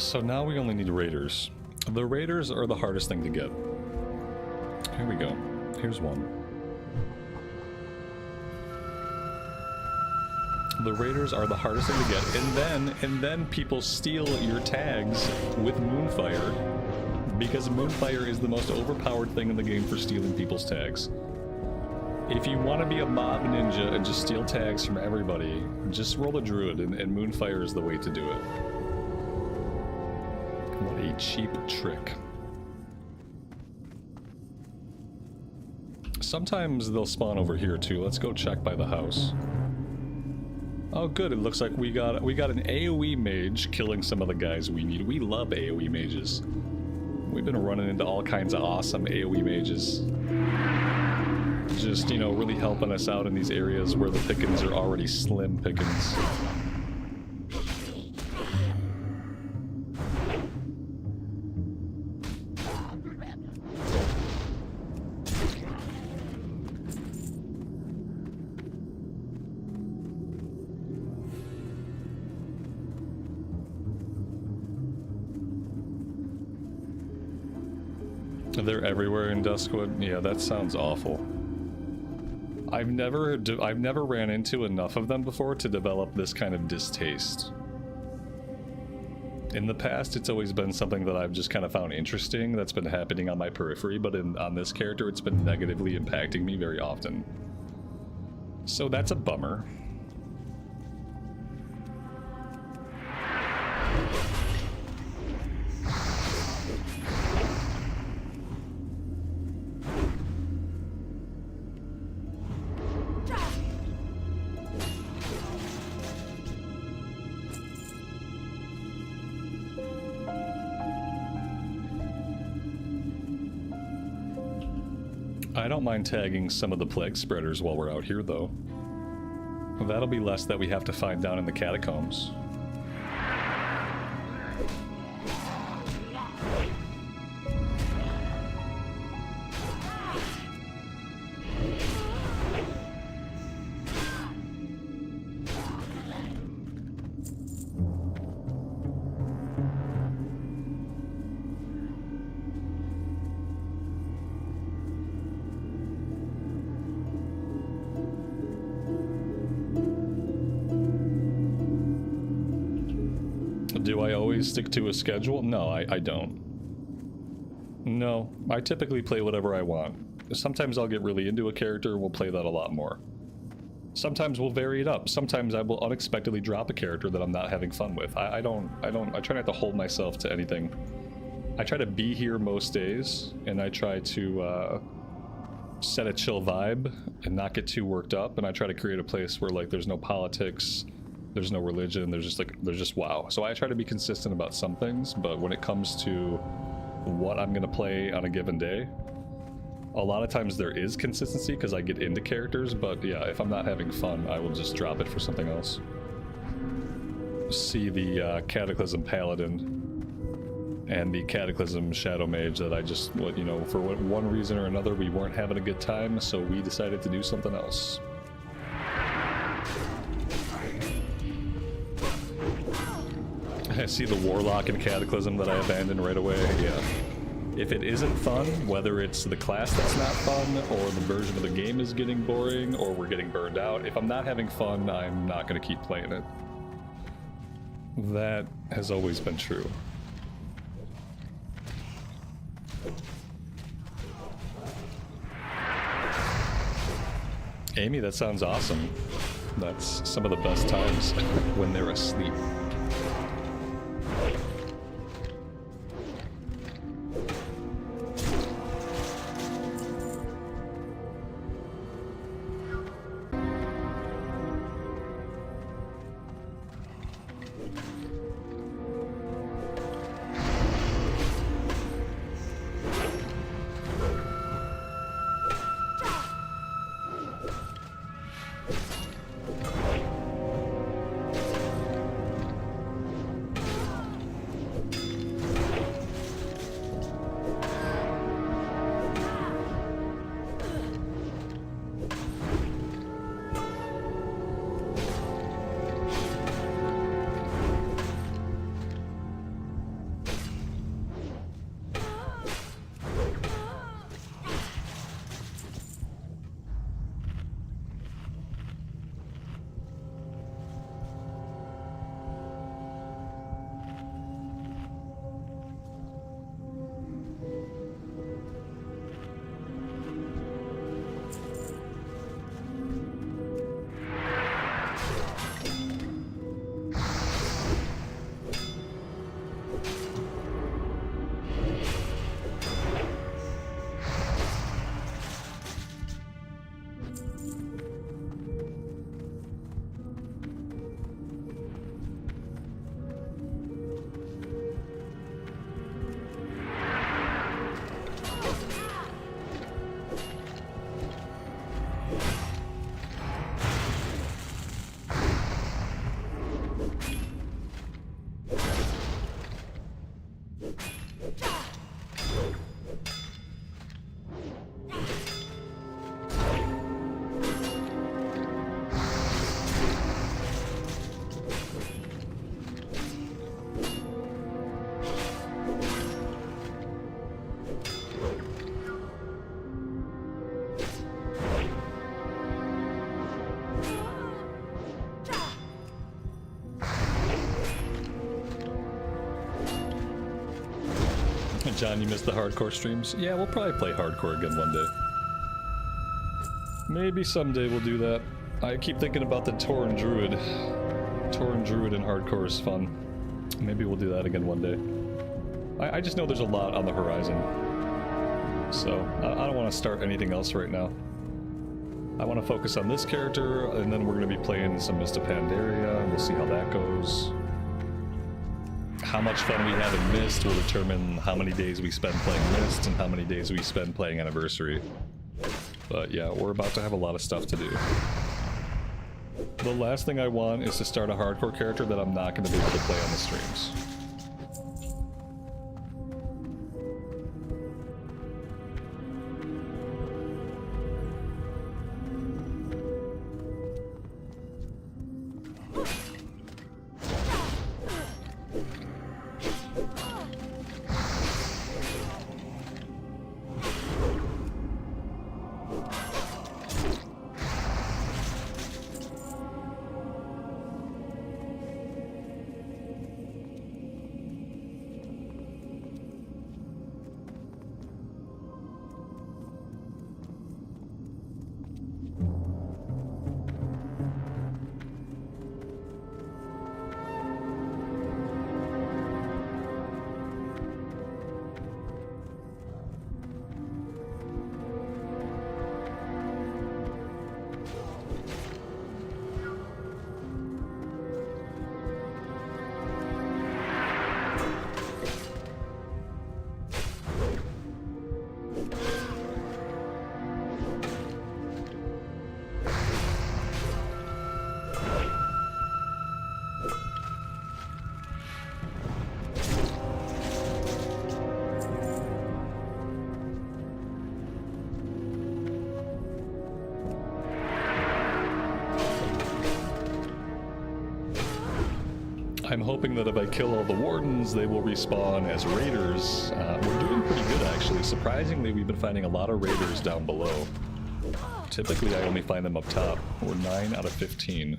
So now we only need raiders. The raiders are the hardest thing to get. Here we go. Here's one. The raiders are the hardest thing to get, and then people steal your tags with Moonfire, because Moonfire is the most overpowered thing in the game for stealing people's tags. If you want to be a mob ninja and just steal tags from everybody, just roll a druid, and Moonfire is the way to do it. What a cheap trick. Sometimes they'll spawn over here too. Let's go check by the house. Oh good, it looks like we got an AoE mage killing some of the guys we need. We love AoE mages. We've been running into all kinds of awesome AoE mages. Just, you know, really helping us out in these areas where the pickings are already slim pickings. They're everywhere in Duskwood? Yeah, that sounds awful. I've never ran into enough of them before to develop this kind of distaste. In the past, it's always been something that I've just kind of found interesting that's been happening on my periphery, but on this character, it's been negatively impacting me very often. So that's a bummer. I don't mind tagging some of the plague spreaders while we're out here, though. That'll be less that we have to find down in the catacombs. Do I always stick to a schedule? No, I don't. No, I typically play whatever I want. Sometimes I'll get really into a character and we'll play that a lot more. Sometimes we'll vary it up. Sometimes I will unexpectedly drop a character that I'm not having fun with. I try not to hold myself to anything. I try to be here most days, and I try to set a chill vibe and not get too worked up, and I try to create a place where, like, there's no politics, there's no religion, there's just wow. So I try to be consistent about some things, but when it comes to what I'm gonna play on a given day, a lot of times there is consistency because I get into characters, but yeah, if I'm not having fun, I will just drop it for something else. See the Cataclysm Paladin and the Cataclysm Shadow Mage that I just, you know, for one reason or another, we weren't having a good time, so we decided to do something else. I see the Warlock and Cataclysm that I abandoned right away, yeah. If it isn't fun, whether it's the class that's not fun, or the version of the game is getting boring, or we're getting burned out, if I'm not having fun, I'm not going to keep playing it. That has always been true. Amy, that sounds awesome. That's some of the best times when they're asleep. John, you missed the hardcore streams? Yeah, we'll probably play hardcore again one day. Maybe someday we'll do that. I keep thinking about the Tauren Druid. Tauren Druid in hardcore is fun. Maybe we'll do that again one day. I just know there's a lot on the horizon. So, I don't want to start anything else right now. I want to focus on this character, and then we're going to be playing some Mist of Pandaria, and we'll see how that goes. How much fun we have in Mist will determine how many days we spend playing Mist and how many days we spend playing Anniversary. But yeah, we're about to have a lot of stuff to do. The last thing I want is to start a hardcore character that I'm not going to be able to play on the streams. I'm hoping that if I kill all the wardens, they will respawn as raiders. We're doing pretty good, actually. Surprisingly, we've been finding a lot of raiders down below. Typically, I only find them up top. We're 9 out of 15.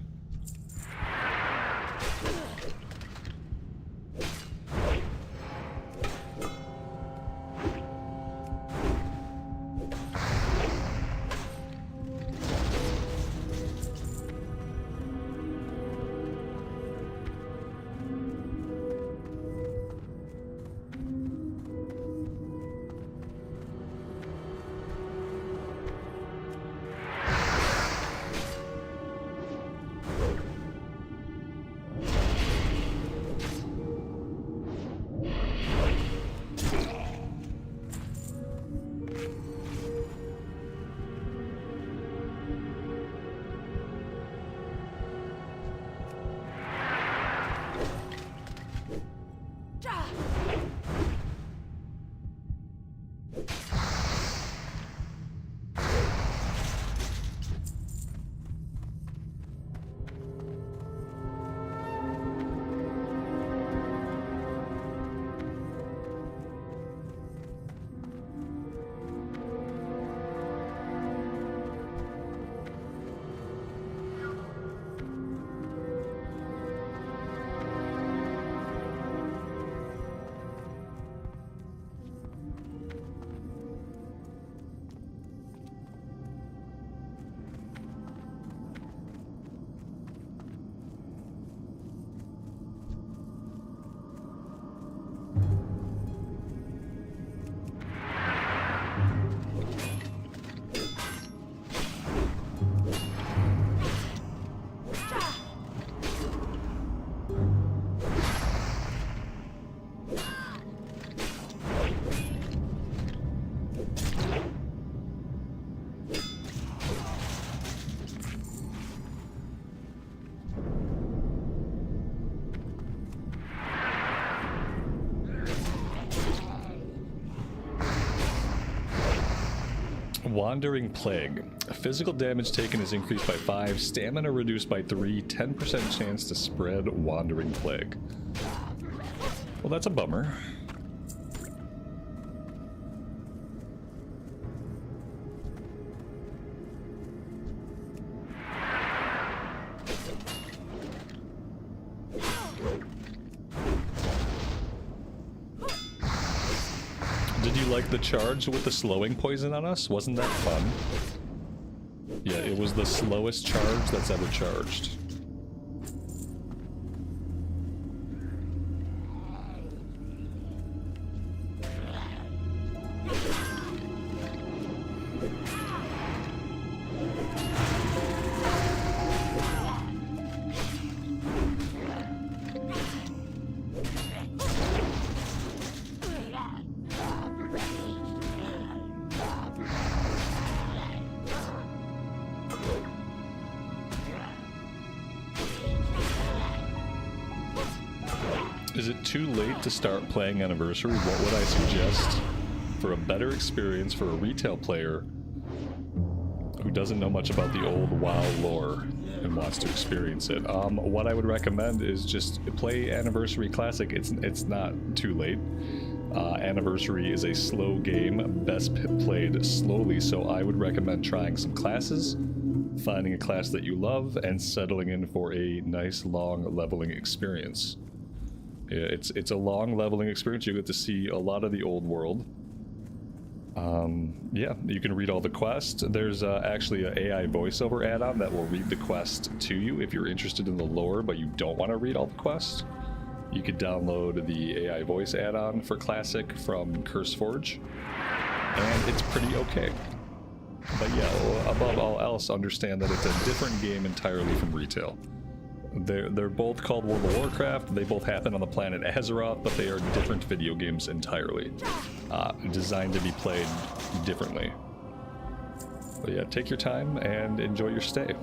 Wandering Plague. Physical damage taken is increased by 5, stamina reduced by 3, 10% chance to spread Wandering Plague. Well, that's a bummer. you like the charge with the slowing poison on us? Wasn't that fun? Yeah, it was the slowest charge that's ever charged. Is it too late to start playing Anniversary? What would I suggest for a better experience for a retail player who doesn't know much about the old WoW lore and wants to experience it? What I would recommend is just play Anniversary Classic. It's not too late. Anniversary is a slow game, best played slowly, so I would recommend trying some classes, finding a class that you love, and settling in for a nice long leveling experience. Yeah, it's a long leveling experience. You get to see a lot of the old world. Yeah, you can read all the quests. There's actually an AI voiceover add-on that will read the quest to you if you're interested in the lore, but you don't want to read all the quests. You could download the AI voice add-on for Classic from CurseForge, and it's pretty okay. But yeah, above all else, understand that it's a different game entirely from retail. They're both called World of Warcraft. They both happen on the planet Azeroth, but they are different video games entirely, designed to be played differently. But yeah, take your time and enjoy your stay.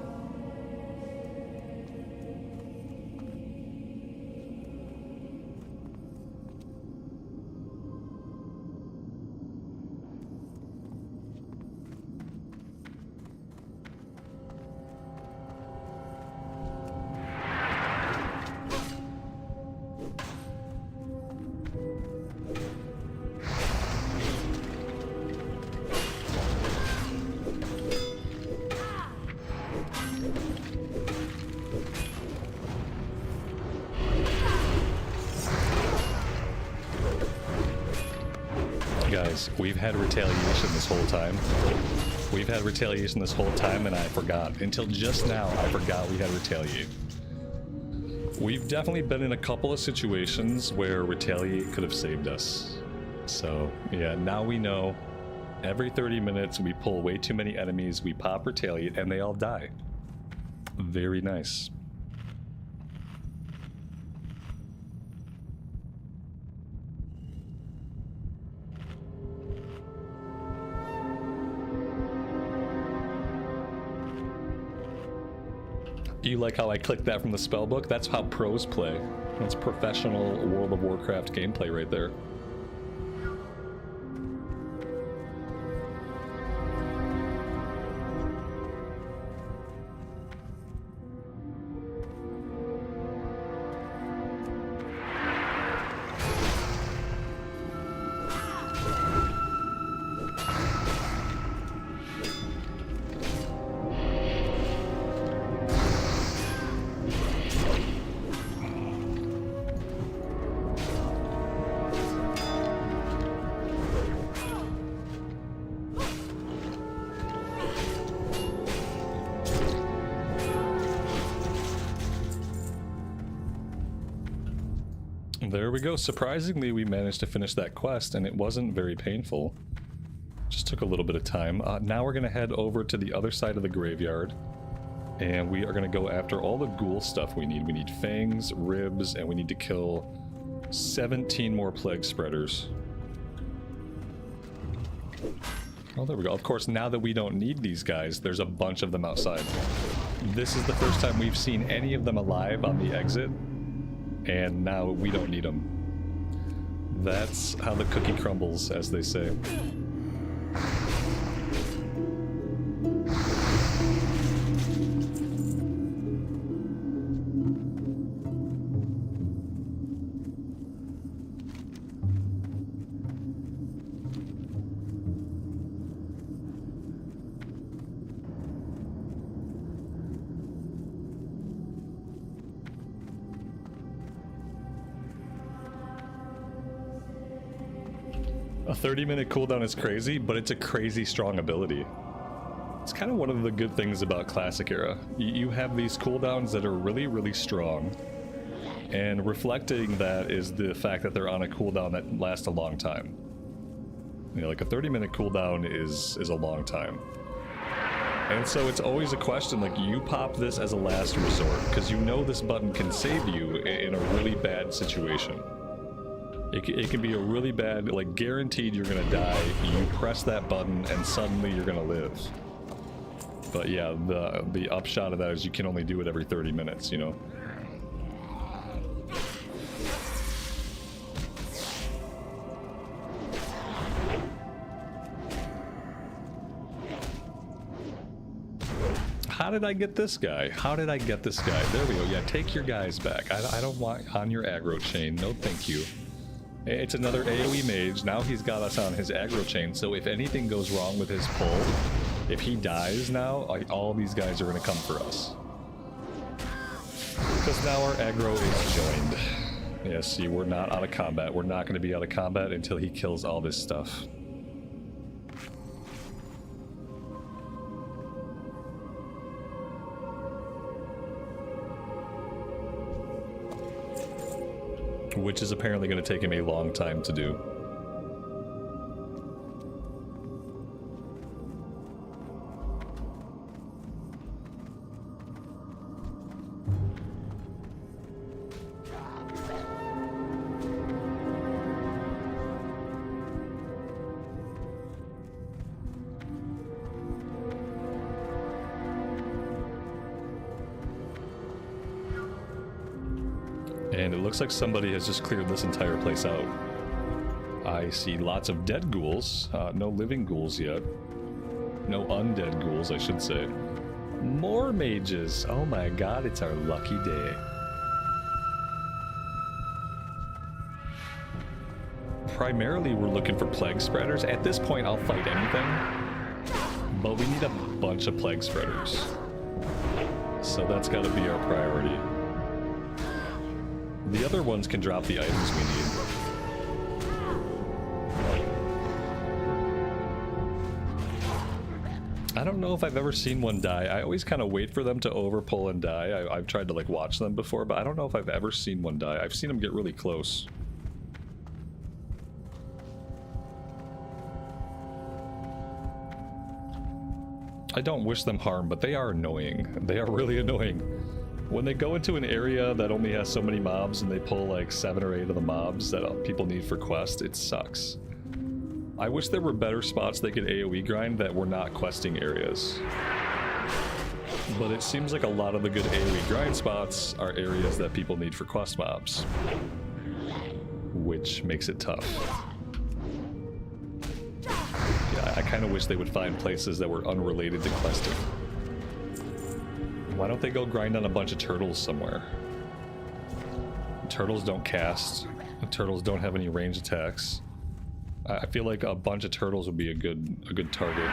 Guys, we've had retaliation this whole time. We've had retaliation this whole time, and I forgot. Until just now, I forgot we had retaliate. We've definitely been in a couple of situations where retaliate could have saved us. So, yeah, now we know. Every 30 minutes, we pull way too many enemies, we pop retaliate, and they all die. Very nice. You like how I clicked that from the spellbook? That's how pros play. That's professional World of Warcraft gameplay right there. There we go. Surprisingly, we managed to finish that quest, and it wasn't very painful. Just took a little bit of time. Now we're going to head over to the other side of the graveyard, and we are going to go after all the ghoul stuff we need. We need fangs, ribs, and we need to kill 17 more plague spreaders. Oh, there we go. Of course, now that we don't need these guys, there's a bunch of them outside. This is the first time we've seen any of them alive on the exit. And now we don't need them. That's how the cookie crumbles, as they say. A 30-minute cooldown is crazy, but it's a crazy strong ability. It's kind of one of the good things about Classic Era. You have these cooldowns that are really, really strong, and reflecting that is the fact that they're on a cooldown that lasts a long time. You know, like a 30-minute cooldown is a long time. And so it's always a question, like, you pop this as a last resort, because you know this button can save you in a really bad situation. It can be a really bad, like, guaranteed you're gonna die, you press that button, and suddenly you're gonna live. But yeah, the upshot of that is you can only do it every 30 minutes, you know? How did I get this guy? How did I get this guy? There we go. Yeah, take your guys back. I don't want on your aggro chain. No, thank you. It's another AoE mage. Now he's got us on his aggro chain, so if anything goes wrong with his pull, if he dies now, like, all these guys are going to come for us. Because now our aggro is joined. Yeah, see, we're not out of combat. We're not going to be out of combat until he kills all this stuff. Which is apparently going to take him a long time to do. And it looks like somebody has just cleared this entire place out. I see lots of dead ghouls. No living ghouls yet. No undead ghouls, I should say. More mages! Oh my god, it's our lucky day. Primarily, we're looking for plague spreaders. At this point, I'll fight anything. But we need a bunch of plague spreaders. So that's gotta be our priority. The other ones can drop the items we need. I don't know if I've ever seen one die. I always kind of wait for them to overpull and die. I've tried to, like, watch them before, but I don't know if I've ever seen one die. I've seen them get really close. I don't wish them harm, but they are annoying. They are really annoying. When they go into an area that only has so many mobs and they pull like 7 or 8 of the mobs that people need for quests, it sucks. I wish there were better spots they could AoE grind that were not questing areas. But it seems like a lot of the good AoE grind spots are areas that people need for quest mobs. Which makes it tough. Yeah, I kind of wish they would find places that were unrelated to questing. Why don't they go grind on a bunch of turtles somewhere? Turtles don't cast. Turtles don't have any range attacks. I feel like a bunch of turtles would be a good target.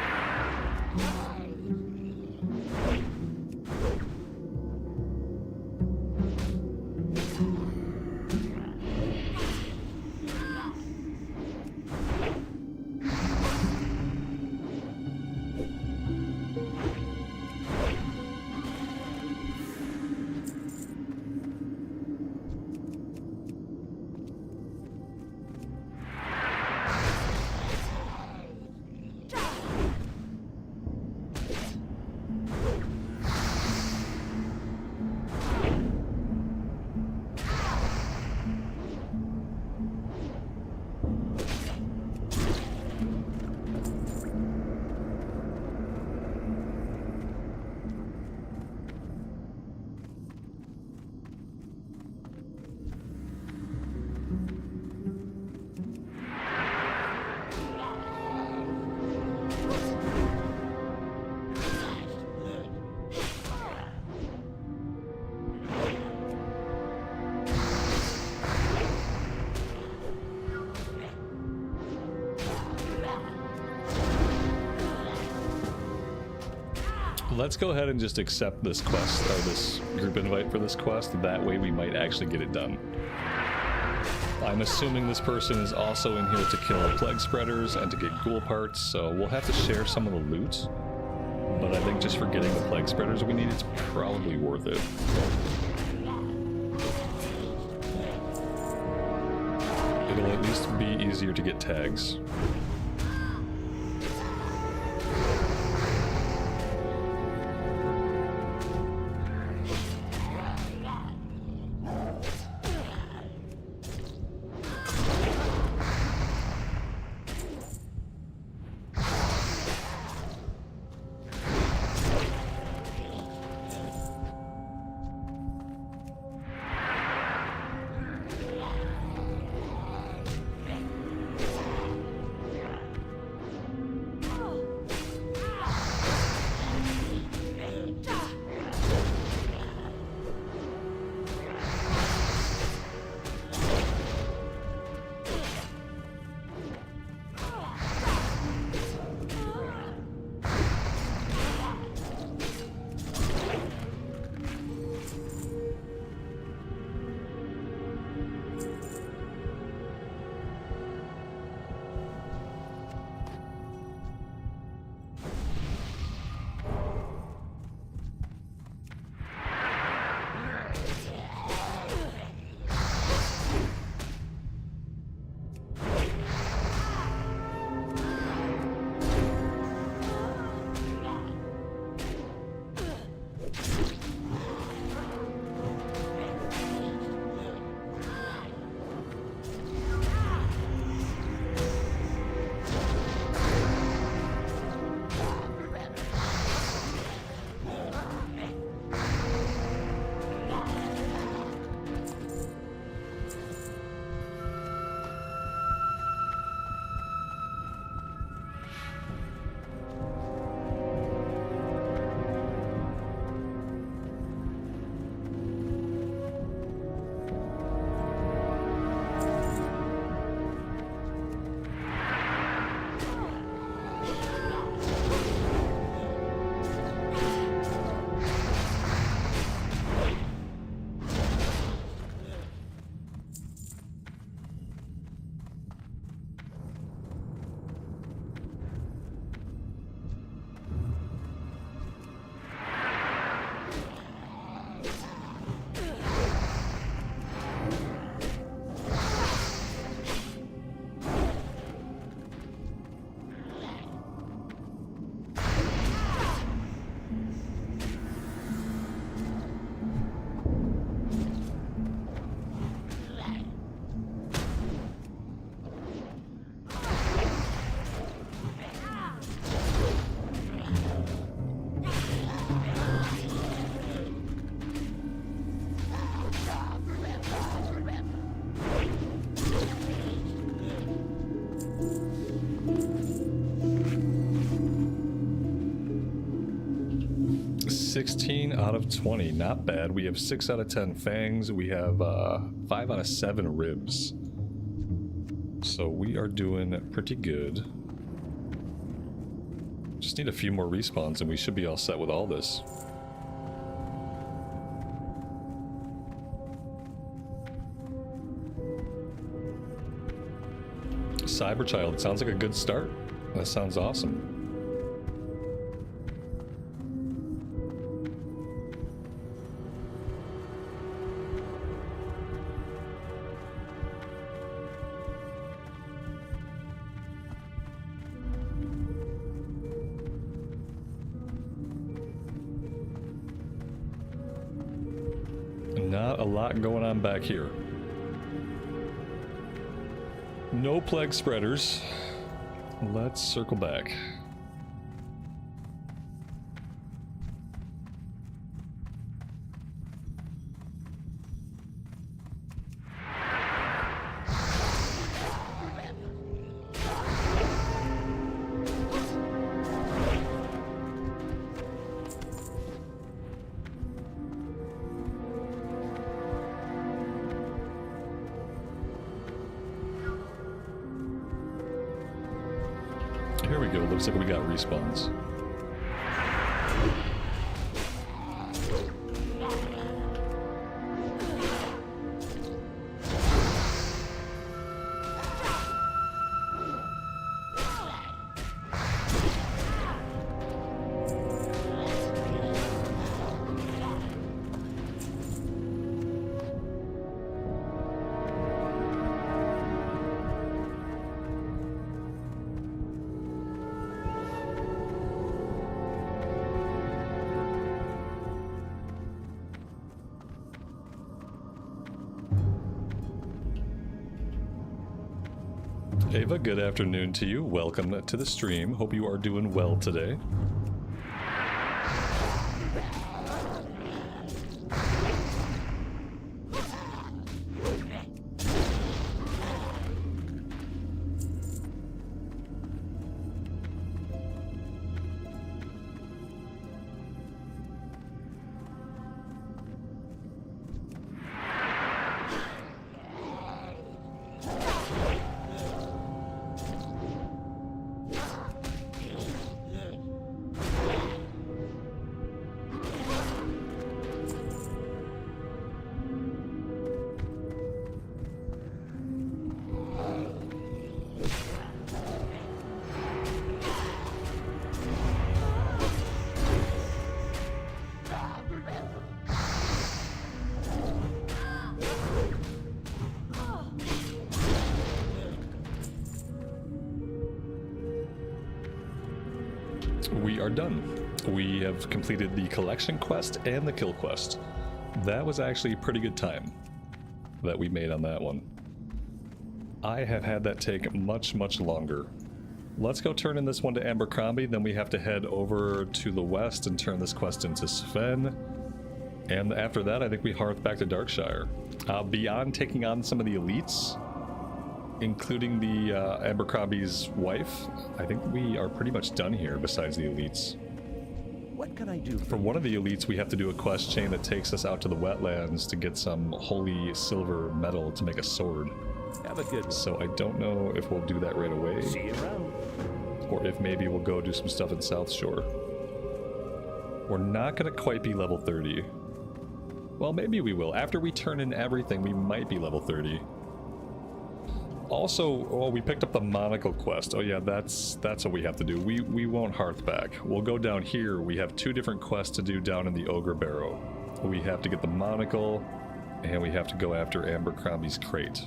Let's go ahead and just accept this quest, or this group invite for this quest. That way we might actually get it done. I'm assuming this person is also in here to kill plague spreaders and to get ghoul parts, so we'll have to share some of the loot. But I think just for getting the plague spreaders we need, it's probably worth it. It'll at least be easier to get tags. $16 out of 20, not bad. We have 6 out of 10 fangs. We have 5 out of 7 ribs. So we are doing pretty good. Just need a few more respawns and we should be all set with all this. Cyberchild, sounds like a good start. That sounds awesome. Not a lot going on back here. No plague spreaders. Let's circle back. Here we go, looks like we got respawns. Ava, good afternoon to you. Welcome to the stream. Hope you are doing well today. We are done. We have completed the collection quest and the kill quest. That was actually a pretty good time that we made on that one. I have had that take much longer. Let's go turn in this one to Abercrombie, then we have to head over to the west and turn this quest into Sven. And after that, I think we hearth back to Darkshire. Beyond taking on some of the elites, including the Abercrombie's wife, I think we are pretty much done here besides the elites. What can I do For one of the elites, we have to do a quest chain that takes us out to the wetlands to get some holy silver metal to make a sword. Have a good one. So I don't know if we'll do that right away, See you around. or if maybe we'll go do some stuff in South Shore. We're not going to quite be level 30. Well, maybe we will. After we turn in everything, we might be level 30. Also, oh, we picked up the monocle quest. Oh yeah, that's what we have to do. We won't hearth back. We'll go down here. We have two different quests to do down in the Ogre Barrow. We have to get the monocle, and we have to go after Abercrombie's crate.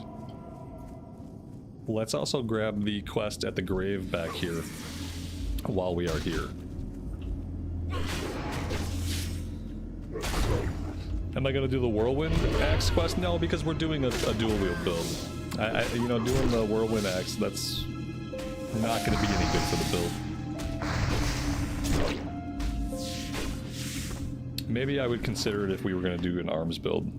Let's also grab the quest at the grave back here while we are here. Am I gonna do the Whirlwind Axe quest? No, because we're doing a dual wield build. You know, doing the Whirlwind Axe, that's not going to be any good for the build. Maybe I would consider it if we were going to do an arms build.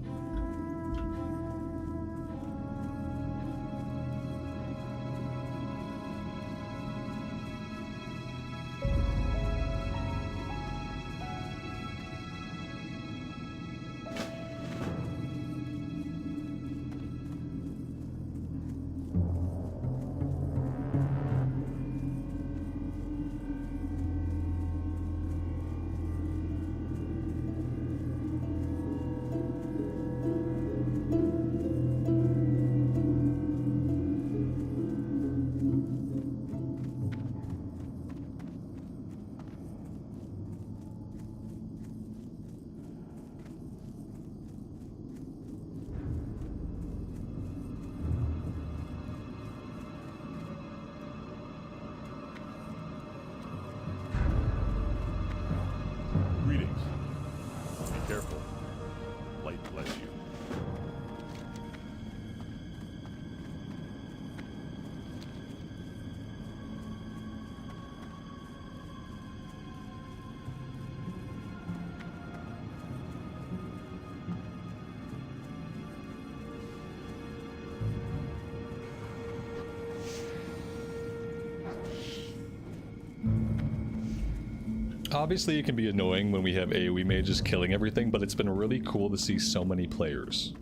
Obviously, it can be annoying when we have AoE mages killing everything, but it's been really cool to see so many players.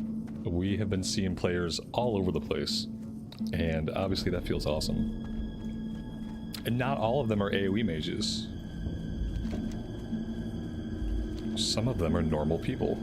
We have been seeing players all over the place, and obviously that feels awesome. And not all of them are AoE mages. Some of them are normal people.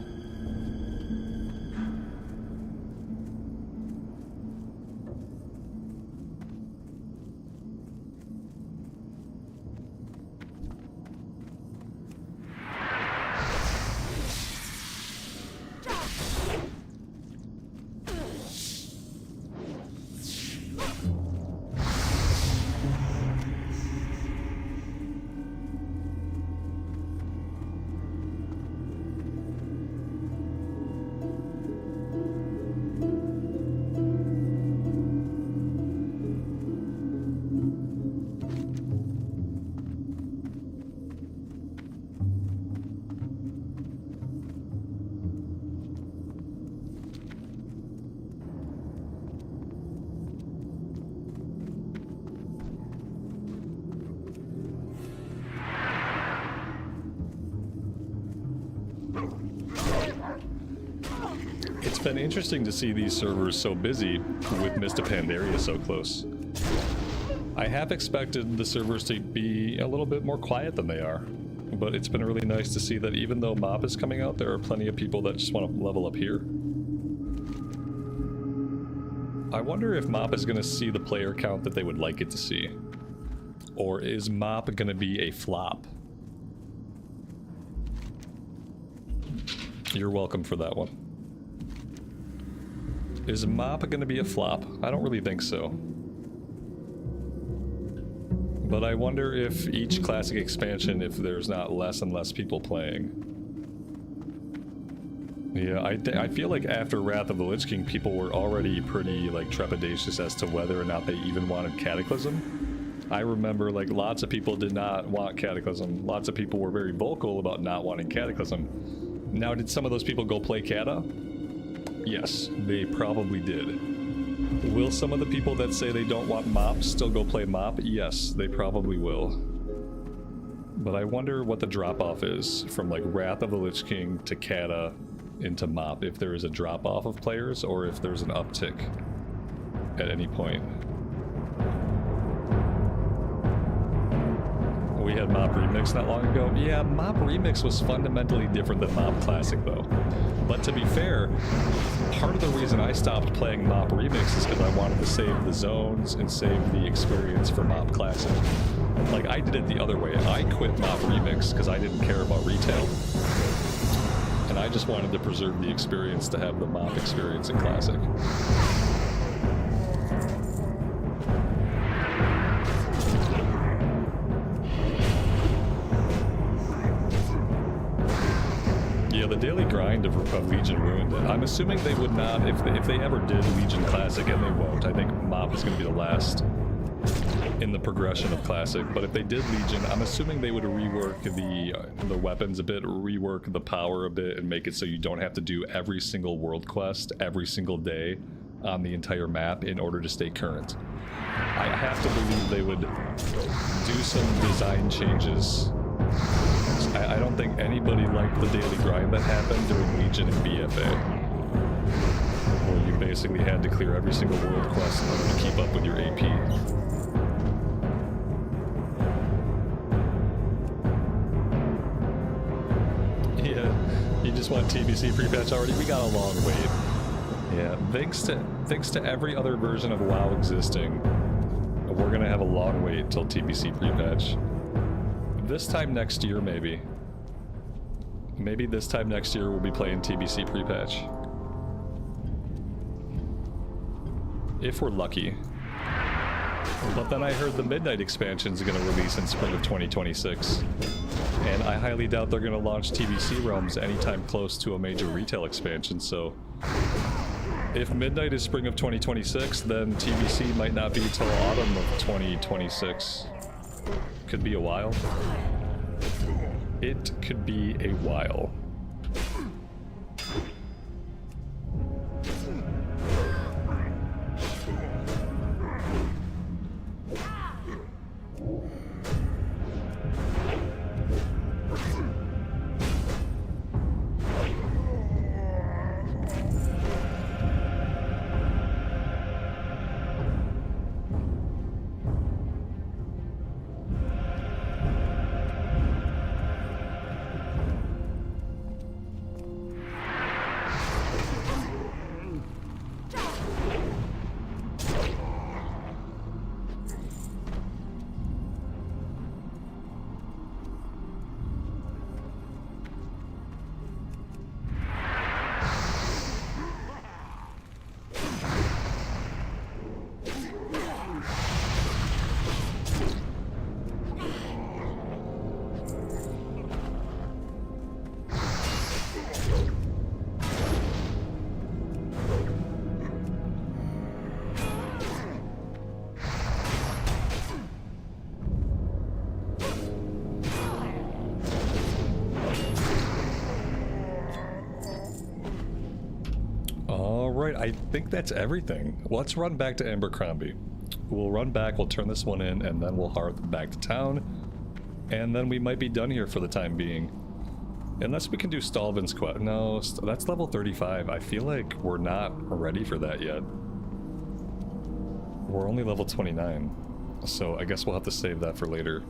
been interesting to see these servers so busy with Mist of Pandaria so close. I have expected the servers to be a little bit more quiet than they are, but it's been really nice to see that even though MoP is coming out, there are plenty of people that just want to level up here. I wonder if MoP is going to see the player count that they would like it to see. Or is MoP going to be a flop? You're welcome for that one. Is MoP going to be a flop? I don't really think so. But I wonder if each classic expansion, if there's not less and less people playing. Yeah, I feel like after Wrath of the Lich King, people were already pretty, like, trepidatious as to whether or not they even wanted Cataclysm. I remember, like, lots of people did not want Cataclysm. Lots of people were very vocal about not wanting Cataclysm. Now, did some of those people go play Cata? Yes, they probably did. Will some of the people that say they don't want MoP still go play MoP? Yes, they probably will. But I wonder what the drop-off is from, like, Wrath of the Lich King to Cata into MoP, if there is a drop-off of players or if there's an uptick at any point. We had MoP Remix not long ago. Yeah, MoP Remix was fundamentally different than MoP Classic though. But to be fair, part of the reason I stopped playing MoP Remix is because I wanted to save the zones and save the experience for MoP Classic. Like, I did it the other way. I quit MoP Remix because I didn't care about retail. And I just wanted to preserve the experience to have the MoP experience in Classic. Yeah, the daily grind of Legion ruined it. I'm assuming they would not, if they ever did Legion Classic, and they won't. I think MoP is going to be the last in the progression of Classic, but if they did Legion, I'm assuming they would rework the weapons a bit, rework the power a bit, and make it so you don't have to do every single world quest every single day on the entire map in order to stay current. I have to believe they would do some design changes. I don't think anybody liked the daily grind that happened during Legion and BFA, where you basically had to clear every single world quest in order to keep up with your AP. You just want TBC pre-patch already? We got a long wait. Yeah, thanks to every other version of WoW existing, we're gonna have a long wait till TBC pre-patch. This time next year, maybe. Maybe this time next year we'll be playing TBC pre-patch. If we're lucky. But then I heard the Midnight expansion is gonna release in spring of 2026. And I highly doubt they're going to launch TBC realms anytime close to a major retail expansion, so if Midnight is spring of 2026, then TBC might not be till autumn of 2026. Could be a while. It could be a while. I think that's everything. Let's run back to Abercrombie. We'll run back, we'll turn this one in, and then we'll hearth back to town. And then we might be done here for the time being. Unless we can do Stalvin's quest. No, that's level 35. I feel like we're not ready for that yet. We're only level 29. So I guess we'll have to save that for later.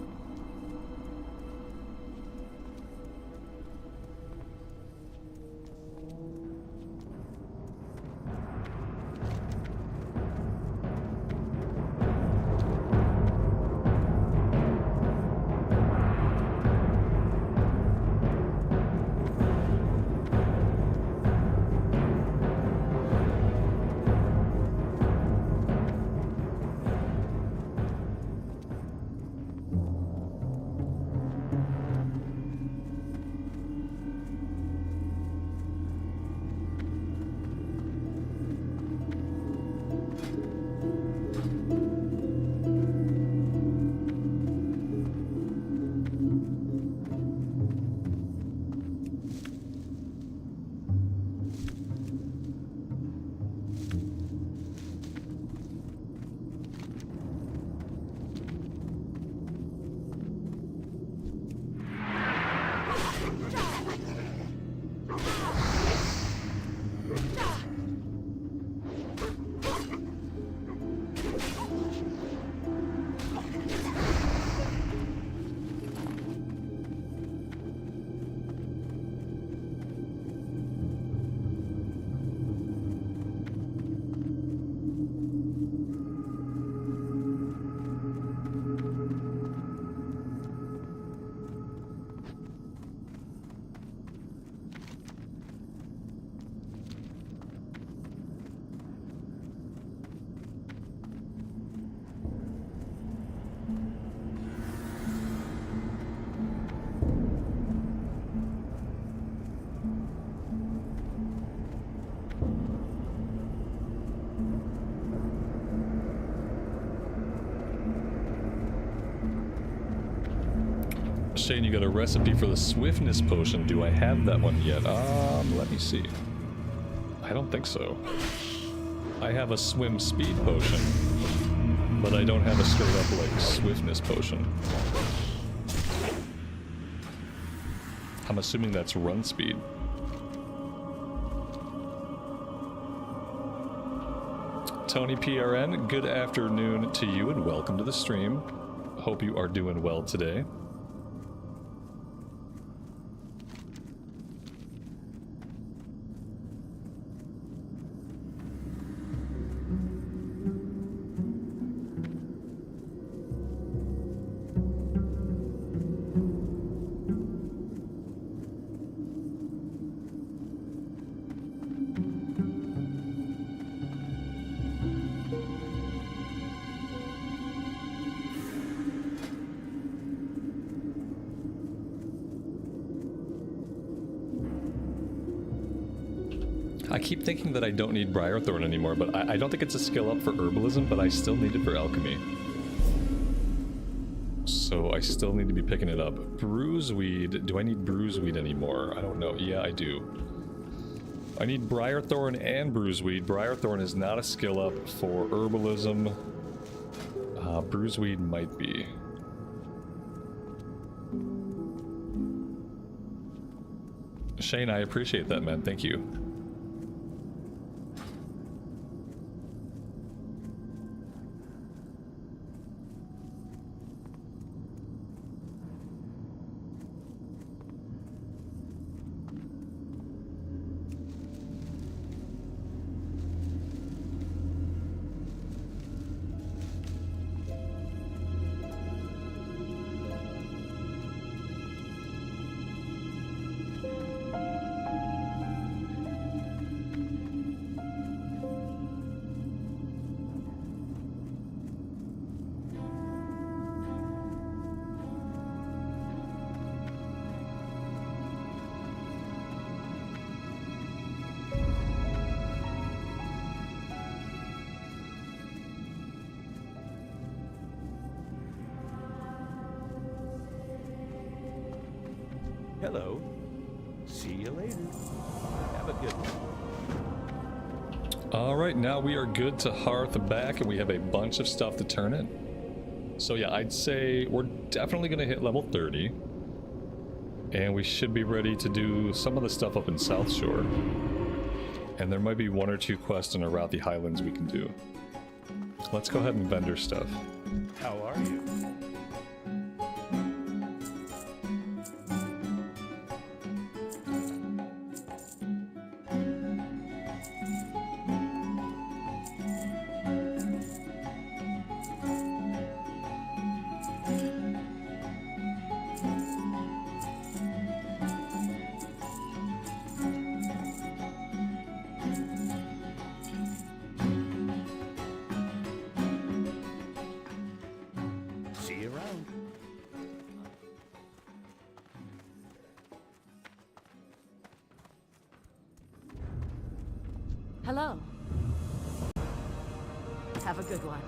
Shane, you got a recipe for the swiftness potion. Do I have that one yet? Let me see. I don't think so. I have a swim speed potion, but I don't have a straight up like swiftness potion. I'm assuming that's run speed. Tony PRN, good afternoon to you and welcome to the stream. Hope you are doing well today. I keep thinking that I don't need Briarthorn anymore, but I don't think it's a skill up for herbalism, but I still need it for alchemy. So I still need to be picking it up. Bruiseweed, do I need Bruiseweed anymore? I don't know. Yeah, I do. I need Briarthorn and Bruiseweed. Briarthorn is not a skill up for herbalism. Bruiseweed might be. Shane, I appreciate that, man. Thank you. Hello. See you later. Have a good one. Alright, now we are good to Hearth back, and we have a bunch of stuff to turn in. So yeah, I'd say we're definitely going to hit level 30. And we should be ready to do some of the stuff up in South Shore. And there might be one or two quests in around the Highlands we can do. Let's go ahead and vendor stuff. How are you? See you around. Hello. Have a good one.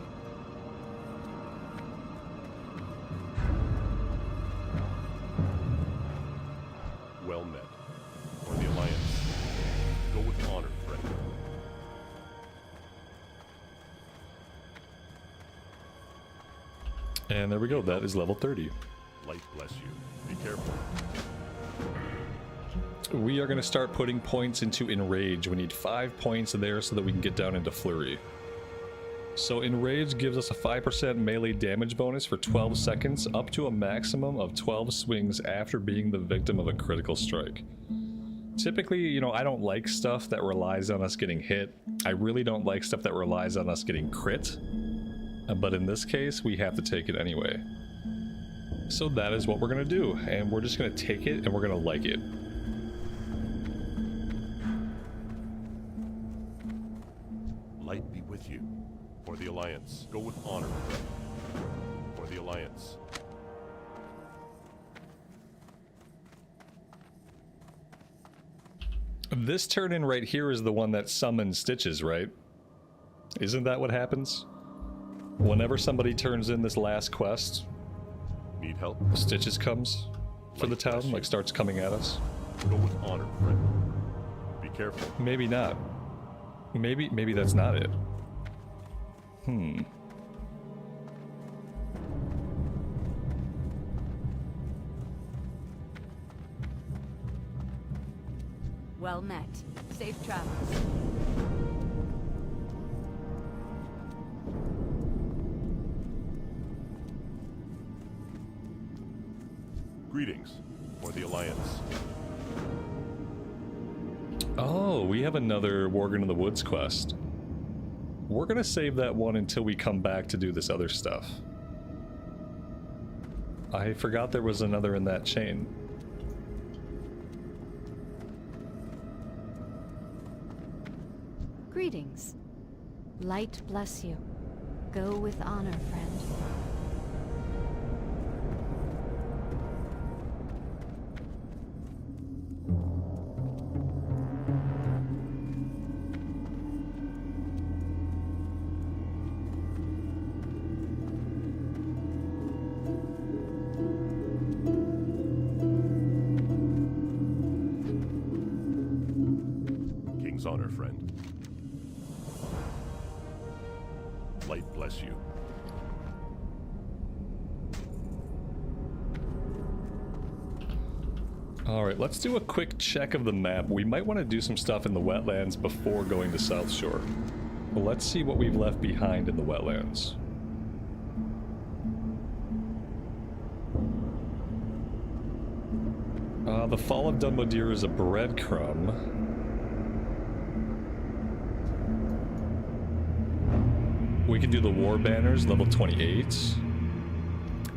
Well met. For the Alliance. Go with honor, friend. And there we go, that is level 30. Light bless you. Be careful. We are going to start putting points into Enrage. We need 5 points there so that we can get down into Flurry. So Enrage gives us a 5% melee damage bonus for 12 seconds, up to a maximum of 12 swings after being the victim of a critical strike. Typically, you know, I don't like stuff that relies on us getting hit. I really don't like stuff that relies on us getting crit. But in this case, we have to take it anyway. So that is what we're going to do, and we're just going to take it and we're going to like it. Light be with you. For the Alliance. Go with honor, friend. For the Alliance. This turn-in right here is the one that summons Stitches, right? Isn't that what happens? Whenever somebody turns in this last quest, Need help? Stitches comes for the town, like starts coming at us. Go with honor, friend. Be careful. Maybe not. Maybe that's not it. Well met. Safe travels. Greetings. For the Alliance. Oh, we have another Worgen in the Woods quest. We're gonna save that one until we come back to do this other stuff. I forgot there was another in that chain. Greetings. Light bless you. Go with honor, friend. King's honor, friend. Light bless you. Alright, let's do a quick check of the map. We might want to do some stuff in the wetlands before going to South Shore. But let's see what we've left behind in the wetlands. The Fall of Dunmodir is a breadcrumb. We can do the War Banners, level 28.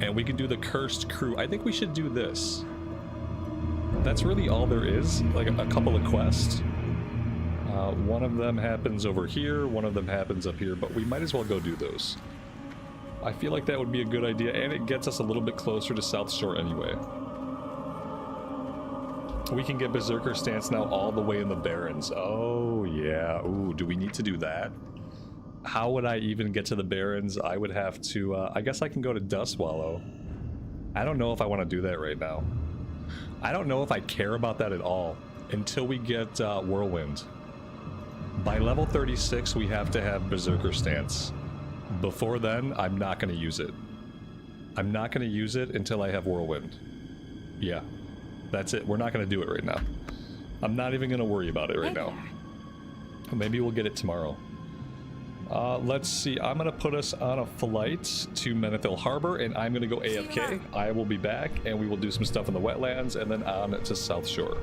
And we can do the Cursed Crew. I think we should do this. That's really all there is, like a couple of quests. One of them happens over here, one of them happens up here, but we might as well go do those. I feel like that would be a good idea, and it gets us a little bit closer to South Shore anyway. We can get Berserker Stance now all the way in the Barrens. Oh, yeah. Ooh, do we need to do that? How would I even get to the Barrens? I would have to, I guess I can go to Dustwallow. I don't know if I want to do that right now. I don't know if I care about that at all until we get Whirlwind. By level 36, we have to have Berserker Stance. Before then, I'm not going to use it. I'm not going to use it until I have Whirlwind. Yeah. That's it. We're not going to do it right now. I'm not even going to worry about it right now. Maybe we'll get it tomorrow. Let's see. I'm going to put us on a flight to Menethil Harbor, and I'm going to go AFK. I will be back, and we will do some stuff in the wetlands, and then on to South Shore.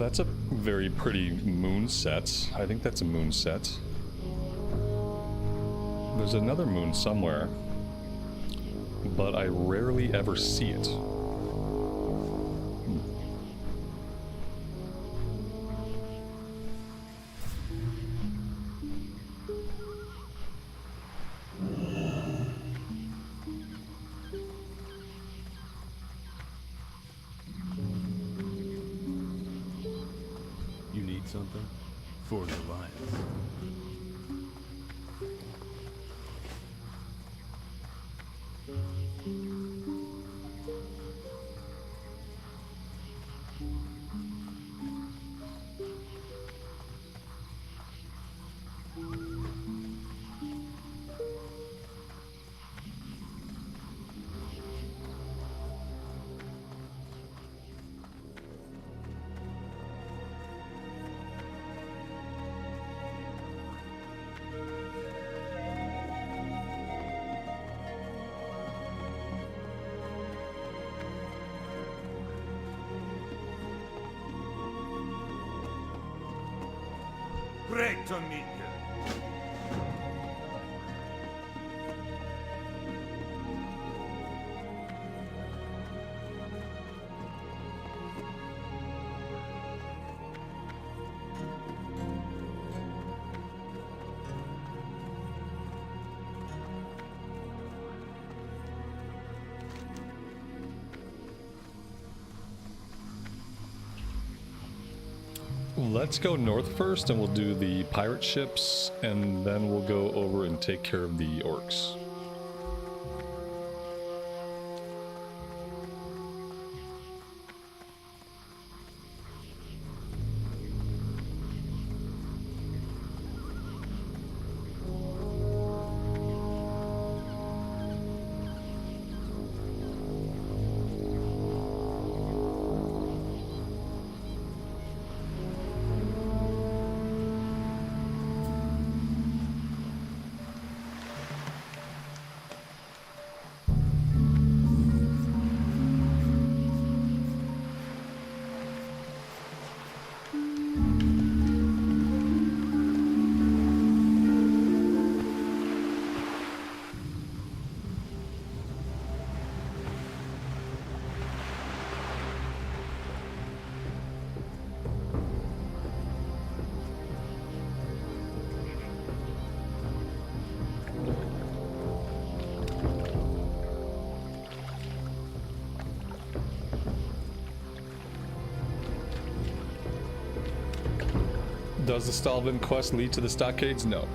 That's a very pretty moon set. I think that's a moon set. There's another moon somewhere, but I rarely ever see it. You need something? For the Alliance. Great to meet you. Let's go north first and we'll do the pirate ships, and then we'll go over and take care of the orcs. Does the Stalvin quest lead to the Stockades? No.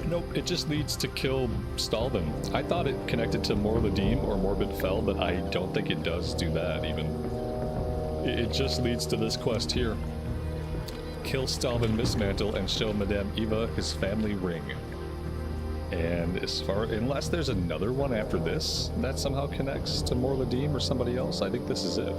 Nope, it just leads to kill Stalvin. I thought it connected to Morladim or Morbid Fell, but I don't think it does do that even. It just leads to this quest here. Kill Stalvin Mistmantle and show Madame Eva his family ring. And unless there's another one after this that somehow connects to Morladim or somebody else, I think this is it.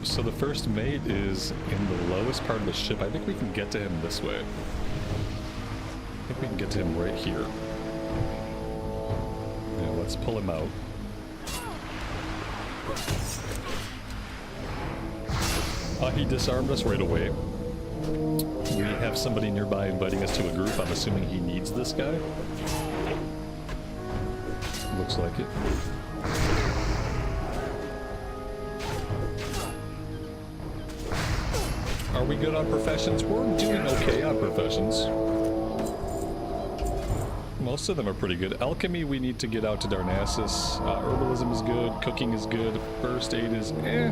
So the first mate is in the lowest part of the ship. I think we can get to him this way. I think we can get to him right here. Yeah, let's pull him out. He disarmed us right away. We have somebody nearby inviting us to a group. I'm assuming he needs this guy. Looks like it. Are we good on professions? We're doing okay on professions. Most of them are pretty good. Alchemy, we need to get out to Darnassus. Herbalism is good. Cooking is good. First aid is eh.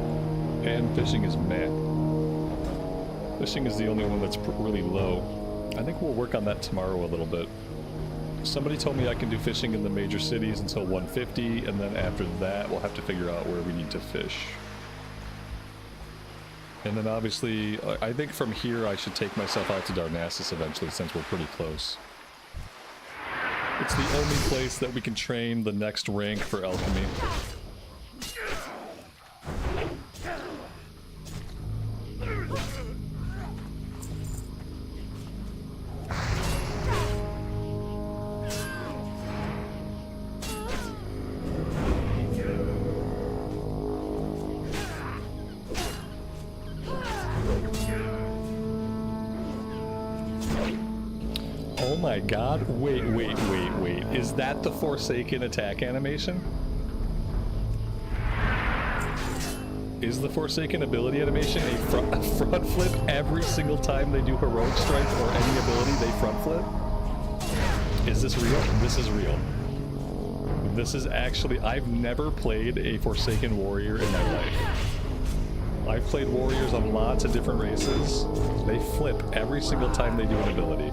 And fishing is meh. Fishing is the only one that's really low. I think we'll work on that tomorrow a little bit. Somebody told me I can do fishing in the major cities until 150, and then after that we'll have to figure out where we need to fish. And then obviously, I think from here I should take myself out to Darnassus eventually, since we're pretty close. It's the only place that we can train the next rank for Alchemy. Oh my god, wait. Is that the Forsaken attack animation? Is the Forsaken ability animation a front flip every single time they do Heroic Strike or any ability they front flip? Is this real? This is real. This is actually... I've never played a Forsaken warrior in my life. I've played warriors on lots of different races. They flip every single time they do an ability.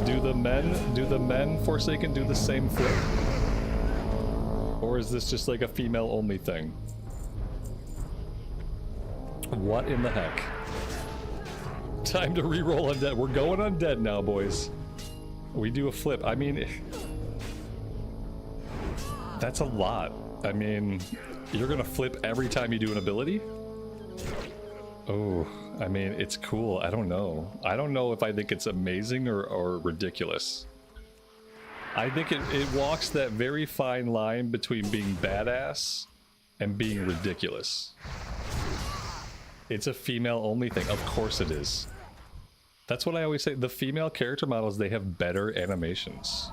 Do the men Forsaken do the same flip? Or is this just like a female only thing? What in the heck? Time to reroll undead. We're going undead now, boys. We do a flip. I mean, that's a lot. I mean, you're gonna flip every time you do an ability? Oh, I mean, it's cool. I don't know. I don't know if I think it's amazing or ridiculous. I think it walks that very fine line between being badass and being ridiculous. It's a female-only thing. Of course it is. That's what I always say. The female character models, they have better animations.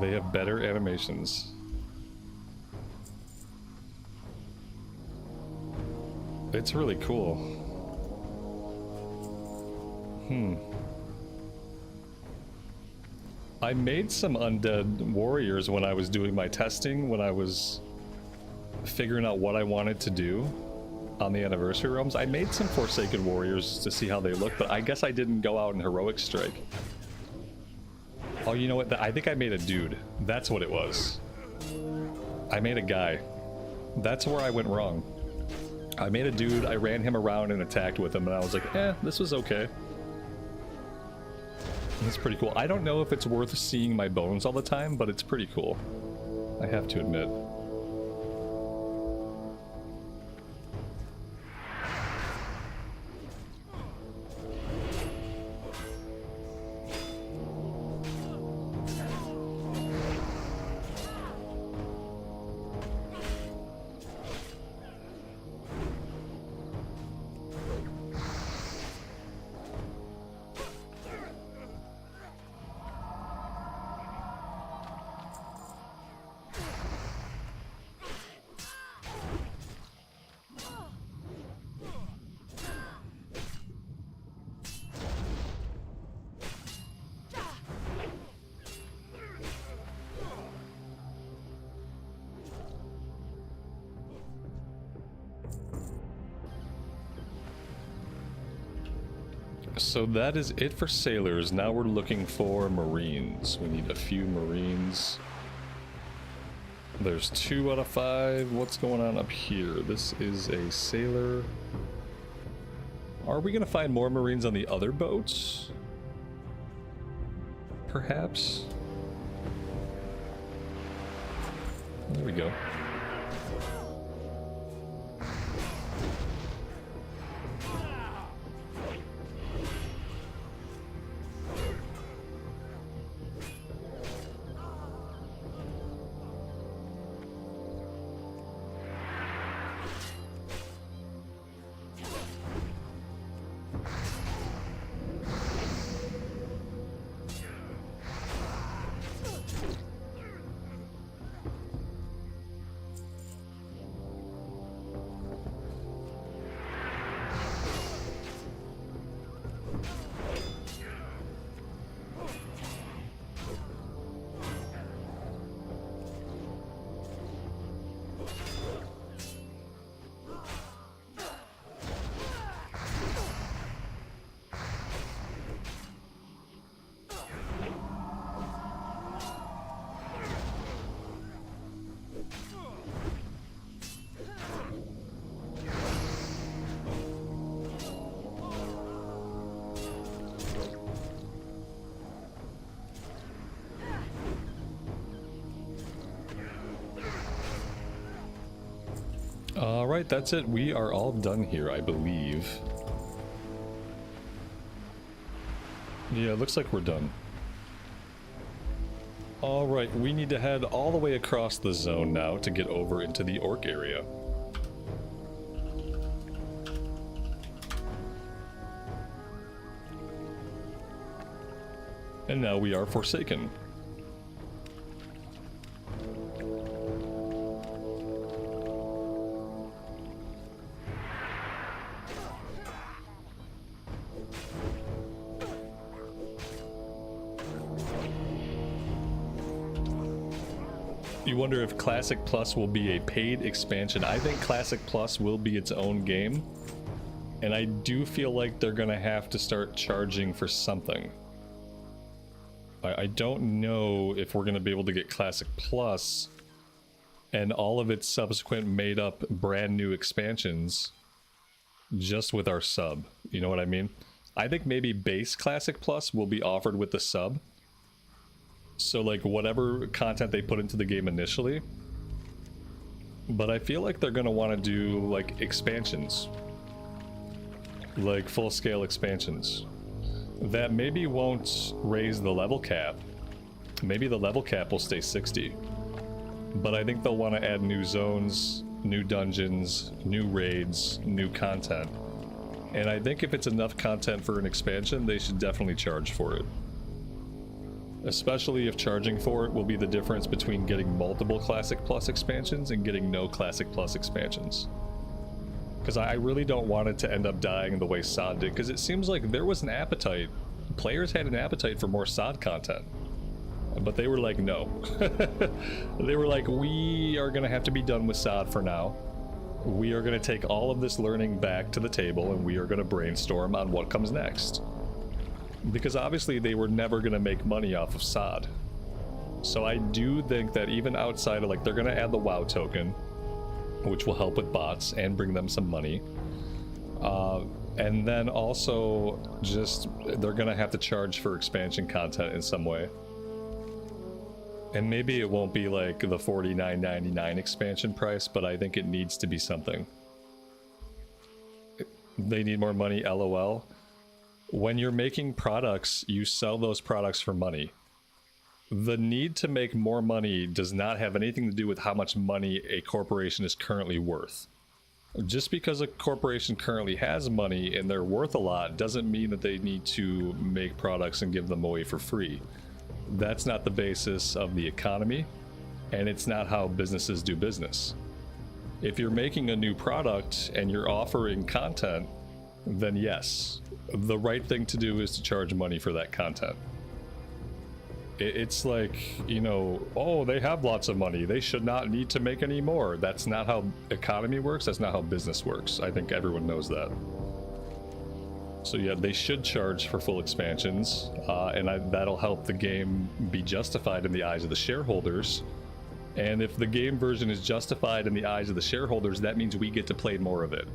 They have better animations. It's really cool. I made some undead warriors when I was doing my testing, when I was figuring out what I wanted to do on the anniversary realms. I made some Forsaken warriors to see how they look, but I guess I didn't go out in Heroic Strike. Oh, you know what? I think I made a dude. That's what it was. I made a guy. That's where I went wrong. I made a dude, I ran him around and attacked with him, and I was like, this was okay. That's pretty cool. I don't know if it's worth seeing my bones all the time, but it's pretty cool. I have to admit. So that is it for sailors. Now we're looking for marines. We need a few marines. There's 2 out of 5. What's going on up here? This is a sailor. Are we gonna find more marines on the other boats? Perhaps? There we go. Alright, that's it. We are all done here, I believe. Yeah, it looks like we're done. Alright, we need to head all the way across the zone now to get over into the orc area. And now we are forsaken. You wonder if Classic Plus will be a paid expansion. I think Classic Plus will be its own game. And I do feel like they're gonna have to start charging for something. I don't know if we're gonna be able to get Classic Plus and all of its subsequent made up brand new expansions just with our sub. You know what I mean? I think maybe base Classic Plus will be offered with the sub. So like whatever content they put into the game initially. But I feel like they're gonna want to do like expansions. Like full scale expansions. That maybe won't raise the level cap. Maybe the level cap will stay 60. But I think they'll want to add new zones, new dungeons, new raids, new content. And I think if it's enough content for an expansion, they should definitely charge for it. Especially if charging for it will be the difference between getting multiple Classic Plus expansions and getting no Classic Plus expansions. Because I really don't want it to end up dying the way SOD did, because it seems like there was an appetite. Players had an appetite for more SOD content. But they were like, no. They were like, we are going to have to be done with SOD for now. We are going to take all of this learning back to the table and we are going to brainstorm on what comes next. Because obviously they were never going to make money off of SOD. So I do think that even outside of, like, they're going to add the WoW token, which will help with bots and bring them some money. And then also just, they're going to have to charge for expansion content in some way. And maybe it won't be like the $49.99 expansion price, but I think it needs to be something. They need more money, LOL. When you're making products, you sell those products for money. The need to make more money does not have anything to do with how much money a corporation is currently worth. Just because a corporation currently has money and they're worth a lot doesn't mean that they need to make products and give them away for free. That's not the basis of the economy, and it's not how businesses do business. If you're making a new product and you're offering content, then yes, the right thing to do is to charge money for that content. It's like, you know, oh, they have lots of money, they should not need to make any more. That's not how economy works, that's not how business works. I think everyone knows that. So yeah, they should charge for full expansions, and that'll help the game be justified in the eyes of the shareholders. And if the game version is justified in the eyes of the shareholders, that means we get to play more of it.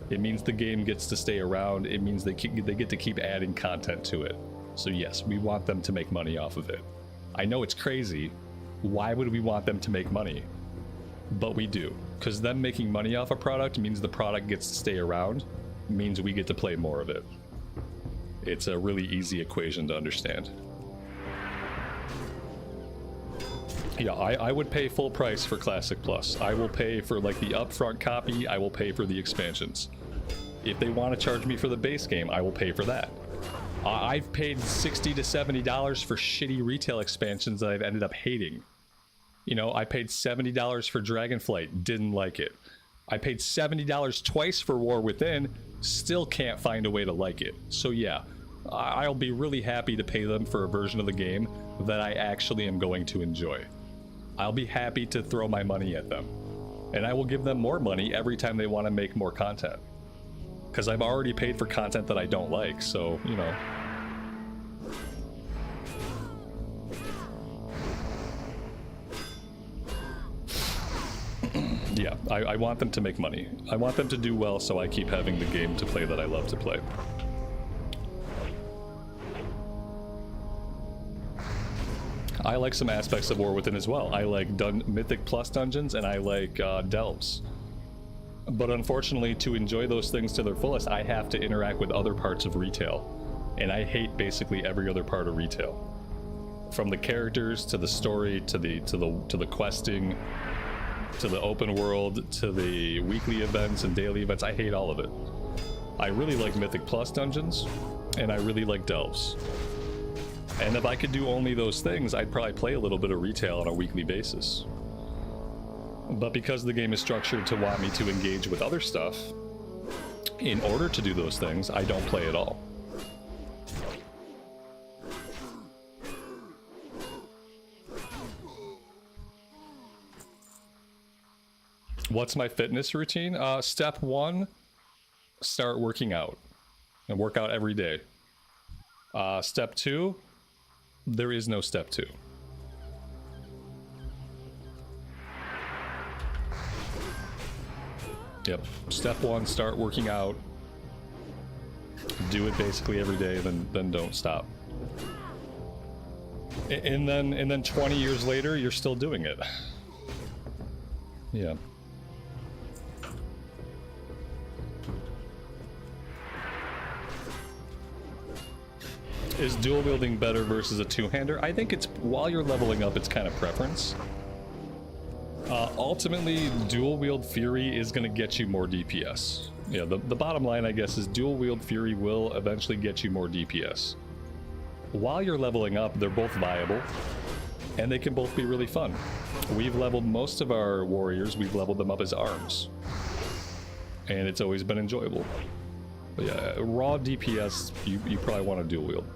It means the game gets to stay around. It means they get to keep adding content to it. So yes, we want them to make money off of it. I know it's crazy. Why would we want them to make money? But we do. Because them making money off a product means the product gets to stay around, means we get to play more of it. It's a really easy equation to understand. Yeah, I would pay full price for Classic Plus. I will pay for like the upfront copy, I will pay for the expansions. If they want to charge me for the base game, I will pay for that. I've paid $60 to $70 for shitty retail expansions that I've ended up hating. You know, I paid $70 for Dragonflight, didn't like it. I paid $70 twice for War Within, still can't find a way to like it. So yeah, I'll be really happy to pay them for a version of the game that I actually am going to enjoy. I'll be happy to throw my money at them. And I will give them more money every time they want to make more content. Because I've already paid for content that I don't like, so, you know. Yeah, I want them to make money. I want them to do well so I keep having the game to play that I love to play. I like some aspects of War Within as well. I like Mythic Plus dungeons and I like delves. But unfortunately, to enjoy those things to their fullest, I have to interact with other parts of retail. And I hate basically every other part of retail. From the characters, to the story, to the questing, to the open world, to the weekly events and daily events. I hate all of it. I really like Mythic Plus dungeons, and I really like delves. And if I could do only those things, I'd probably play a little bit of retail on a weekly basis. But because the game is structured to want me to engage with other stuff, in order to do those things, I don't play at all. What's my fitness routine? Step 1, start working out. And work out every day. Step 2, there is no step 2. Yep. Step 1, start working out. Do it basically every day, then don't stop. And then 20 years later, you're still doing it. Yeah. Is dual wielding better versus a two-hander? I think it's, while you're leveling up, it's kind of preference. Ultimately, dual wield Fury is going to get you more DPS. Yeah, the bottom line, I guess, is dual wield Fury will eventually get you more DPS. While you're leveling up, they're both viable, and they can both be really fun. We've leveled most of our warriors, we've leveled them up as arms. And it's always been enjoyable. But yeah, raw DPS, you probably want to dual wield.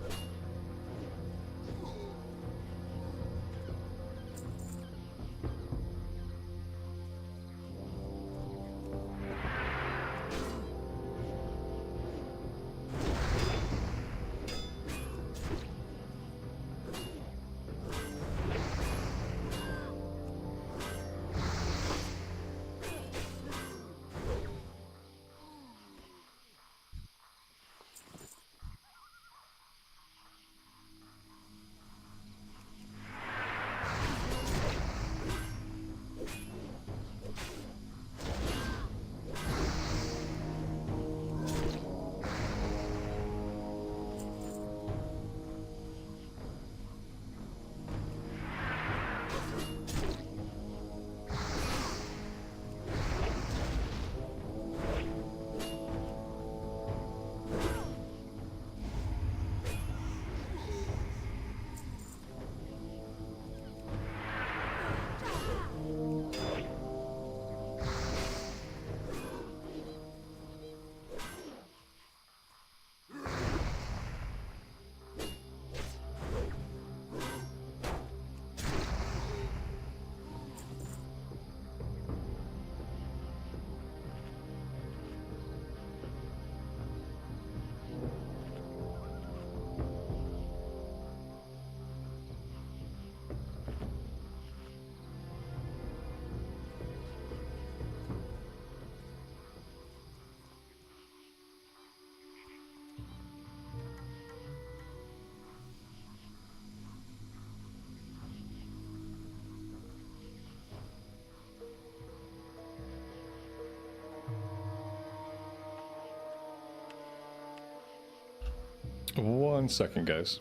One second, guys.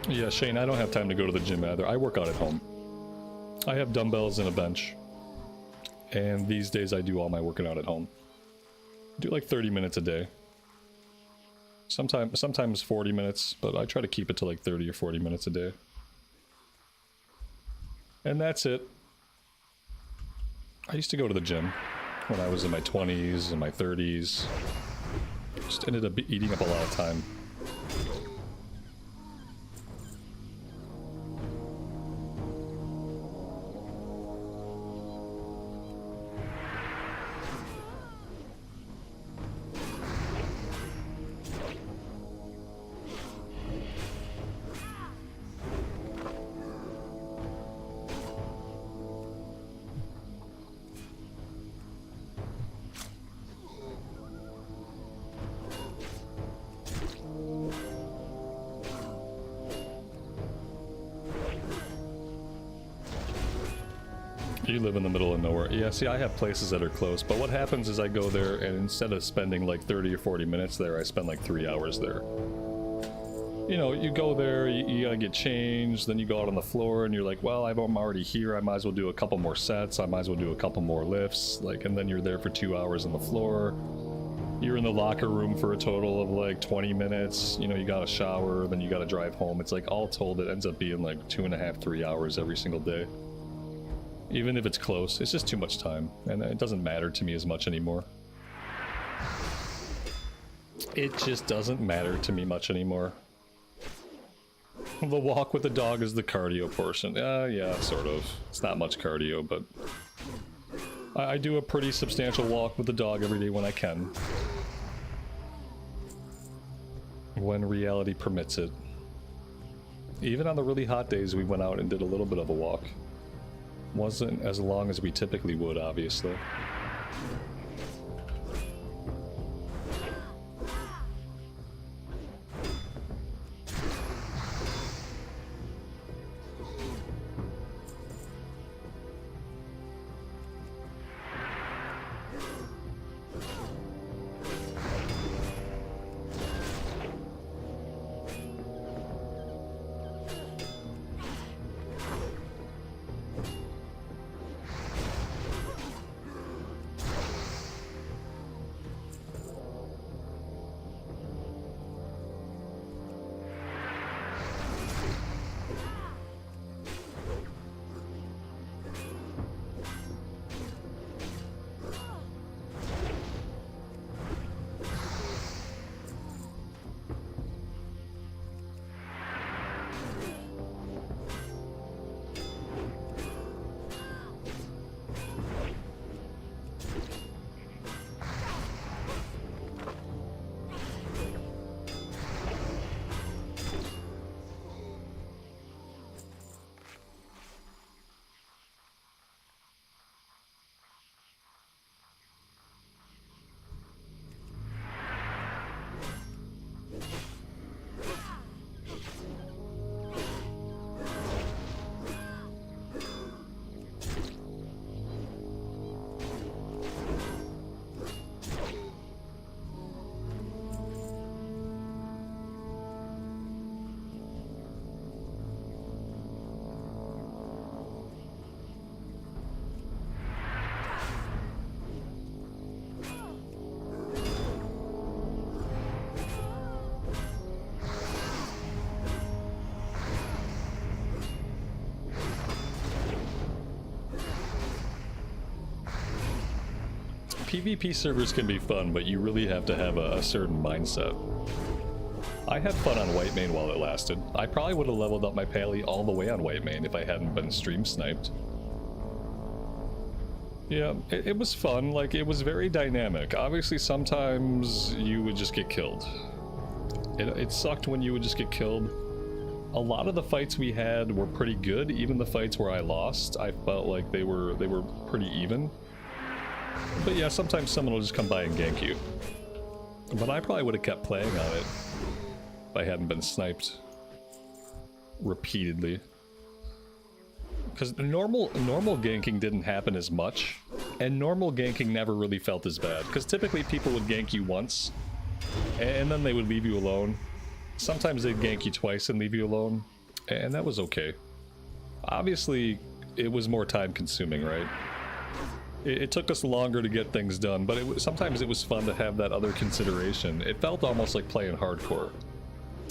Yeah, Shane, I don't have time to go to the gym either. I work out at home. I have dumbbells and a bench. And these days I do all my working out at home. Do like 30 minutes a day. Sometimes 40 minutes, but I try to keep it to like 30 or 40 minutes a day. And that's it. I used to go to the gym when I was in my 20s and my 30s. Just ended up eating up a lot of time. You live in the middle of nowhere. Yeah, see, I have places that are close, but what happens is I go there, and instead of spending like 30 or 40 minutes there, I spend like 3 hours there. You know, you go there, you gotta get changed, then you go out on the floor, and you're like, well, I'm already here, I might as well do a couple more sets, I might as well do a couple more lifts, like, and then you're there for 2 hours on the floor. You're in the locker room for a total of like 20 minutes, you know, you gotta shower, then you gotta drive home. It's like, all told, it ends up being like 2.5, 3 hours every single day. Even if it's close, it's just too much time, and it doesn't matter to me as much anymore. It just doesn't matter to me much anymore. The walk with the dog is the cardio portion. Yeah, sort of. It's not much cardio, but I do a pretty substantial walk with the dog every day when I can. When reality permits it. Even on the really hot days, we went out and did a little bit of a walk. Wasn't as long as we typically would, obviously. PvP servers can be fun, but you really have to have a certain mindset. I had fun on Whitemane while it lasted. I probably would have leveled up my pally all the way on Whitemane if I hadn't been stream sniped. Yeah, it was fun, like, it was very dynamic. Obviously, sometimes you would just get killed. It sucked when you would just get killed. A lot of the fights we had were pretty good. Even the fights where I lost, I felt like they were pretty even. But yeah, sometimes someone will just come by and gank you. But I probably would have kept playing on it if I hadn't been sniped repeatedly. Because normal ganking didn't happen as much, and normal ganking never really felt as bad. Because typically people would gank you once, and then they would leave you alone. Sometimes they'd gank you twice and leave you alone. And that was okay. Obviously, it was more time consuming, right? It took us longer to get things done, but sometimes it was fun to have that other consideration. It felt almost like playing hardcore,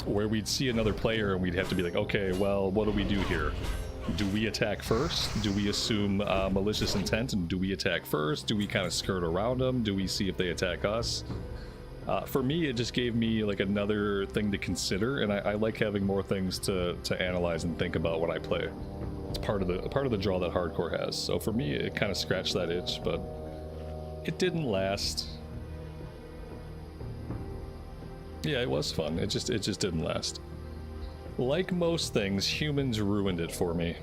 where we'd see another player and we'd have to be like, okay, well, what do we do here? Do we attack first? Do we assume malicious intent and do we attack first? Do we kind of skirt around them? Do we see if they attack us? For me, it just gave me like another thing to consider, and I like having more things to analyze and think about when I play. It's part of the draw that hardcore has. So for me, it kind of scratched that itch, but it didn't last. Yeah, it was fun. It just didn't last. Like most things, humans ruined it for me.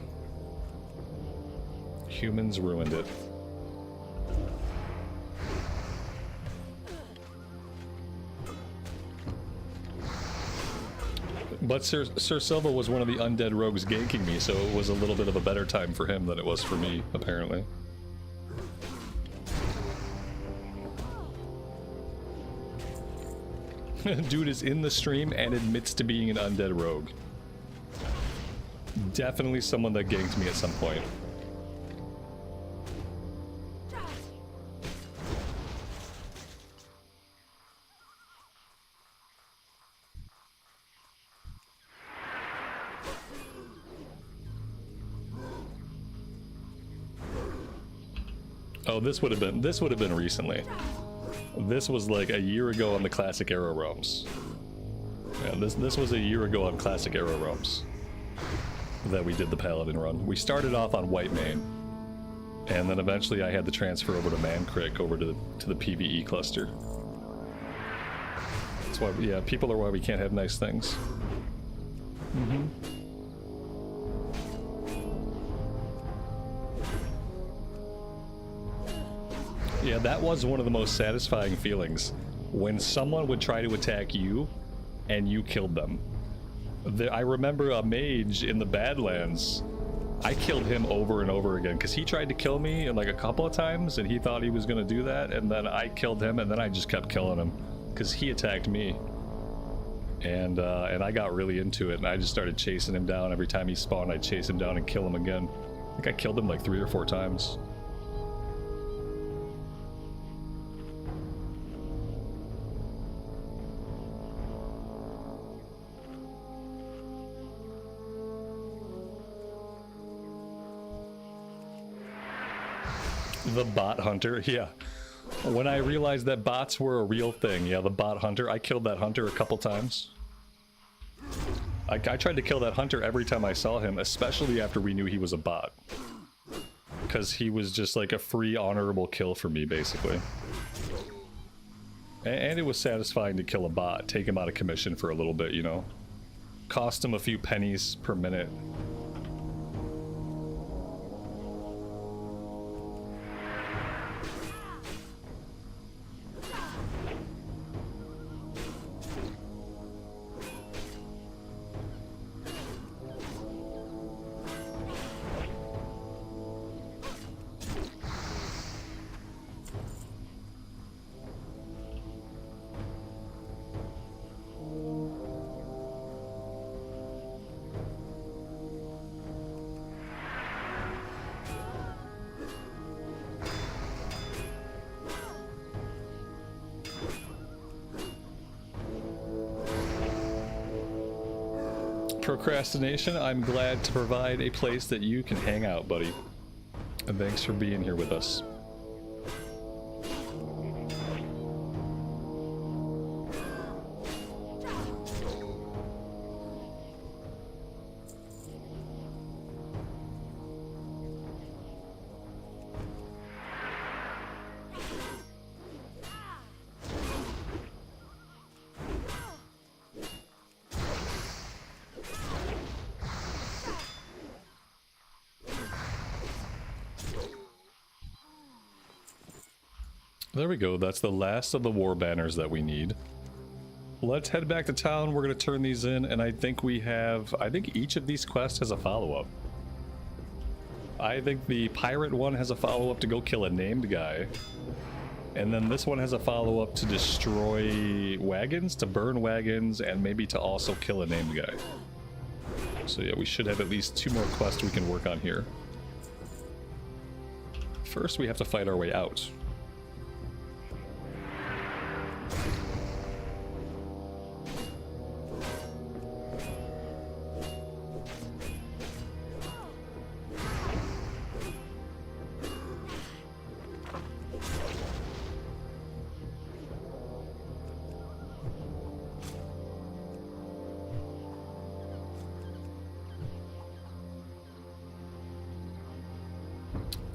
Humans ruined it. But Sir Silva was one of the undead rogues ganking me, so it was a little bit of a better time for him than it was for me, apparently. Dude is in the stream and admits to being an undead rogue. Definitely someone that ganked me at some point. Oh, this would have been recently. This was like a year ago on the Classic Arrow Realms. Yeah, this was a year ago on Classic Arrow Realms that we did the Paladin run. We started off on White Mane, and then eventually I had to transfer over to Mankrik over to the PvE cluster. That's why, yeah, people are why we can't have nice things. Mm-hmm. Yeah, that was one of the most satisfying feelings, when someone would try to attack you, and you killed them. I remember a mage in the Badlands, I killed him over and over again, because he tried to kill me like a couple of times, and he thought he was going to do that, and then I killed him, and then I just kept killing him, because he attacked me. And I got really into it, and I just started chasing him down. Every time he spawned, I'd chase him down and kill him again. I think I killed him like 3 or 4 times. The bot hunter, yeah. When I realized that bots were a real thing, yeah, the bot hunter, I killed that hunter a couple times. I tried to kill that hunter every time I saw him, especially after we knew he was a bot. Because he was just like a free, honorable kill for me, basically. And it was satisfying to kill a bot, take him out of commission for a little bit, you know. Cost him a few pennies per minute. Procrastination, I'm glad to provide a place that you can hang out, buddy. And thanks for being here with us. There we go, that's the last of the war banners that we need. Let's head back to town, we're gonna turn these in, and I think each of these quests has a follow-up. I think the pirate one has a follow-up to go kill a named guy. And then this one has a follow-up to destroy wagons, to burn wagons, and maybe to also kill a named guy. So yeah, we should have at least 2 more quests we can work on here. First, we have to fight our way out.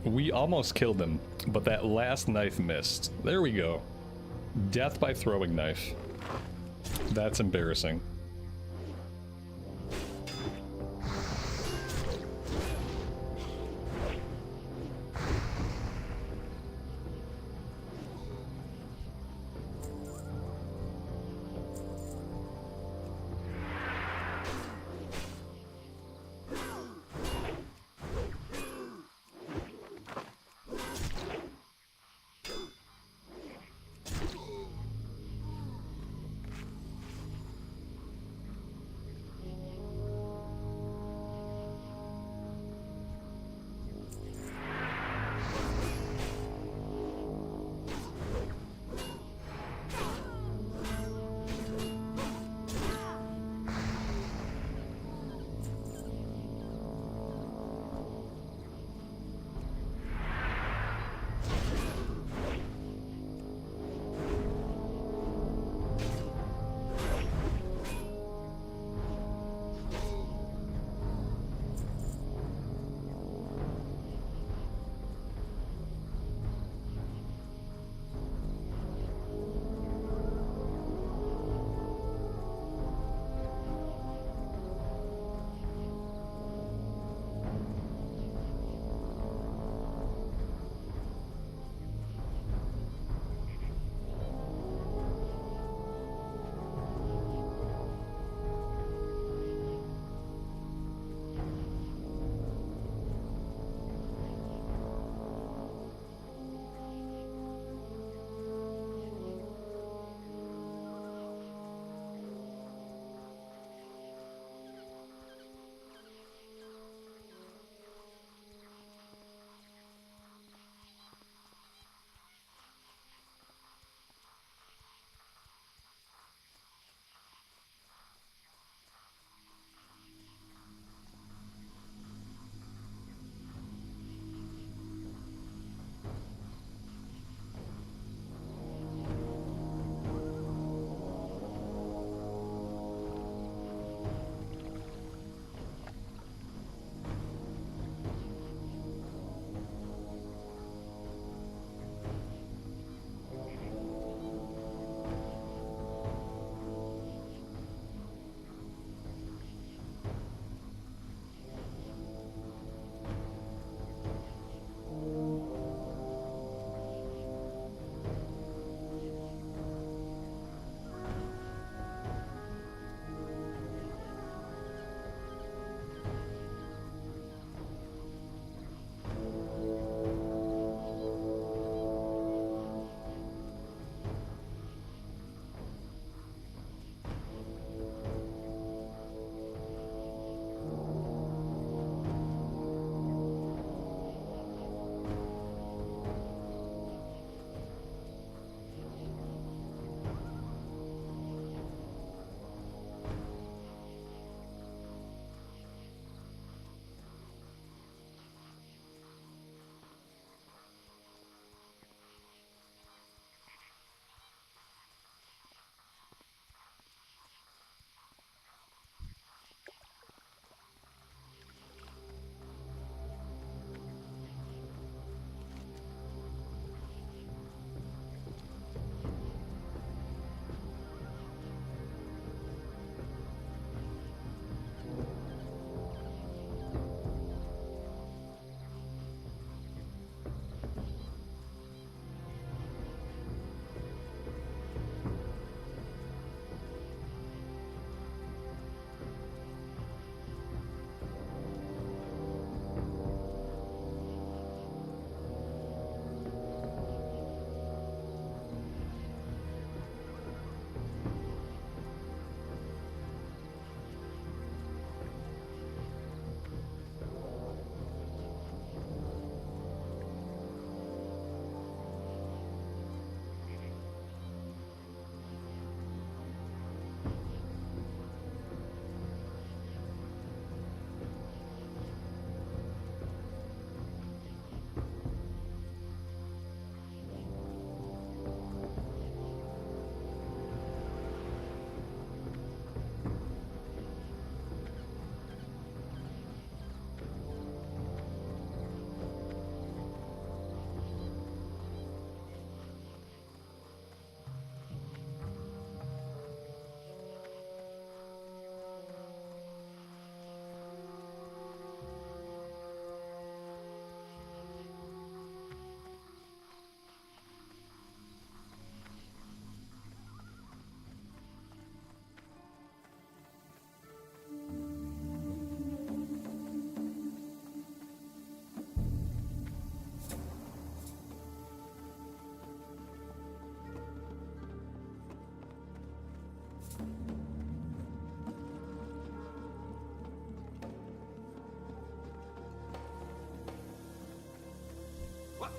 We almost killed him, but that last knife missed. There we go. Death by throwing knife. That's embarrassing.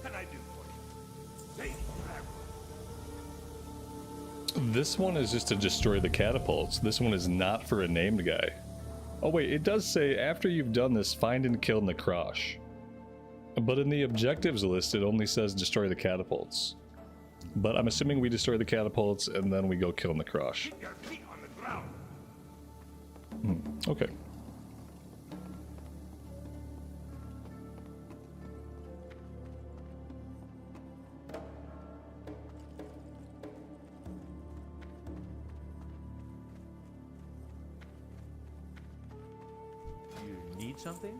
What can I do for you? Safe travel. This one is just to destroy the catapults. This one is not for a named guy. Oh wait, it does say after you've done this, find and kill Necrosh. But in the objectives list, it only says destroy the catapults. But I'm assuming we destroy the catapults and then we go kill Necrosh. Keep your feet on the ground. Okay. You need something?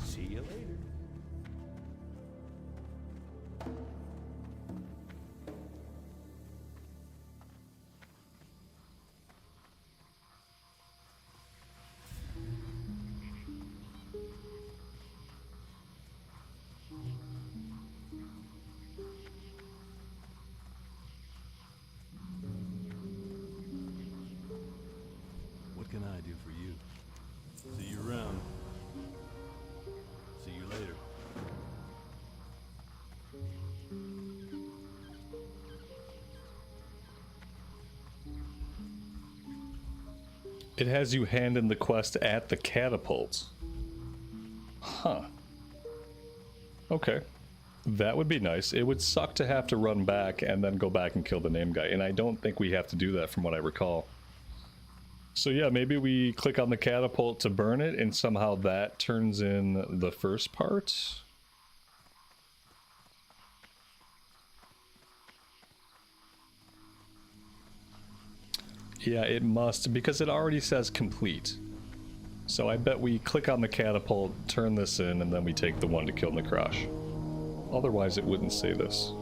See you later. What can I do for you? See you around. See you later. It has you hand in the quest at the catapult. Huh. Okay. That would be nice. It would suck to have to run back and then go back and kill the name guy, and I don't think we have to do that from what I recall. So yeah, maybe we click on the catapult to burn it, and somehow that turns in the first part. Yeah, it must, because it already says complete. So I bet we click on the catapult, turn this in, and then we take the one to kill Necrosh. Otherwise it wouldn't say this.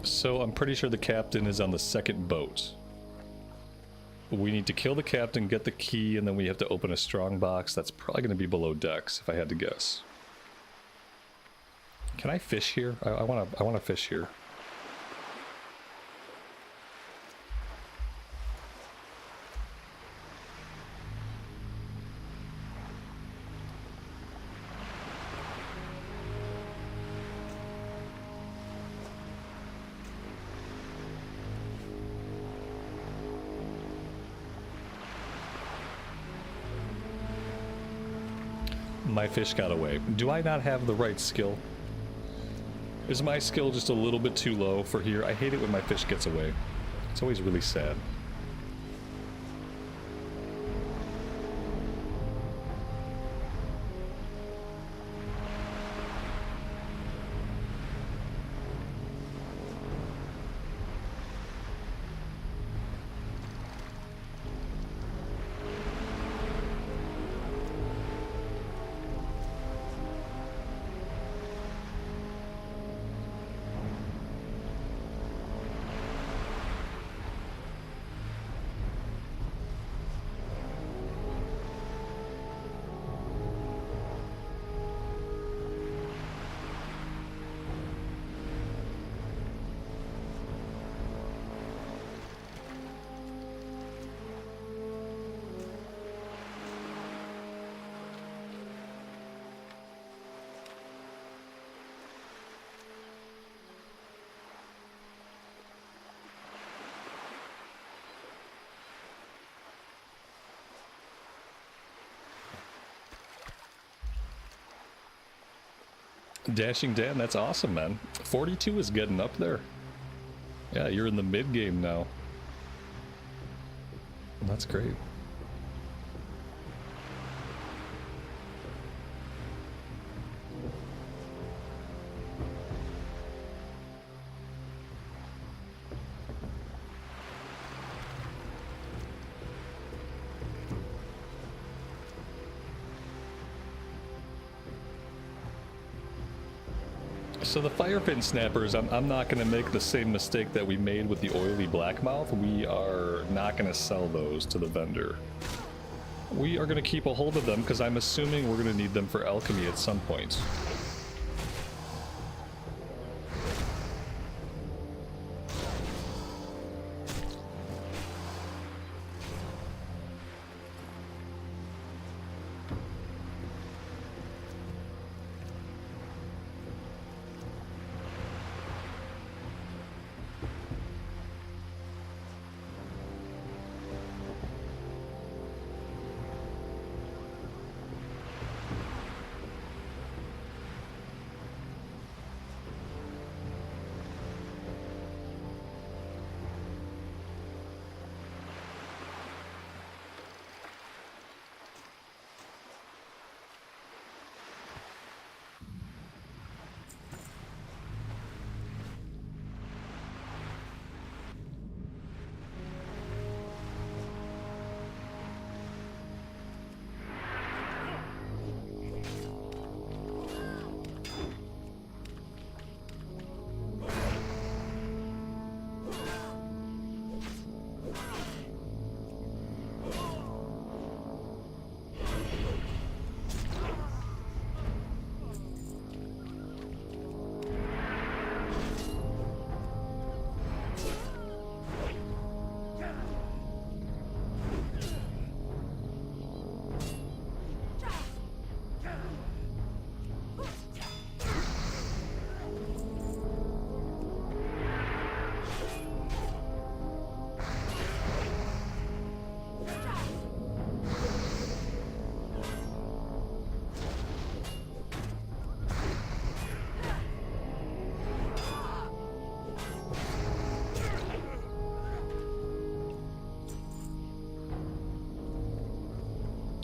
So I'm pretty sure the captain is on the second boat. We need to kill the captain, get the key, and then we have to open a strong box. That's probably going to be below decks, if I had to guess. Can I fish here? I want to fish here. My fish got away. Do I not have the right skill? Is my skill just a little bit too low for here? I hate it when my fish gets away. It's always really sad. Dashing Dan, that's awesome, man. 42 is getting up there. Yeah, you're in the mid game now. That's great. So the firefin snappers, I'm not going to make the same mistake that we made with the oily blackmouth. We are not going to sell those to the vendor. We are going to keep a hold of them because I'm assuming we're going to need them for alchemy at some point.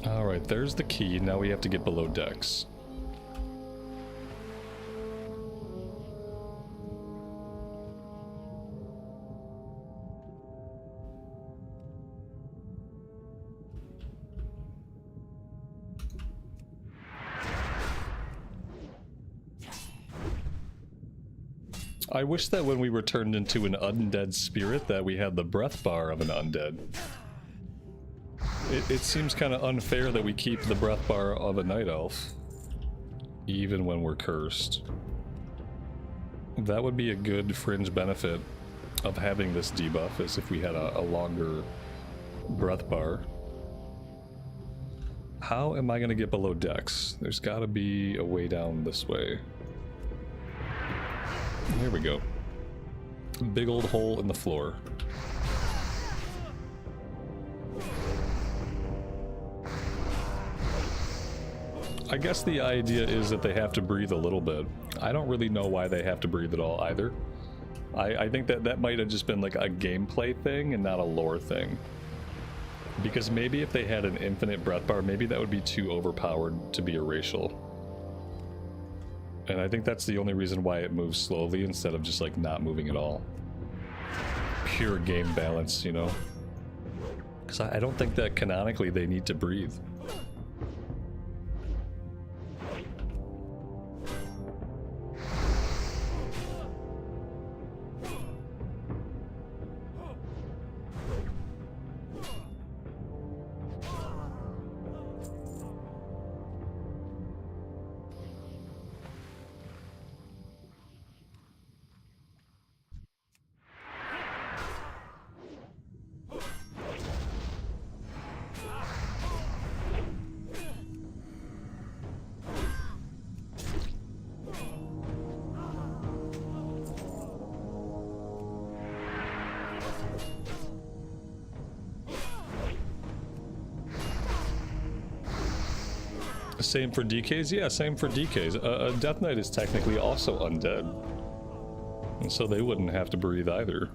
Alright, there's the key. Now we have to get below decks. I wish that when we were turned into an undead spirit that we had the breath bar of an undead. It seems kind of unfair that we keep the breath bar of a night elf, even when we're cursed. That would be a good fringe benefit of having this debuff, as if we had a longer breath bar. How am I going to get below decks? There's got to be a way down this way. Here we go. Big old hole in the floor. I guess the idea is that they have to breathe a little bit. I don't really know why they have to breathe at all either. I think that might have just been like a gameplay thing and not a lore thing. Because maybe if they had an infinite breath bar, maybe that would be too overpowered to be a racial. And I think that's the only reason why it moves slowly instead of just like not moving at all. Pure game balance, you know? Because I don't think that canonically they need to breathe. Same for DKs? Yeah, same for DKs. A Death Knight is technically also undead. And so they wouldn't have to breathe either.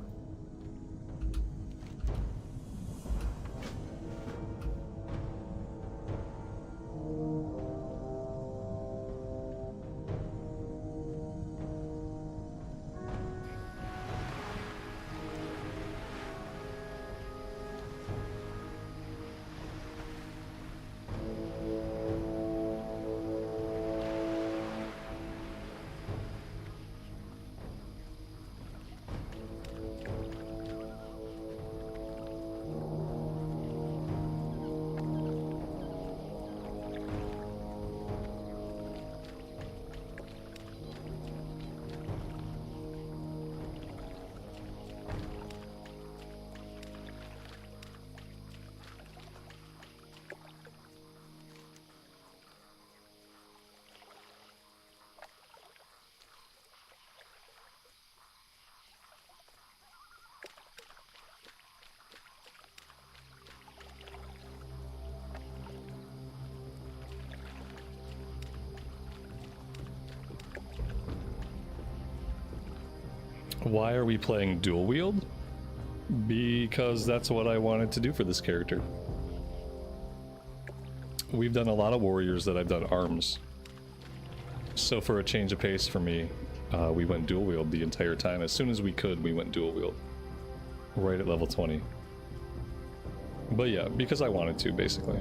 Why are we playing dual wield? Because that's what I wanted to do for this character. We've done a lot of warriors that I've done arms. So for a change of pace for me, we went dual wield the entire time. As soon as we could, we went dual wield. Right at level 20. But yeah, because I wanted to, basically.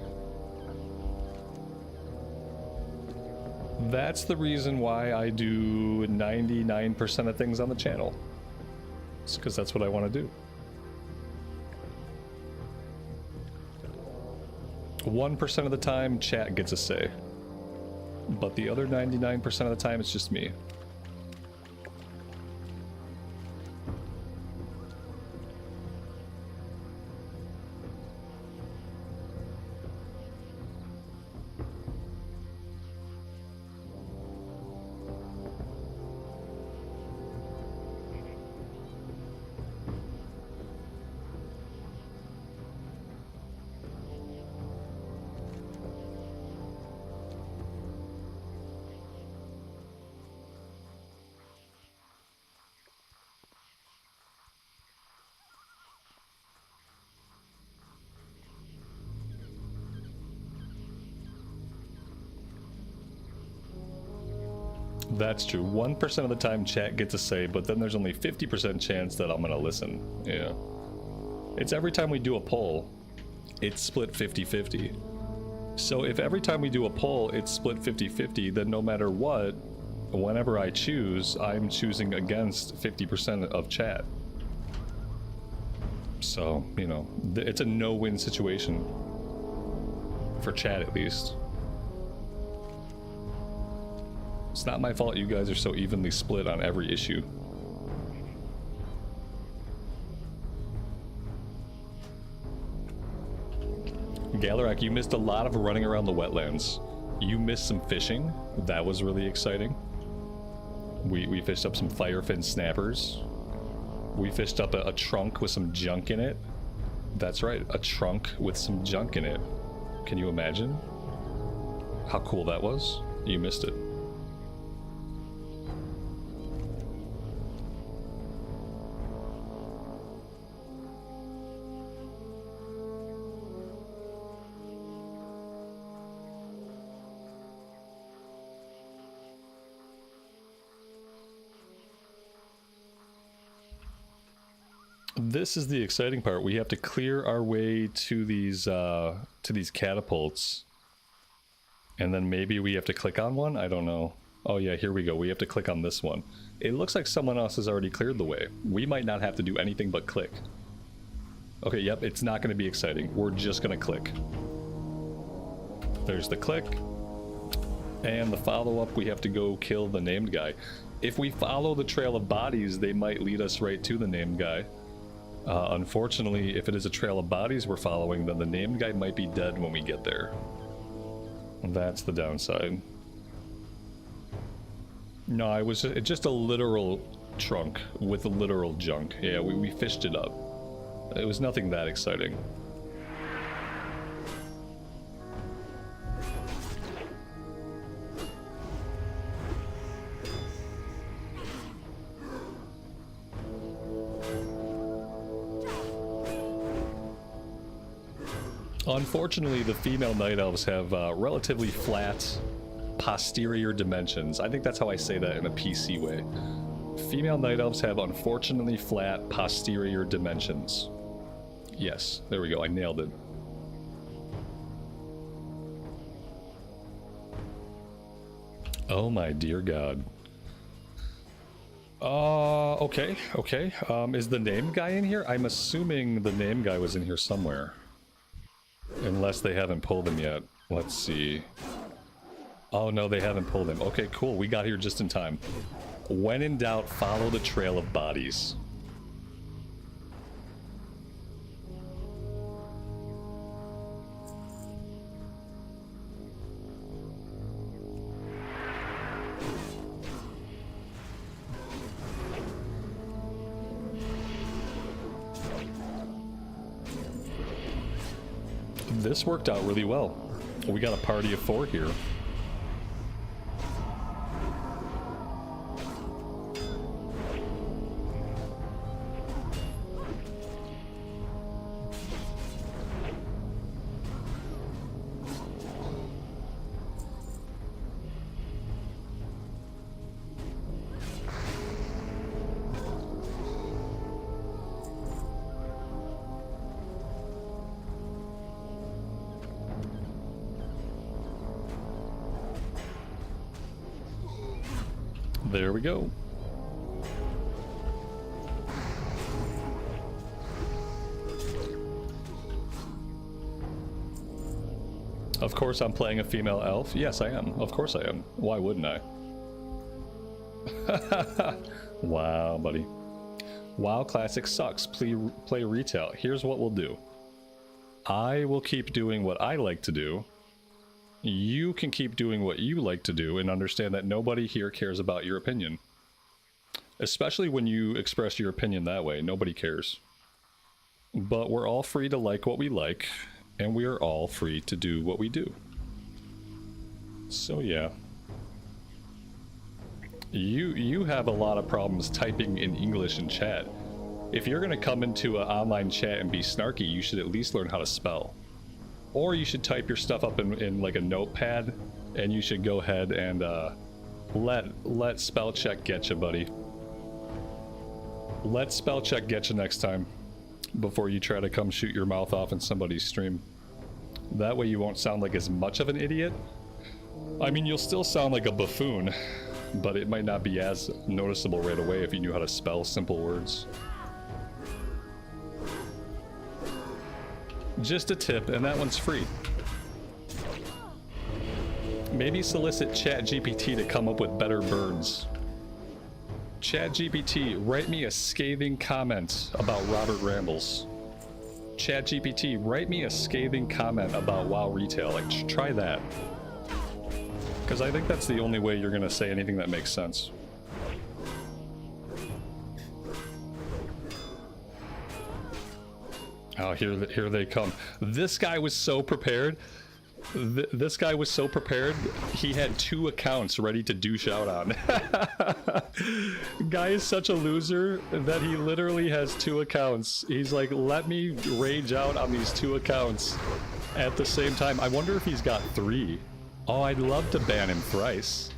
That's the reason why I do 99% of things on the channel. It's because that's what I want to do. 1% of the time, chat gets a say. But the other 99% of the time, it's just me. That's true. 1% of the time chat gets a say, but then there's only 50% chance that I'm gonna listen. Yeah. It's every time we do a poll, it's split 50-50. So if every time we do a poll, it's split 50-50, then no matter what, whenever I choose, I'm choosing against 50% of chat. So, you know, it's a no-win situation. For chat, at least. It's not my fault you guys are so evenly split on every issue. Galarak, you missed a lot of running around the wetlands. You missed some fishing. That was really exciting. We fished up some firefin snappers. We fished up a trunk with some junk in it. That's right, a trunk with some junk in it. Can you imagine how cool that was? You missed it. This is the exciting part. We have to clear our way to these catapults. And then maybe we have to click on one? I don't know. Oh yeah, here we go. We have to click on this one. It looks like someone else has already cleared the way. We might not have to do anything but click. Okay, yep, it's not going to be exciting. We're just going to click. There's the click. And the follow-up, we have to go kill the named guy. If we follow the trail of bodies, they might lead us right to the named guy. Unfortunately, if it is a trail of bodies we're following, then the named guy might be dead when we get there. That's the downside. No, it was just a literal trunk with literal junk. Yeah, we fished it up. It was nothing that exciting. Unfortunately, the female night elves have relatively flat posterior dimensions. I think that's how I say that in a PC way. Female night elves have unfortunately flat posterior dimensions. Yes, there we go. I nailed it. Oh my dear God. Okay. Is the name guy in here? I'm assuming the name guy was in here somewhere. Unless they haven't pulled him yet. Let's see. Oh no, they haven't pulled him. Okay, cool. We got here just in time. When in doubt, follow the trail of bodies. This worked out really well. We got a party of 4 here. There we go. Of course I'm playing a female elf. Yes, I am. Of course I am. Why wouldn't I? Wow, buddy. WoW Classic sucks. Play retail. Here's what we'll do. I will keep doing what I like to do. You can keep doing what you like to do and understand that nobody here cares about your opinion. Especially when you express your opinion that way, nobody cares. But we're all free to like what we like, and we are all free to do what we do. So yeah. You have a lot of problems typing in English in chat. If you're gonna come into an online chat and be snarky, you should at least learn how to spell. Or you should type your stuff up in like a notepad, and you should go ahead and let spell check get you, buddy. Let spell check get you next time, before you try to come shoot your mouth off in somebody's stream. That way you won't sound like as much of an idiot. I mean, you'll still sound like a buffoon, but it might not be as noticeable right away if you knew how to spell simple words. Just a tip, and that one's free. Maybe solicit ChatGPT to come up with better birds. ChatGPT, write me a scathing comment about Robert Rambles. ChatGPT, write me a scathing comment about WoW Retail. Like, try that. Because I think that's the only way you're going to say anything that makes sense. Oh, here they come. This guy was so prepared. This guy was so prepared, he had 2 accounts ready to douche out on. Guy is such a loser that he literally has 2 accounts. He's like, let me rage out on these 2 accounts at the same time. I wonder if he's got 3. Oh, I'd love to ban him thrice.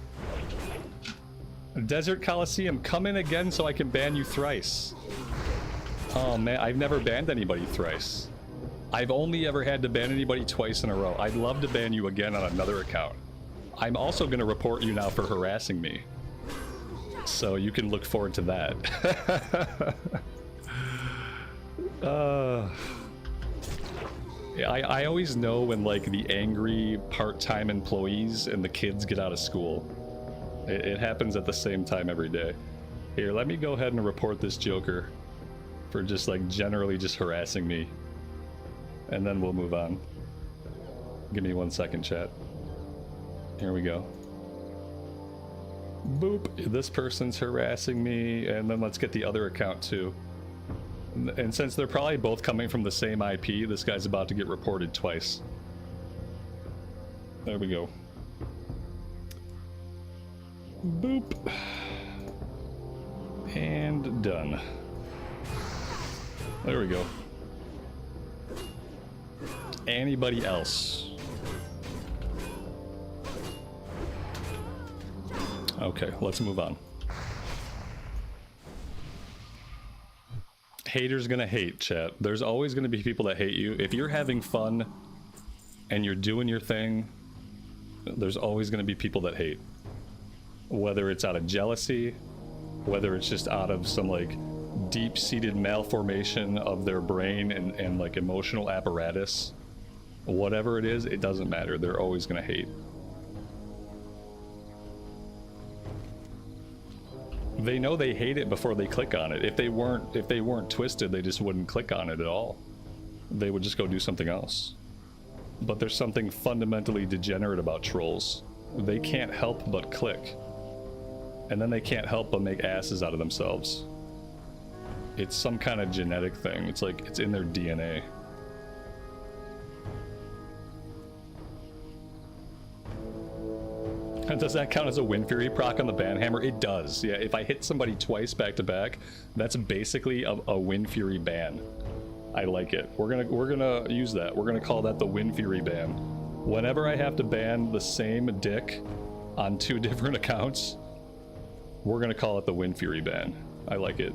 Desert Coliseum, come in again so I can ban you thrice. Oh man, I've never banned anybody thrice. I've only ever had to ban anybody twice in a row. I'd love to ban you again on another account. I'm also going to report you now for harassing me. So you can look forward to that. I always know when like the angry part-time employees and the kids get out of school. It happens at the same time every day. Here, let me go ahead and report this Joker for just like generally just harassing me. And then we'll move on. Give me 1 second, chat. Here we go. Boop. This person's harassing me, and then let's get the other account too. And since they're probably both coming from the same IP, this guy's about to get reported twice. There we go. Boop. And done. There we go. anybody else? Okay, let's move on. Haters gonna hate, chat. There's always gonna be people that hate you. If you're having fun and you're doing your thing, there's always gonna be people that hate. Whether it's out of jealousy, whether it's just out of some like deep-seated malformation of their brain and like emotional apparatus, whatever it is, it doesn't matter. They're always gonna hate. They know they hate it before they click on it. If they weren't twisted, they just wouldn't click on it at all. They would just go do something else. But there's something fundamentally degenerate about trolls. They can't help but click. And then they can't help but make asses out of themselves. It's some kind of genetic thing. It's like it's in their DNA. And does that count as a Wind Fury proc on the Banhammer? It does. Yeah, if I hit somebody twice back to back, that's basically a Wind Fury ban. I like it. We're gonna use that. We're gonna call that the Wind Fury ban. Whenever I have to ban the same dick on 2 different accounts, we're gonna call it the Wind Fury ban. I like it.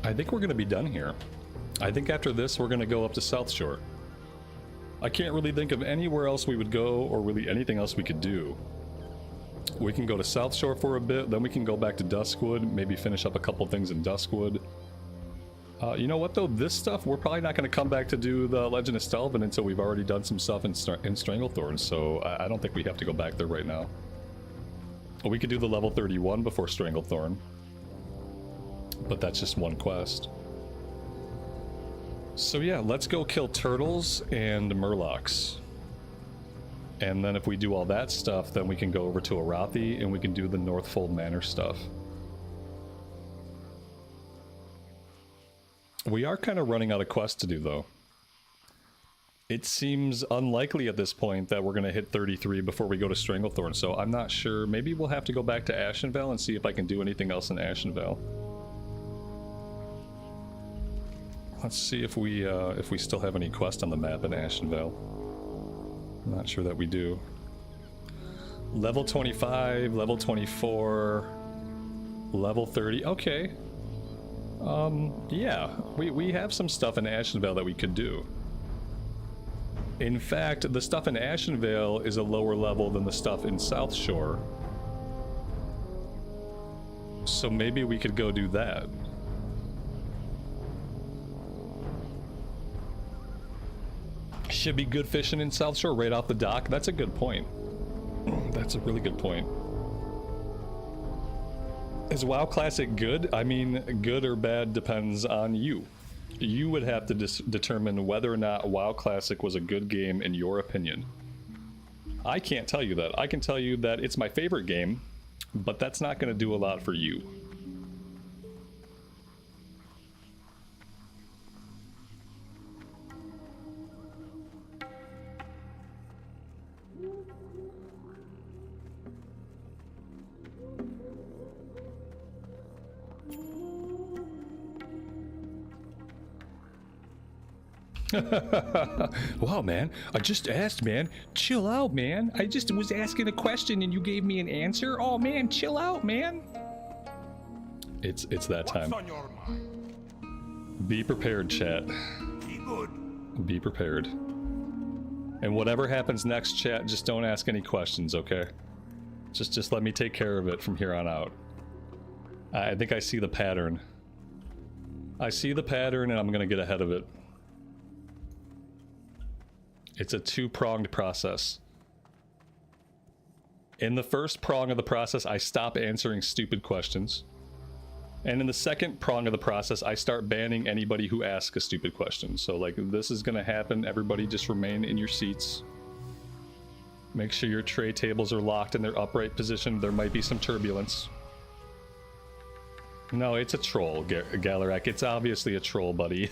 I think we're going to be done here. I think after this we're going to go up to South Shore. I can't really think of anywhere else we would go or really anything else we could do. We can go to South Shore for a bit, then we can go back to Duskwood, maybe finish up a couple things in Duskwood. You know what though, this stuff we're probably not going to come back to do the Legend of Stelvin until we've already done some stuff in Stranglethorn, so I don't think we have to go back there right now. We could do the level 31 before Stranglethorn. But that's just one quest. So yeah, let's go kill turtles and murlocs. And then if we do all that stuff, then we can go over to Arathi and we can do the Northfold Manor stuff. We are kind of running out of quests to do though. It seems unlikely at this point that we're going to hit 33 before we go to Stranglethorn, so I'm not sure. Maybe we'll have to go back to Ashenvale and see if I can do anything else in Ashenvale. Let's see if we still have any quest on the map in Ashenvale. I'm not sure that we do. Level 25, level 24, level 30. Okay. Yeah, we have some stuff in Ashenvale that we could do. In fact, the stuff in Ashenvale is a lower level than the stuff in South Shore. So maybe we could go do that. Should be good fishing in South Shore right off the dock. That's a good point. That's a really good point. Is WoW Classic good? I mean, good or bad depends on you. You would have to determine whether or not WoW Classic was a good game in your opinion. I can't tell you that. I can tell you that it's my favorite game, but that's not going to do a lot for you. Wow, man, I just asked, man. Chill out, man. I just was asking a question and you gave me an answer. Oh, man, chill out, man. It's that time. What's on your mind? Be prepared, chat. Be good. Be prepared. And whatever happens next, chat, just don't ask any questions, okay? Just let me take care of it from here on out. I think I see the pattern. I see the pattern and I'm gonna get ahead of it. It's a two-pronged process. In the first prong of the process, I stop answering stupid questions. And in the second prong of the process, I start banning anybody who asks a stupid question. So, like, this is gonna happen. Everybody just remain in your seats. Make sure your tray tables are locked in their upright position. There might be some turbulence. No, it's a troll, Galarak. It's obviously a troll, buddy.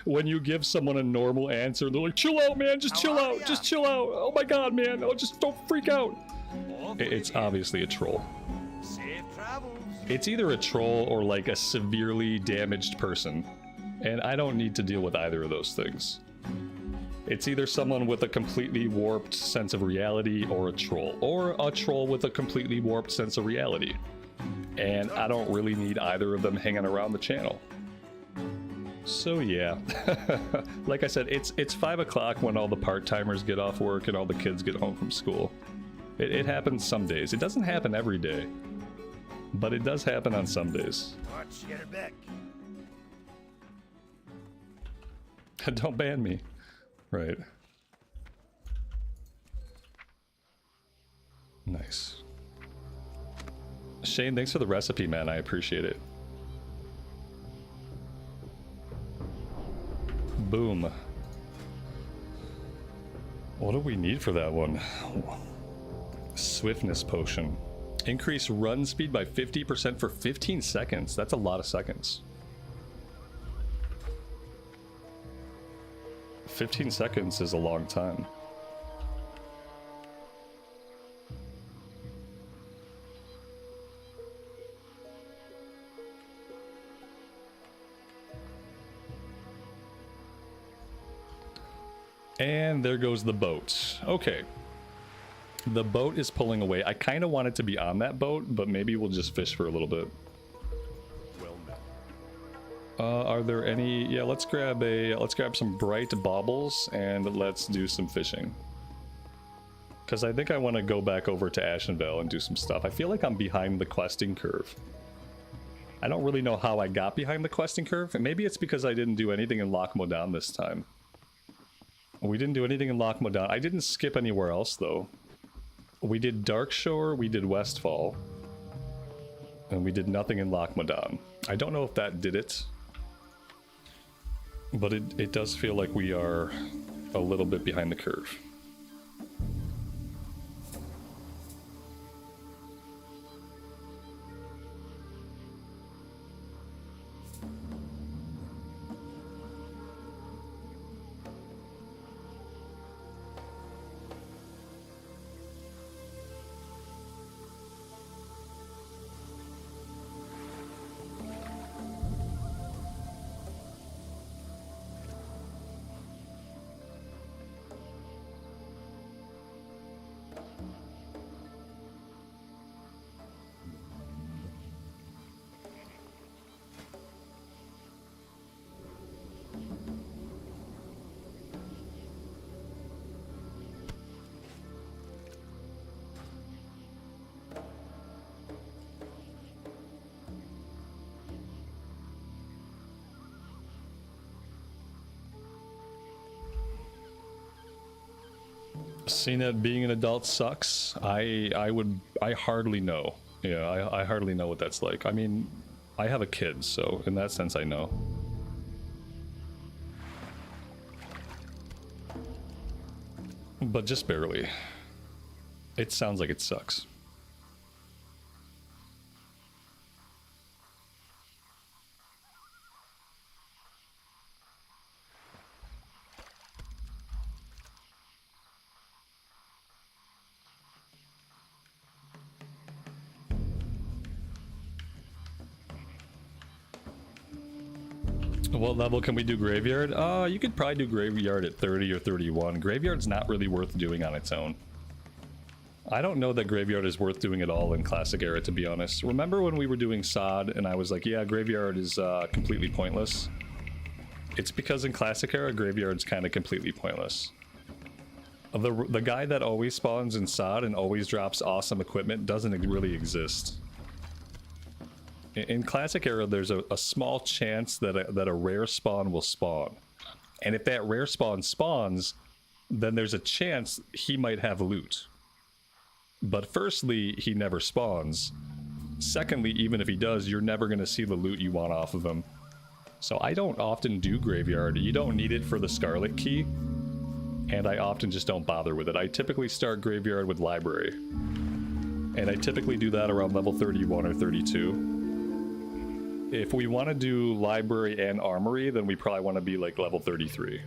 When you give someone a normal answer, they're like, chill out, man, just chill out, just chill out. Oh my god, man, oh, just don't freak out. It's obviously a troll. Safe travels. It's either a troll or like a severely damaged person. And I don't need to deal with either of those things. It's either someone with a completely warped sense of reality or a troll with a completely warped sense of reality. And I don't really need either of them hanging around the channel. So yeah, like I said, it's 5 o'clock when all the part-timers get off work and all the kids get home from school. It happens some days. It doesn't happen every day, but it does happen on some days. Watch your back. Don't ban me. Right. Nice. Shane, thanks for the recipe, man. I appreciate it. Boom. What do we need for that one? Swiftness potion. Increase run speed by 50% for 15 seconds. That's a lot of seconds. 15 seconds is a long time. And there goes the boat. Okay. The boat is pulling away. I kind of want it to be on that boat, but maybe we'll just fish for a little bit. Well met. Are there any... Yeah, let's grab some bright baubles and let's do some fishing. Because I think I want to go back over to Ashenvale and do some stuff. I feel like I'm behind the questing curve. I don't really know how I got behind the questing curve. And maybe it's because I didn't do anything in Loch Modan this time. We didn't do anything in Loch Modan. I didn't skip anywhere else, though. We did Darkshore, we did Westfall. And we did nothing in Loch Modan. I don't know if that did it. But it does feel like we are a little bit behind the curve. Seeing that being an adult sucks, I hardly know. Yeah, I hardly know what that's like. I mean, I have a kid, so in that sense I know. But just barely. It sounds like it sucks. What level can we do Graveyard? You could probably do Graveyard at 30 or 31. Graveyard's not really worth doing on its own. I don't know that Graveyard is worth doing at all in Classic Era, to be honest. Remember when we were doing Sod and I was like, yeah, Graveyard is completely pointless? It's because in Classic Era, Graveyard's kind of completely pointless. The guy that always spawns in sod and always drops awesome equipment doesn't really exist. In Classic Era, there's a small chance that a rare spawn will spawn. And if that rare spawn spawns, then there's a chance he might have loot. But firstly, he never spawns. Secondly, even if he does, you're never going to see the loot you want off of him. So I don't often do Graveyard. You don't need it for the Scarlet Key. And I often just don't bother with it. I typically start Graveyard with Library. And I typically do that around level 31 or 32. If we want to do Library and Armory, then we probably want to be like level 33.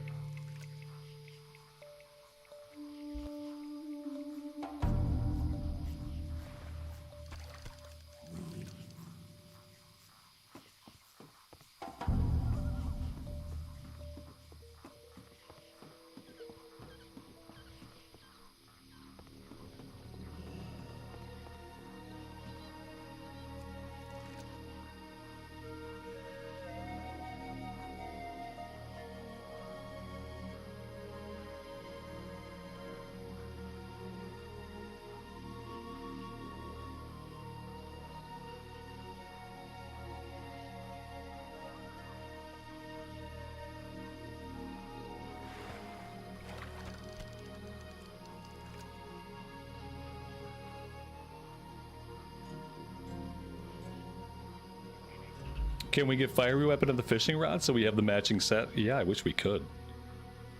Can we get Fiery Weapon of the Fishing Rod so we have the matching set? Yeah, I wish we could.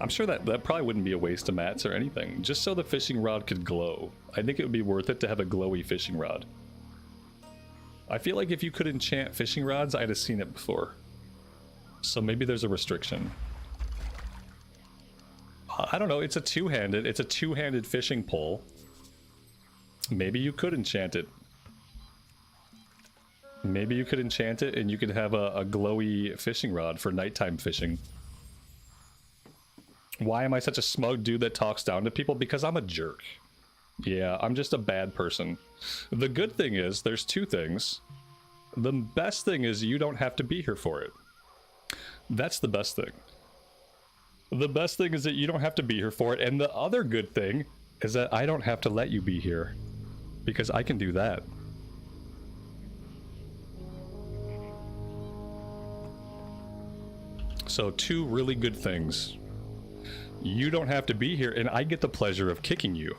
I'm sure that probably wouldn't be a waste of mats or anything, just so the fishing rod could glow. I think it would be worth it to have a glowy fishing rod. I feel like if you could enchant fishing rods, I'd have seen it before. So maybe there's a restriction. I don't know, it's a two-handed fishing pole. Maybe you could enchant it. Maybe you could enchant it and you could have a glowy fishing rod for nighttime fishing. Why am I such a smug dude that talks down to people? Because I'm a jerk. Yeah, I'm just a bad person. The good thing is, there's two things. The best thing is you don't have to be here for it. That's the best thing. The best thing is that you don't have to be here for it. And the other good thing is that I don't have to let you be here. Because I can do that. So two really good things. You don't have to be here, and I get the pleasure of kicking you.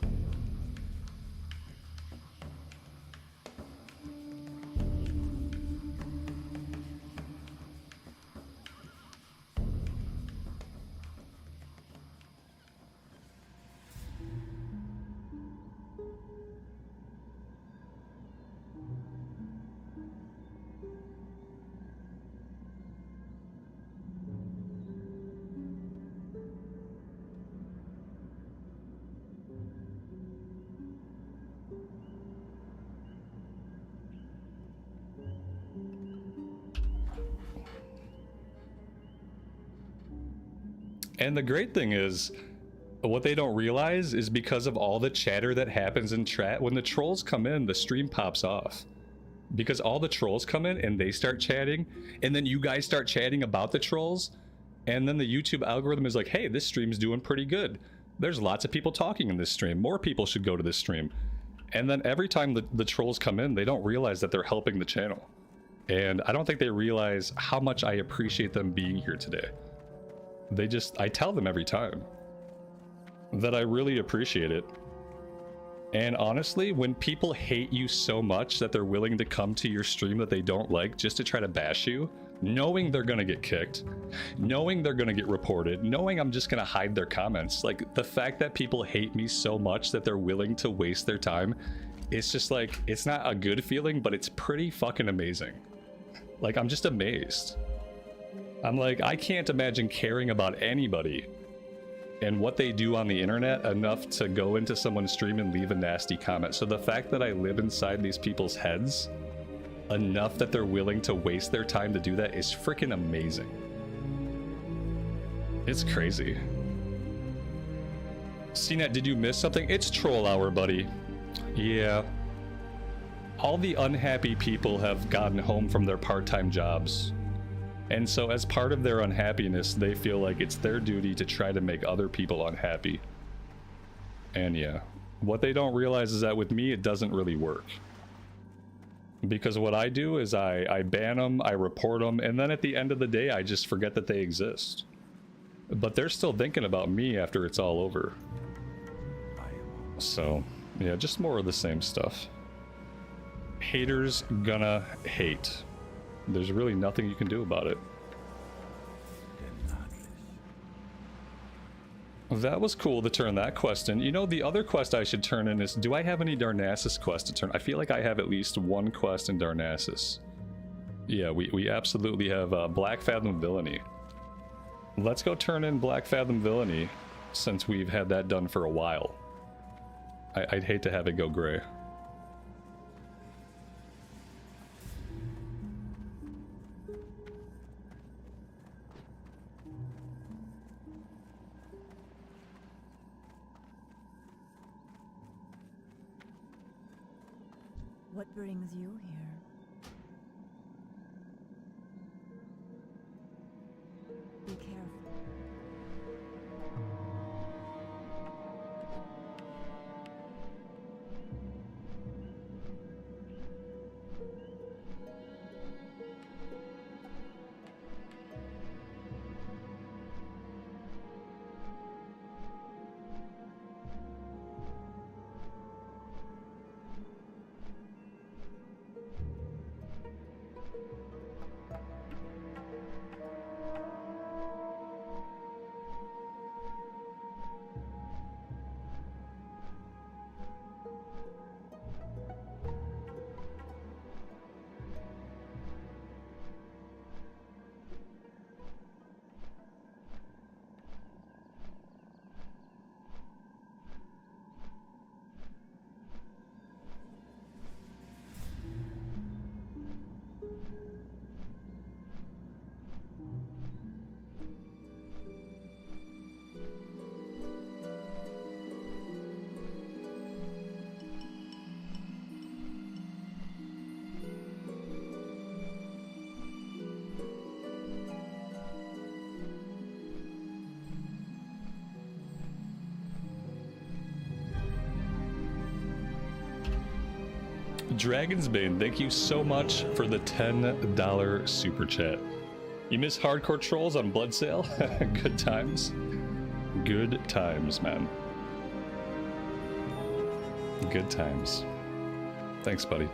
And the great thing is, what they don't realize is because of all the chatter that happens in chat, when the trolls come in, the stream pops off. Because all the trolls come in and they start chatting, and then you guys start chatting about the trolls, and then the YouTube algorithm is like, hey, this stream's doing pretty good. There's lots of people talking in this stream. More people should go to this stream. And then every time the trolls come in, they don't realize that they're helping the channel. And I don't think they realize how much I appreciate them being here today. I tell them every time that I really appreciate it. And honestly, when people hate you so much that they're willing to come to your stream that they don't like just to try to bash you, knowing they're gonna get kicked, knowing they're gonna get reported, knowing I'm just gonna hide their comments, like the fact that people hate me so much that they're willing to waste their time, it's just like, it's not a good feeling, but it's pretty fucking amazing. Like, I'm just amazed. I'm like, I can't imagine caring about anybody and what they do on the internet enough to go into someone's stream and leave a nasty comment. So the fact that I live inside these people's heads enough that they're willing to waste their time to do that is freaking amazing. It's crazy. CNET, did you miss something? It's troll hour, buddy. Yeah. All the unhappy people have gotten home from their part-time jobs. And so as part of their unhappiness, they feel like it's their duty to try to make other people unhappy. And yeah, what they don't realize is that with me, it doesn't really work. Because what I do is I ban them, I report them, and then at the end of the day, I just forget that they exist. But they're still thinking about me after it's all over. So, yeah, just more of the same stuff. Haters gonna hate. There's really nothing you can do about it. That was cool to turn that quest in. You know, the other quest I should turn in is, do I have any Darnassus quests to turn? I feel like I have at least one quest in Darnassus. Yeah, we absolutely have Black Fathom Villainy. Let's go turn in Black Fathom Villainy, since we've had that done for a while. I'd hate to have it go gray. What brings you here? Be careful. Dragon's Bane, thank you so much for the $10 super chat. You miss hardcore trolls on Blood Sale? Good times. Good times, man. Good times. Thanks, buddy.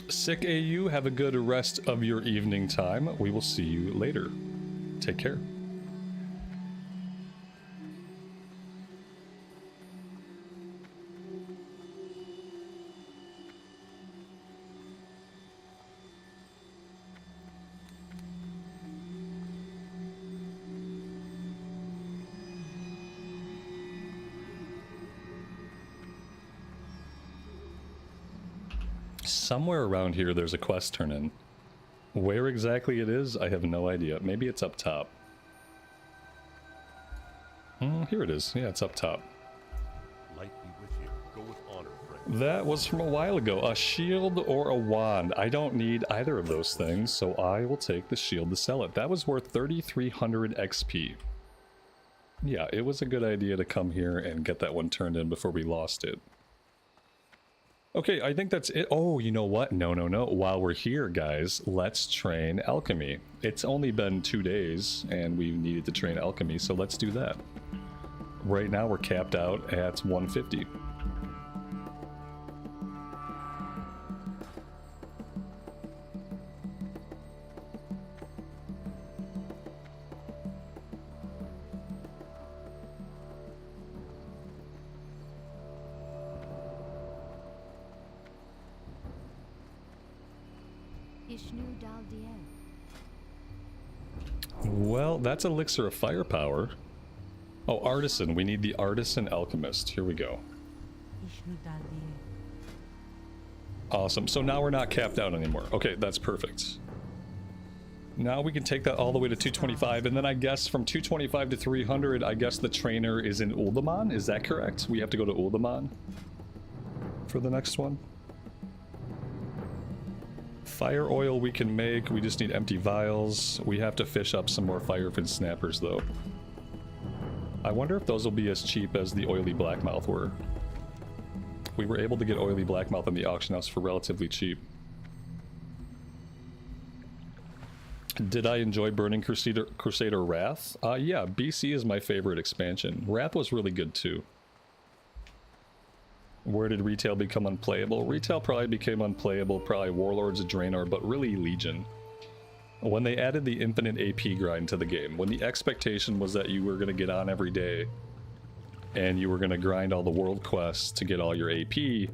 Sick AU, have a good rest of your evening time. We will see you later. Take care. Somewhere around here there's a quest turn in. Where exactly it is, I have no idea. Maybe it's up top. Here it is. Yeah, it's up top. Light be with you. Go with honor, friend. That was from a while ago. A shield or a wand. I don't need either of those things, so I will take the shield to sell it. That was worth 3,300 XP. Yeah, it was a good idea to come here and get that one turned in before we lost it. Okay, I think that's it. Oh, you know what? No. While we're here, guys, let's train Alchemy. It's only been 2 days, and we needed to train Alchemy, so let's do that. Right now, we're capped out at 150. Well, that's Elixir of Firepower. Oh, Artisan. We need the Artisan Alchemist. Here we go. Awesome. So now we're not capped out anymore. Okay, that's perfect. Now we can take that all the way to 225, and then I guess from 225 to 300, I guess the trainer is in Uldaman. Is that correct? We have to go to Uldaman for the next one. Fire oil we can make, we just need empty vials. We have to fish up some more firefin snappers though. I wonder if those will be as cheap as the oily blackmouth were. We were able to get oily blackmouth in the auction house for relatively cheap. Did I enjoy Burning Crusader Wrath? Yeah, BC is my favorite expansion. Wrath was really good too. Where did retail become unplayable? Retail probably became unplayable, probably Warlords of Draenor, but really Legion. When they added the infinite AP grind to the game, when the expectation was that you were going to get on every day, and you were going to grind all the world quests to get all your AP,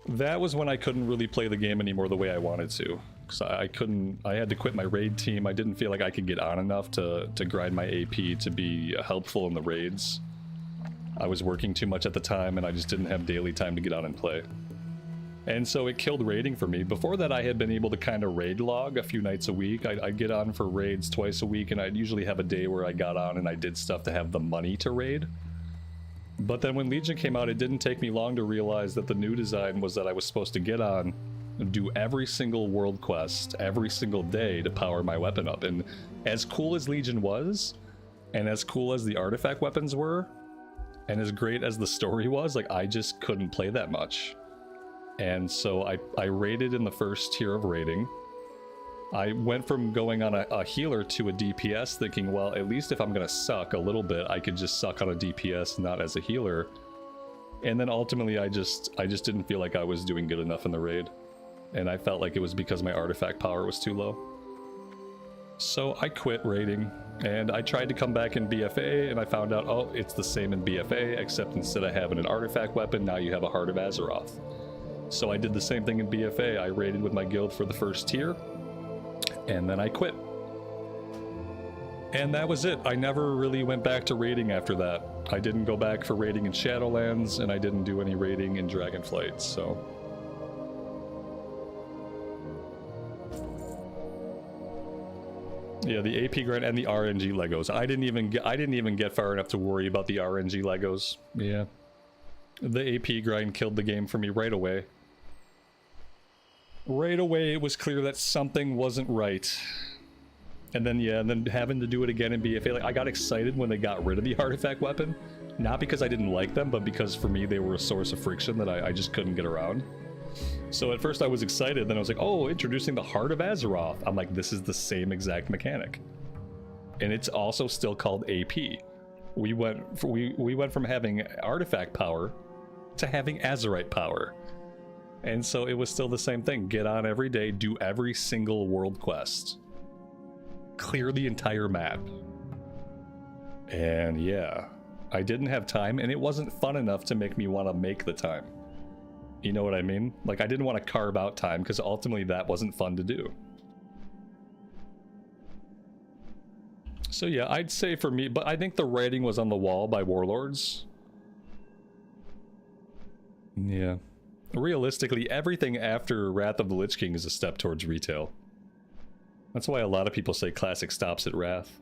that was when I couldn't really play the game anymore the way I wanted to. Because I had to quit my raid team. I didn't feel like I could get on enough to grind my AP to be helpful in the raids. I was working too much at the time, and I just didn't have daily time to get on and play. And so it killed raiding for me. Before that, I had been able to kind of raid log a few nights a week. I'd get on for raids twice a week, and I'd usually have a day where I got on and I did stuff to have the money to raid. But then when Legion came out, it didn't take me long to realize that the new design was that I was supposed to get on and do every single world quest every single day to power my weapon up. And as cool as Legion was, and as cool as the artifact weapons were, and as great as the story was, like, I just couldn't play that much. And so I raided in the first tier of raiding. I went from going on a healer to a DPS thinking, well, at least if I'm gonna suck a little bit, I could just suck on a DPS, not as a healer. And then ultimately I just didn't feel like I was doing good enough in the raid. And I felt like it was because my artifact power was too low. So I quit raiding, and I tried to come back in BFA, and I found out, oh, it's the same in BFA, except instead of having an artifact weapon, now you have a Heart of Azeroth. So I did the same thing in BFA. I raided with my guild for the first tier, and then I quit. And that was it. I never really went back to raiding after that. I didn't go back for raiding in Shadowlands, and I didn't do any raiding in Dragonflight, so... Yeah, the AP grind and the RNG Legos. I didn't even get far enough to worry about the RNG Legos. Yeah. The AP grind killed the game for me right away. Right away, it was clear that something wasn't right. And then, yeah, and then having to do it again in BFA, like, I got excited when they got rid of the artifact weapon. Not because I didn't like them, but because for me they were a source of friction that I just couldn't get around. So at first I was excited, then I was like, oh, introducing the Heart of Azeroth. I'm like, this is the same exact mechanic. And it's also still called AP. We went from having artifact power to having Azerite power. And so it was still the same thing. Get on every day, do every single world quest. Clear the entire map. And yeah, I didn't have time, and it wasn't fun enough to make me want to make the time. You know what I mean? Like, I didn't want to carve out time, because ultimately that wasn't fun to do. So yeah, I'd say for me, but I think the writing was on the wall by Warlords. Yeah. Realistically, everything after Wrath of the Lich King is a step towards retail. That's why a lot of people say Classic stops at Wrath.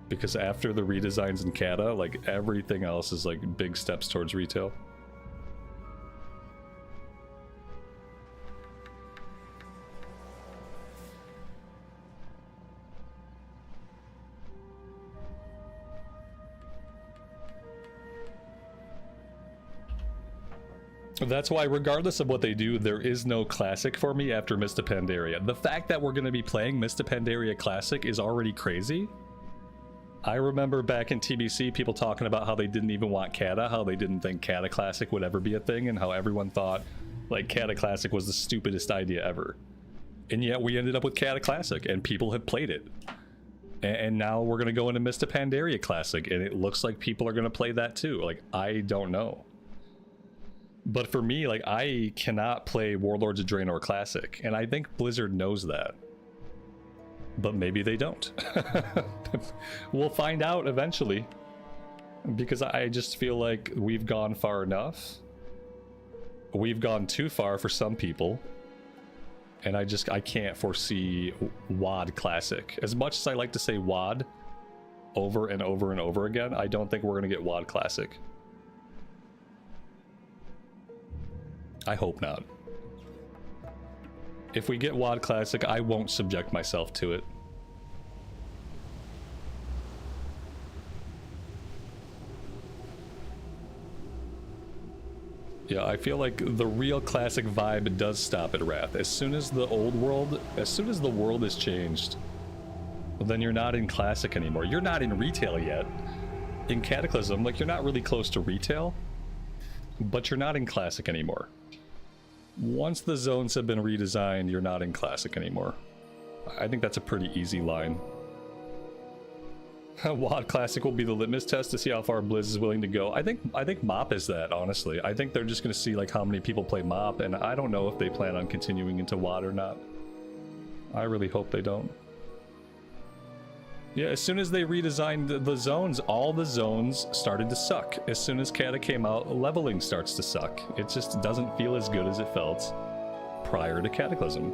Because after the redesigns in Kata, like, everything else is like big steps towards retail. That's why, regardless of what they do, there is no Classic for me after Mist of Pandaria. The fact that we're going to be playing Mist of Pandaria Classic is already crazy. I remember back in TBC, people talking about how they didn't even want Kata, how they didn't think Kata Classic would ever be a thing, and how everyone thought, like, Kata Classic was the stupidest idea ever. And yet we ended up with Kata Classic, and people have played it. And now we're going to go into Mist of Pandaria Classic, and it looks like people are going to play that too. Like, I don't know. But for me, like, I cannot play Warlords of Draenor Classic, and I think Blizzard knows that. But maybe they don't. We'll find out eventually. Because I just feel like we've gone far enough. We've gone too far for some people. And I can't foresee WoD Classic. As much as I like to say WoD over and over and over again, I don't think we're going to get WoD Classic. I hope not. If we get WoD Classic, I won't subject myself to it. Yeah, I feel like the real Classic vibe does stop at Wrath. As soon as the old world, as soon as the world is changed, then you're not in Classic anymore. You're not in retail yet. In Cataclysm, like, you're not really close to retail, but you're not in Classic anymore. Once the zones have been redesigned, you're not in Classic anymore. I think that's a pretty easy line. WoD Classic will be the litmus test to see how far Blizz is willing to go. I think MOP is that, honestly. I think they're just going to see like how many people play MOP, and I don't know if they plan on continuing into WoD or not. I really hope they don't. Yeah, as soon as they redesigned the zones, all the zones started to suck. As soon as Kata came out, leveling starts to suck. It just doesn't feel as good as it felt prior to Cataclysm.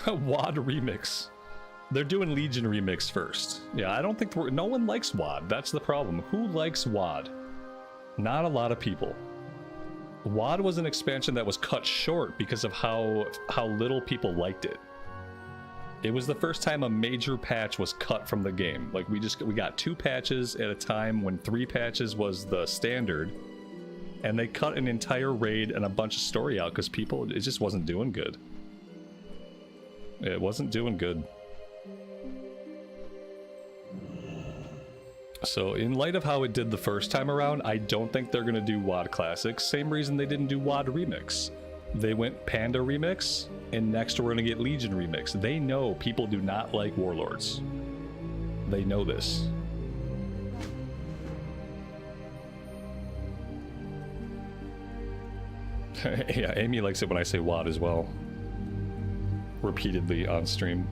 WoD Remix. They're doing Legion Remix first. Yeah, I don't think no one likes WoD. That's the problem. Who likes WoD? Not a lot of people. WoD was an expansion that was cut short because of how little people liked it. It was the first time a major patch was cut from the game. Like, we got 2 patches at a time when 3 patches was the standard. And they cut an entire raid and a bunch of story out because it just wasn't doing good. It wasn't doing good. So in light of how it did the first time around, I don't think they're going to do WoD Classic. Same reason they didn't do WoD Remix. They went Panda Remix, and next we're going to get Legion Remix. They know people do not like Warlords. They know this. Yeah, Amy likes it when I say WoD as well. Repeatedly on stream.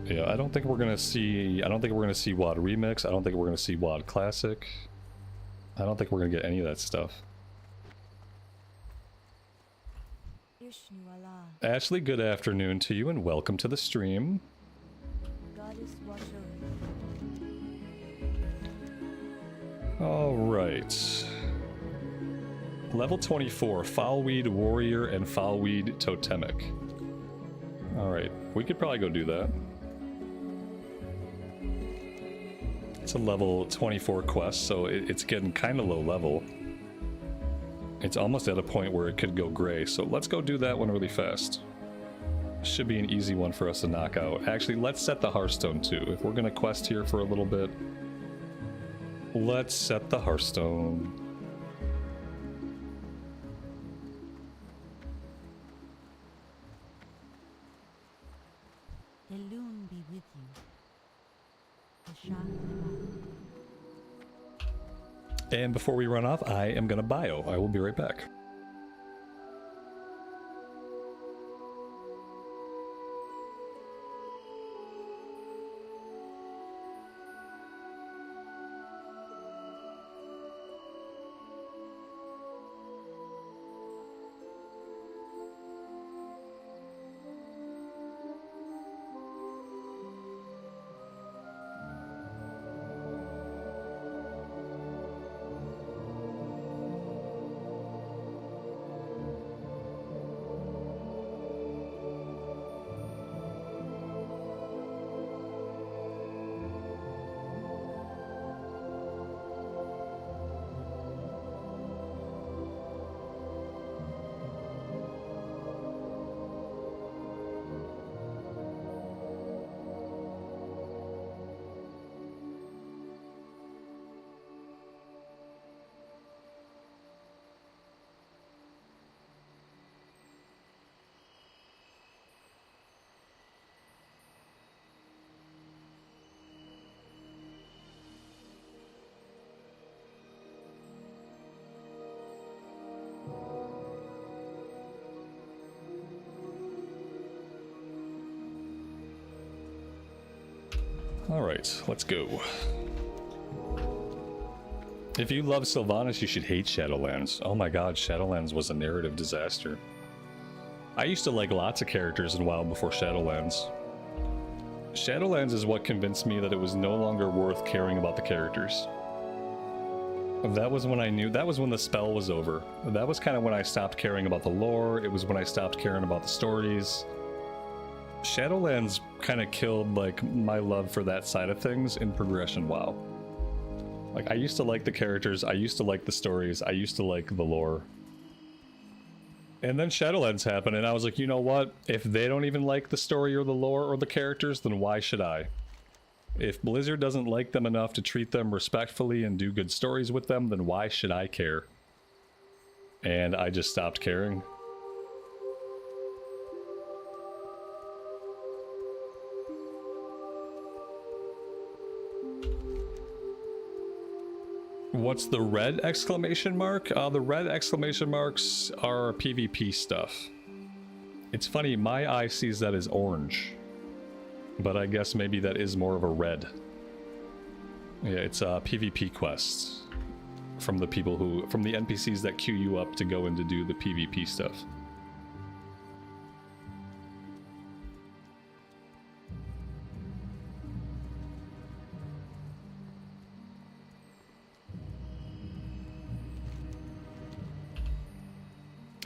Yeah, I don't think we're gonna see WoD Remix. I don't think we're gonna see WoD Classic. I don't think we're gonna get any of that stuff. Ashley, good afternoon to you and welcome to the stream. Alright. Level 24, Foulweed Warrior and Foulweed Totemic. Alright, we could probably go do that. It's a level 24 quest, so it's getting kind of low level. It's almost at a point where it could go gray, so let's go do that one really fast. Should be an easy one for us to knock out. Actually, let's set the Hearthstone too. If we're gonna quest here for a little bit, let's set the Hearthstone. The loon be with you. The shark. And before we run off, I am gonna bio. I will be right back. Alright, let's go. If you love Sylvanas, you should hate Shadowlands. Oh my god, Shadowlands was a narrative disaster. I used to like lots of characters in WoW before Shadowlands. Shadowlands is what convinced me that it was no longer worth caring about the characters. That was when I knew, that was when the spell was over. That was kind of when I stopped caring about the lore, it was when I stopped caring about the stories. Shadowlands kind of killed, like, my love for that side of things in Progression WoW. Like, I used to like the characters, I used to like the stories, I used to like the lore. And then Shadowlands happened, and I was like, you know what? If they don't even like the story or the lore or the characters, then why should I? If Blizzard doesn't like them enough to treat them respectfully and do good stories with them, then why should I care? And I just stopped caring. What's the red exclamation mark? The red exclamation marks are PvP stuff. It's funny, my eye sees that as orange. But I guess maybe that is more of a red. Yeah, it's PvP quests. From the people who, from the NPCs that queue you up to go in to do the PvP stuff.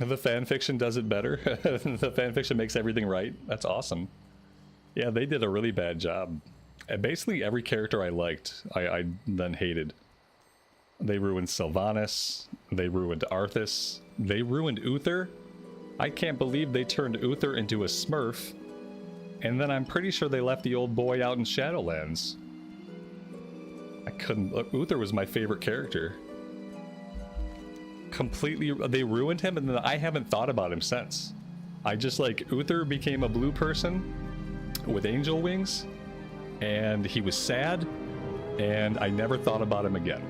The fanfiction does it better. The fanfiction makes everything right. That's awesome. Yeah, they did a really bad job. And basically every character I liked, I then hated. They ruined Sylvanas. They ruined Arthas. They ruined Uther. I can't believe they turned Uther into a Smurf. And then I'm pretty sure they left the old boy out in Shadowlands. I couldn't... Uther was my favorite character. Completely, they ruined him, and then I haven't thought about him since. I just, like, Uther became a blue person with angel wings, and he was sad, and I never thought about him again.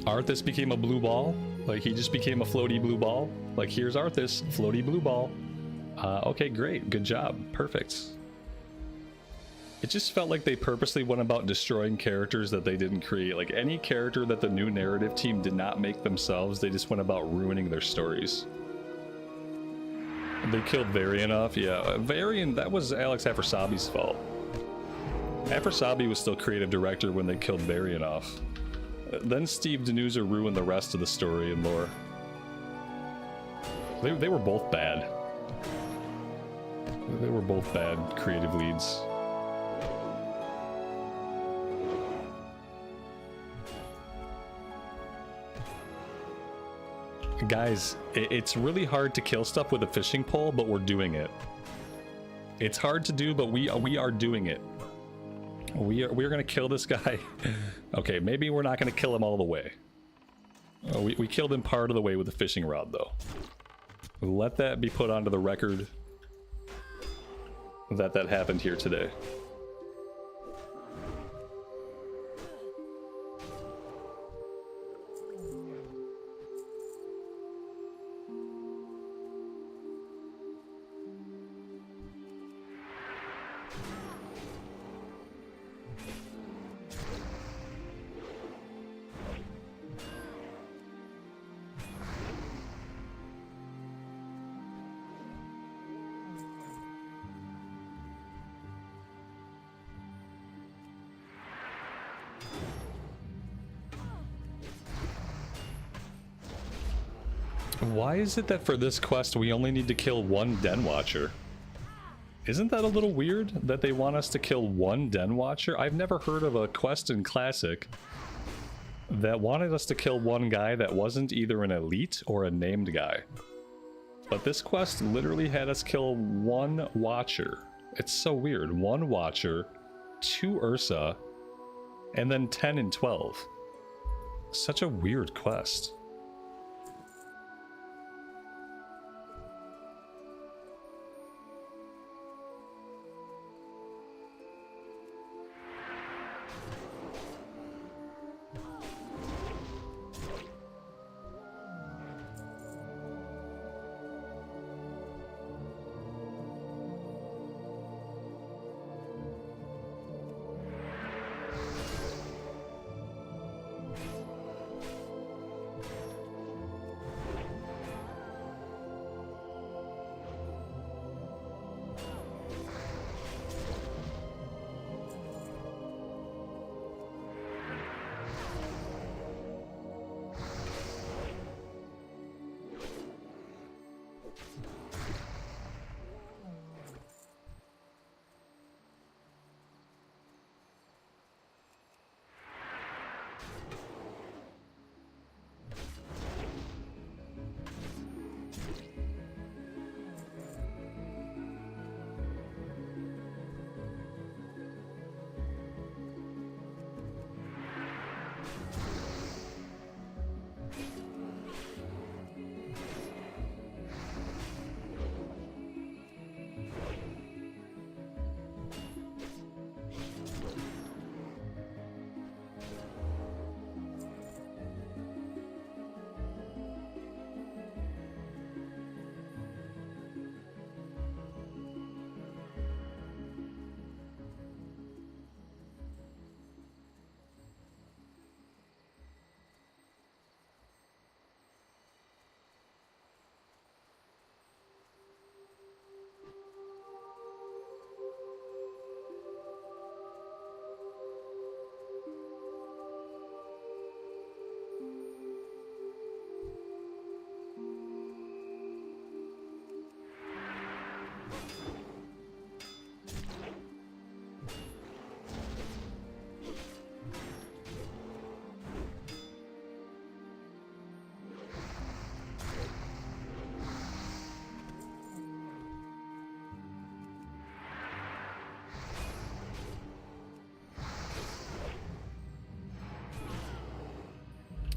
Arthas became a blue ball. Like, he just became a floaty blue ball. Like, here's Arthas, floaty blue ball. Okay, great, good job, perfect. It just felt like they purposely went about destroying characters that they didn't create. Like, any character that the new narrative team did not make themselves, they just went about ruining their stories. They killed Varian off, yeah. Varian, that was Alex Afrasabi's fault. Afrasabi was still creative director when they killed Varian off. Then Steve Denuza ruined the rest of the story and lore. They were both bad. They were both bad creative leads. Guys, it's really hard to kill stuff with a fishing pole, but we're doing it. It's hard to do, but we are doing it. We're gonna kill this guy. Okay, maybe we're not gonna kill him all the way. We killed him part of the way with the fishing rod, though. Let that be put onto the record that happened here today. Why is it that for this quest we only need to kill one Den Watcher? Isn't that a little weird that they want us to kill one Den Watcher? I've never heard of a quest in Classic that wanted us to kill one guy that wasn't either an elite or a named guy. But this quest literally had us kill one Watcher. It's so weird. One Watcher, 2 Ursa, and then 10 and 12. Such a weird quest.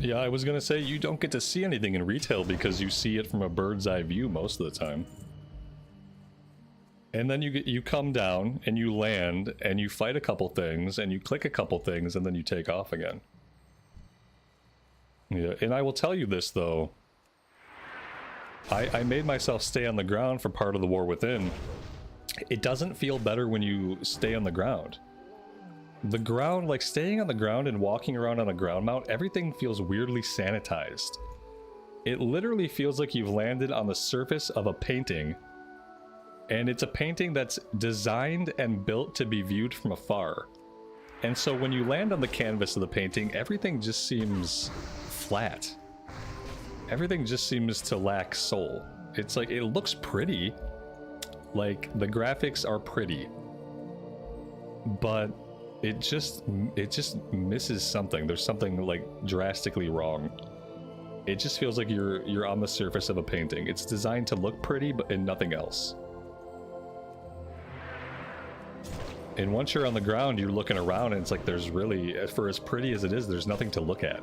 Yeah, I was gonna say, you don't get to see anything in retail because you see it from a bird's eye view most of the time. And then you come down and you land and you fight a couple things and you click a couple things and then you take off again. Yeah, and I will tell you this though. I made myself stay on the ground for part of the War Within. It doesn't feel better when you stay on the ground. The ground, like staying on the ground and walking around on a ground mount, everything feels weirdly sanitized. It literally feels like you've landed on the surface of a painting, and it's a painting that's designed and built to be viewed from afar. And so when you land on the canvas of the painting, everything just seems flat. Everything just seems to lack soul. It's like, it looks pretty. Like, the graphics are pretty. But it just misses something. There's something, like, drastically wrong. It just feels like you're on the surface of a painting. It's designed to look pretty, but and nothing else. And once you're on the ground, you're looking around, and it's like there's really, for as pretty as it is, there's nothing to look at.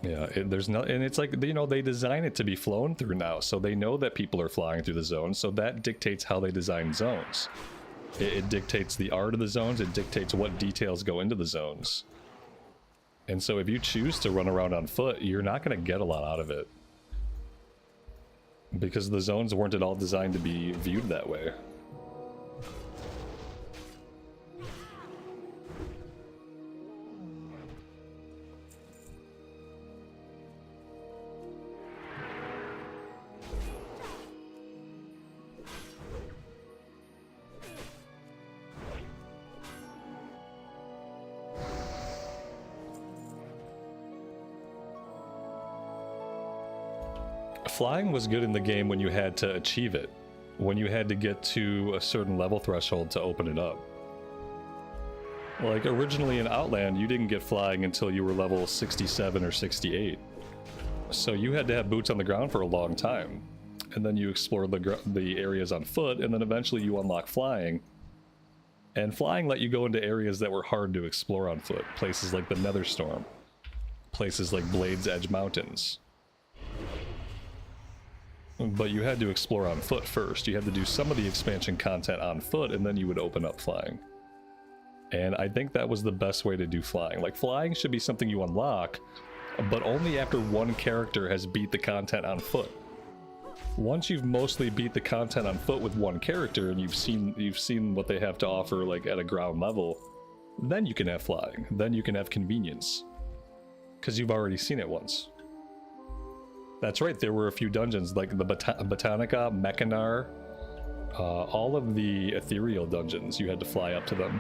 Yeah, there's no, and it's like, you know, they design it to be flown through now, so they know that people are flying through the zones, so that dictates how they design zones. It dictates the art of the zones, it dictates what details go into the zones. And so if you choose to run around on foot, you're not going to get a lot out of it. Because the zones weren't at all designed to be viewed that way. Flying was good in the game when you had to achieve it, when you had to get to a certain level threshold to open it up. Like originally in Outland, you didn't get flying until you were level 67 or 68. So you had to have boots on the ground for a long time. And then you explored the areas on foot, and then eventually you unlock flying. And flying let you go into areas that were hard to explore on foot, places like the Netherstorm, places like Blade's Edge Mountains. But you had to explore on foot first. You had to do some of the expansion content on foot, and then you would open up flying. And I think that was the best way to do flying. Like, flying should be something you unlock, but only after one character has beat the content on foot. Once you've mostly beat the content on foot with one character, and you've seen what they have to offer, like at a ground level, then you can have flying. Then you can have convenience, because you've already seen it once. That's right, there were a few dungeons, like the Botanica, Mechanar, all of the ethereal dungeons, you had to fly up to them.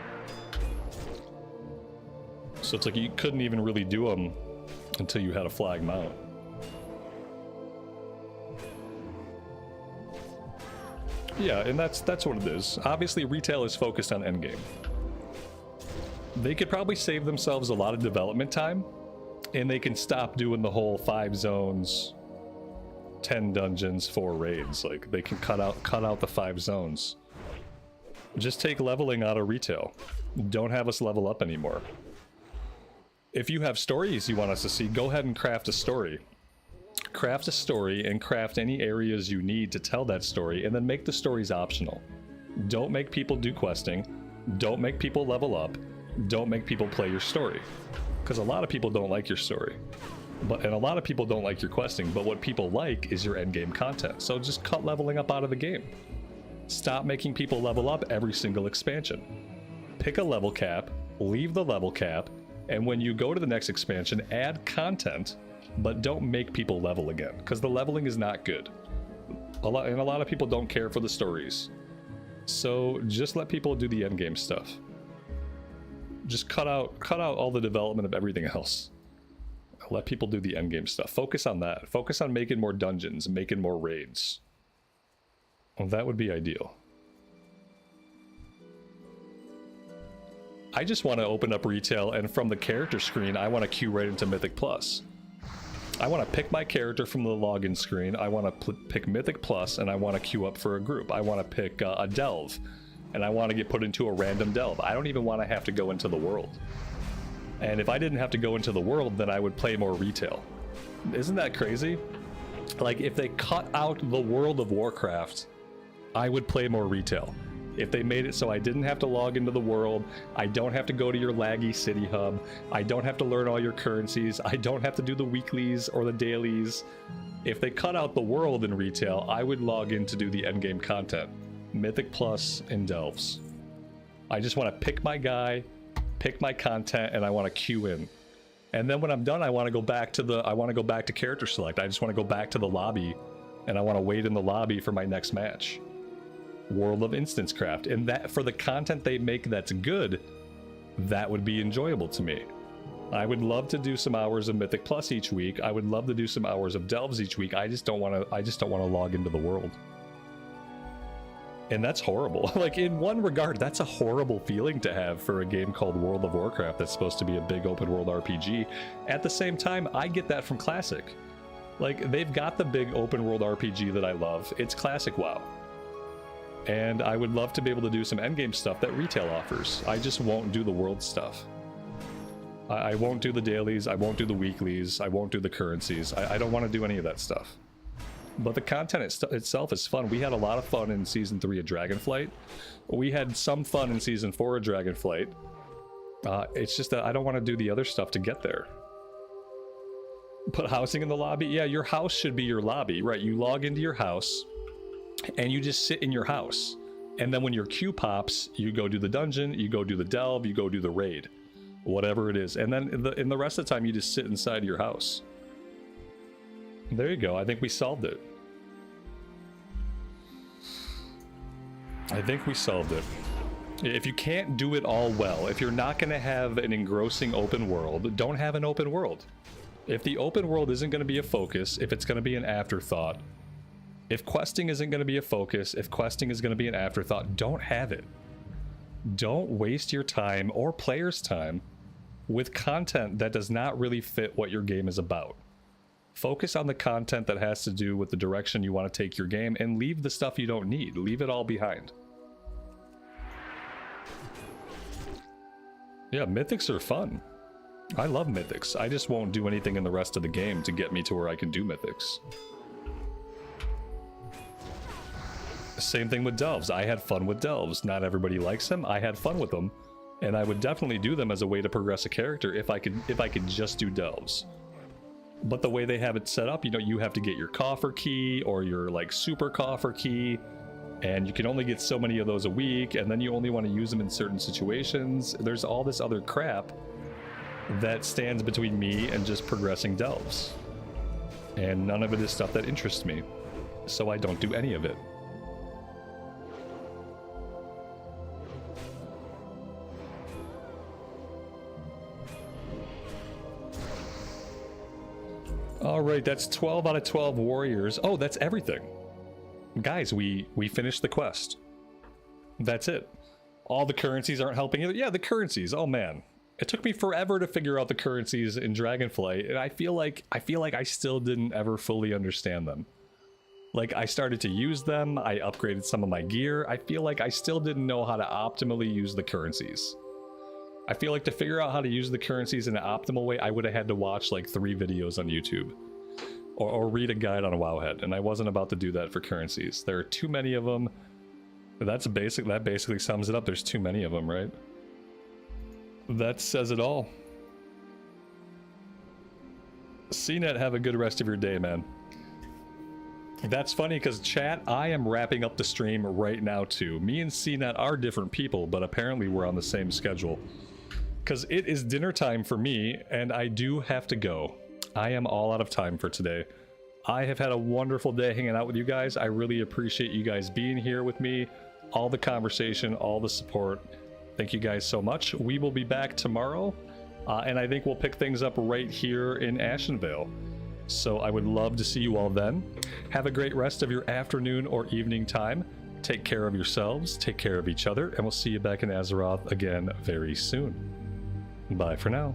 So it's like you couldn't even really do them until you had a flag mount. Yeah, and that's what it is. Obviously, retail is focused on endgame. They could probably save themselves a lot of development time, and they can stop doing the whole 5 zones, 10 dungeons, 4 raids. Like, they can cut out the 5 zones. Just take leveling out of retail. Don't have us level up anymore. If you have stories you want us to see, go ahead and craft a story. Craft a story and craft any areas you need to tell that story, and then make the stories optional. Don't make people do questing. Don't make people level up. Don't make people play your story. Because a lot of people don't like your story. And a lot of people don't like your questing, but what people like is your endgame content. So just cut leveling up out of the game. Stop making people level up every single expansion. Pick a level cap, leave the level cap, and when you go to the next expansion, add content, but don't make people level again, because the leveling is not good. A lot of people don't care for the stories. So just let people do the endgame stuff. Just cut out all the development of everything else. Let people do the endgame stuff. Focus on that. Focus on making more dungeons, making more raids. Well, that would be ideal. I just want to open up retail, and from the character screen, I want to queue right into Mythic Plus. I want to pick my character from the login screen. I want to pick Mythic Plus, and I want to queue up for a group. I want to pick a delve, and I want to get put into a random delve. I don't even want to have to go into the world. And if I didn't have to go into the world, then I would play more retail. Isn't that crazy? Like, if they cut out the world of Warcraft, I would play more retail. If they made it so I didn't have to log into the world, I don't have to go to your laggy city hub, I don't have to learn all your currencies, I don't have to do the weeklies or the dailies. If they cut out the world in retail, I would log in to do the endgame content. Mythic Plus and Delves. I just want to pick my guy, pick my content, and I want to queue in. And then when I'm done, I want to go back to character select. I just want to go back to the lobby, and I want to wait in the lobby for my next match. World of Instance Craft, and that for the content they make that's good, that would be enjoyable to me. I would love to do some hours of Mythic Plus each week. I would love to do some hours of Delves each week. I just don't want to log into the world. And that's horrible. Like, in one regard, that's a horrible feeling to have for a game called World of Warcraft that's supposed to be a big open world RPG. At the same time, I get that from Classic. Like, they've got the big open world RPG that I love. It's Classic WoW. And I would love to be able to do some endgame stuff that retail offers. I just won't do the world stuff. I won't do the dailies, I won't do the weeklies, I won't do the currencies. I don't want to do any of that stuff. But the content itself is fun. We had a lot of fun in Season 3 of Dragonflight. We had some fun in Season 4 of Dragonflight. It's just that I don't want to do the other stuff to get there. Put housing in the lobby? Yeah, your house should be your lobby, right? You log into your house, and you just sit in your house. And then when your queue pops, you go do the dungeon, you go do the delve, you go do the raid. Whatever it is. And then in the rest of the time, you just sit inside your house. There you go. I think we solved it. I think we solved it. If you can't do it all well, if you're not going to have an engrossing open world, don't have an open world. If the open world isn't going to be a focus, if it's going to be an afterthought, if questing isn't going to be a focus, if questing is going to be an afterthought, don't have it. Don't waste your time or players' time with content that does not really fit what your game is about. Focus on the content that has to do with the direction you want to take your game, and leave the stuff you don't need. Leave it all behind. Yeah, mythics are fun. I love mythics. I just won't do anything in the rest of the game to get me to where I can do mythics. Same thing with delves. I had fun with delves. Not everybody likes them. I had fun with them, and I would definitely do them as a way to progress a character if I could just do delves. But the way they have it set up, you know, you have to get your coffer key or your like super coffer key, and you can only get so many of those a week, and then you only want to use them in certain situations. There's all this other crap that stands between me and just progressing delves, and none of it is stuff that interests me, so I don't do any of it. Alright, that's 12 out of 12 warriors. Oh, that's everything. Guys, we finished the quest. That's it. All the currencies aren't helping either. Yeah, the currencies. Oh man. It took me forever to figure out the currencies in Dragonflight, and I feel like I still didn't ever fully understand them. Like, I started to use them, I upgraded some of my gear. I feel like I still didn't know how to optimally use the currencies. I feel like to figure out how to use the currencies in an optimal way, I would have had to watch like 3 videos on YouTube. Or read a guide on a Wowhead, and I wasn't about to do that for currencies. There are too many of them. That basically sums it up. There's too many of them, right? That says it all. CNET, have a good rest of your day, man. That's funny, because chat, I am wrapping up the stream right now too. Me and CNET are different people, but apparently we're on the same schedule. Because it is dinner time for me, and I do have to go. I am all out of time for today. I have had a wonderful day hanging out with you guys. I really appreciate you guys being here with me. All the conversation, all the support. Thank you guys so much. We will be back tomorrow, and I think we'll pick things up right here in Ashenvale. So I would love to see you all then. Have a great rest of your afternoon or evening time. Take care of yourselves, take care of each other, and we'll see you back in Azeroth again very soon. Bye for now.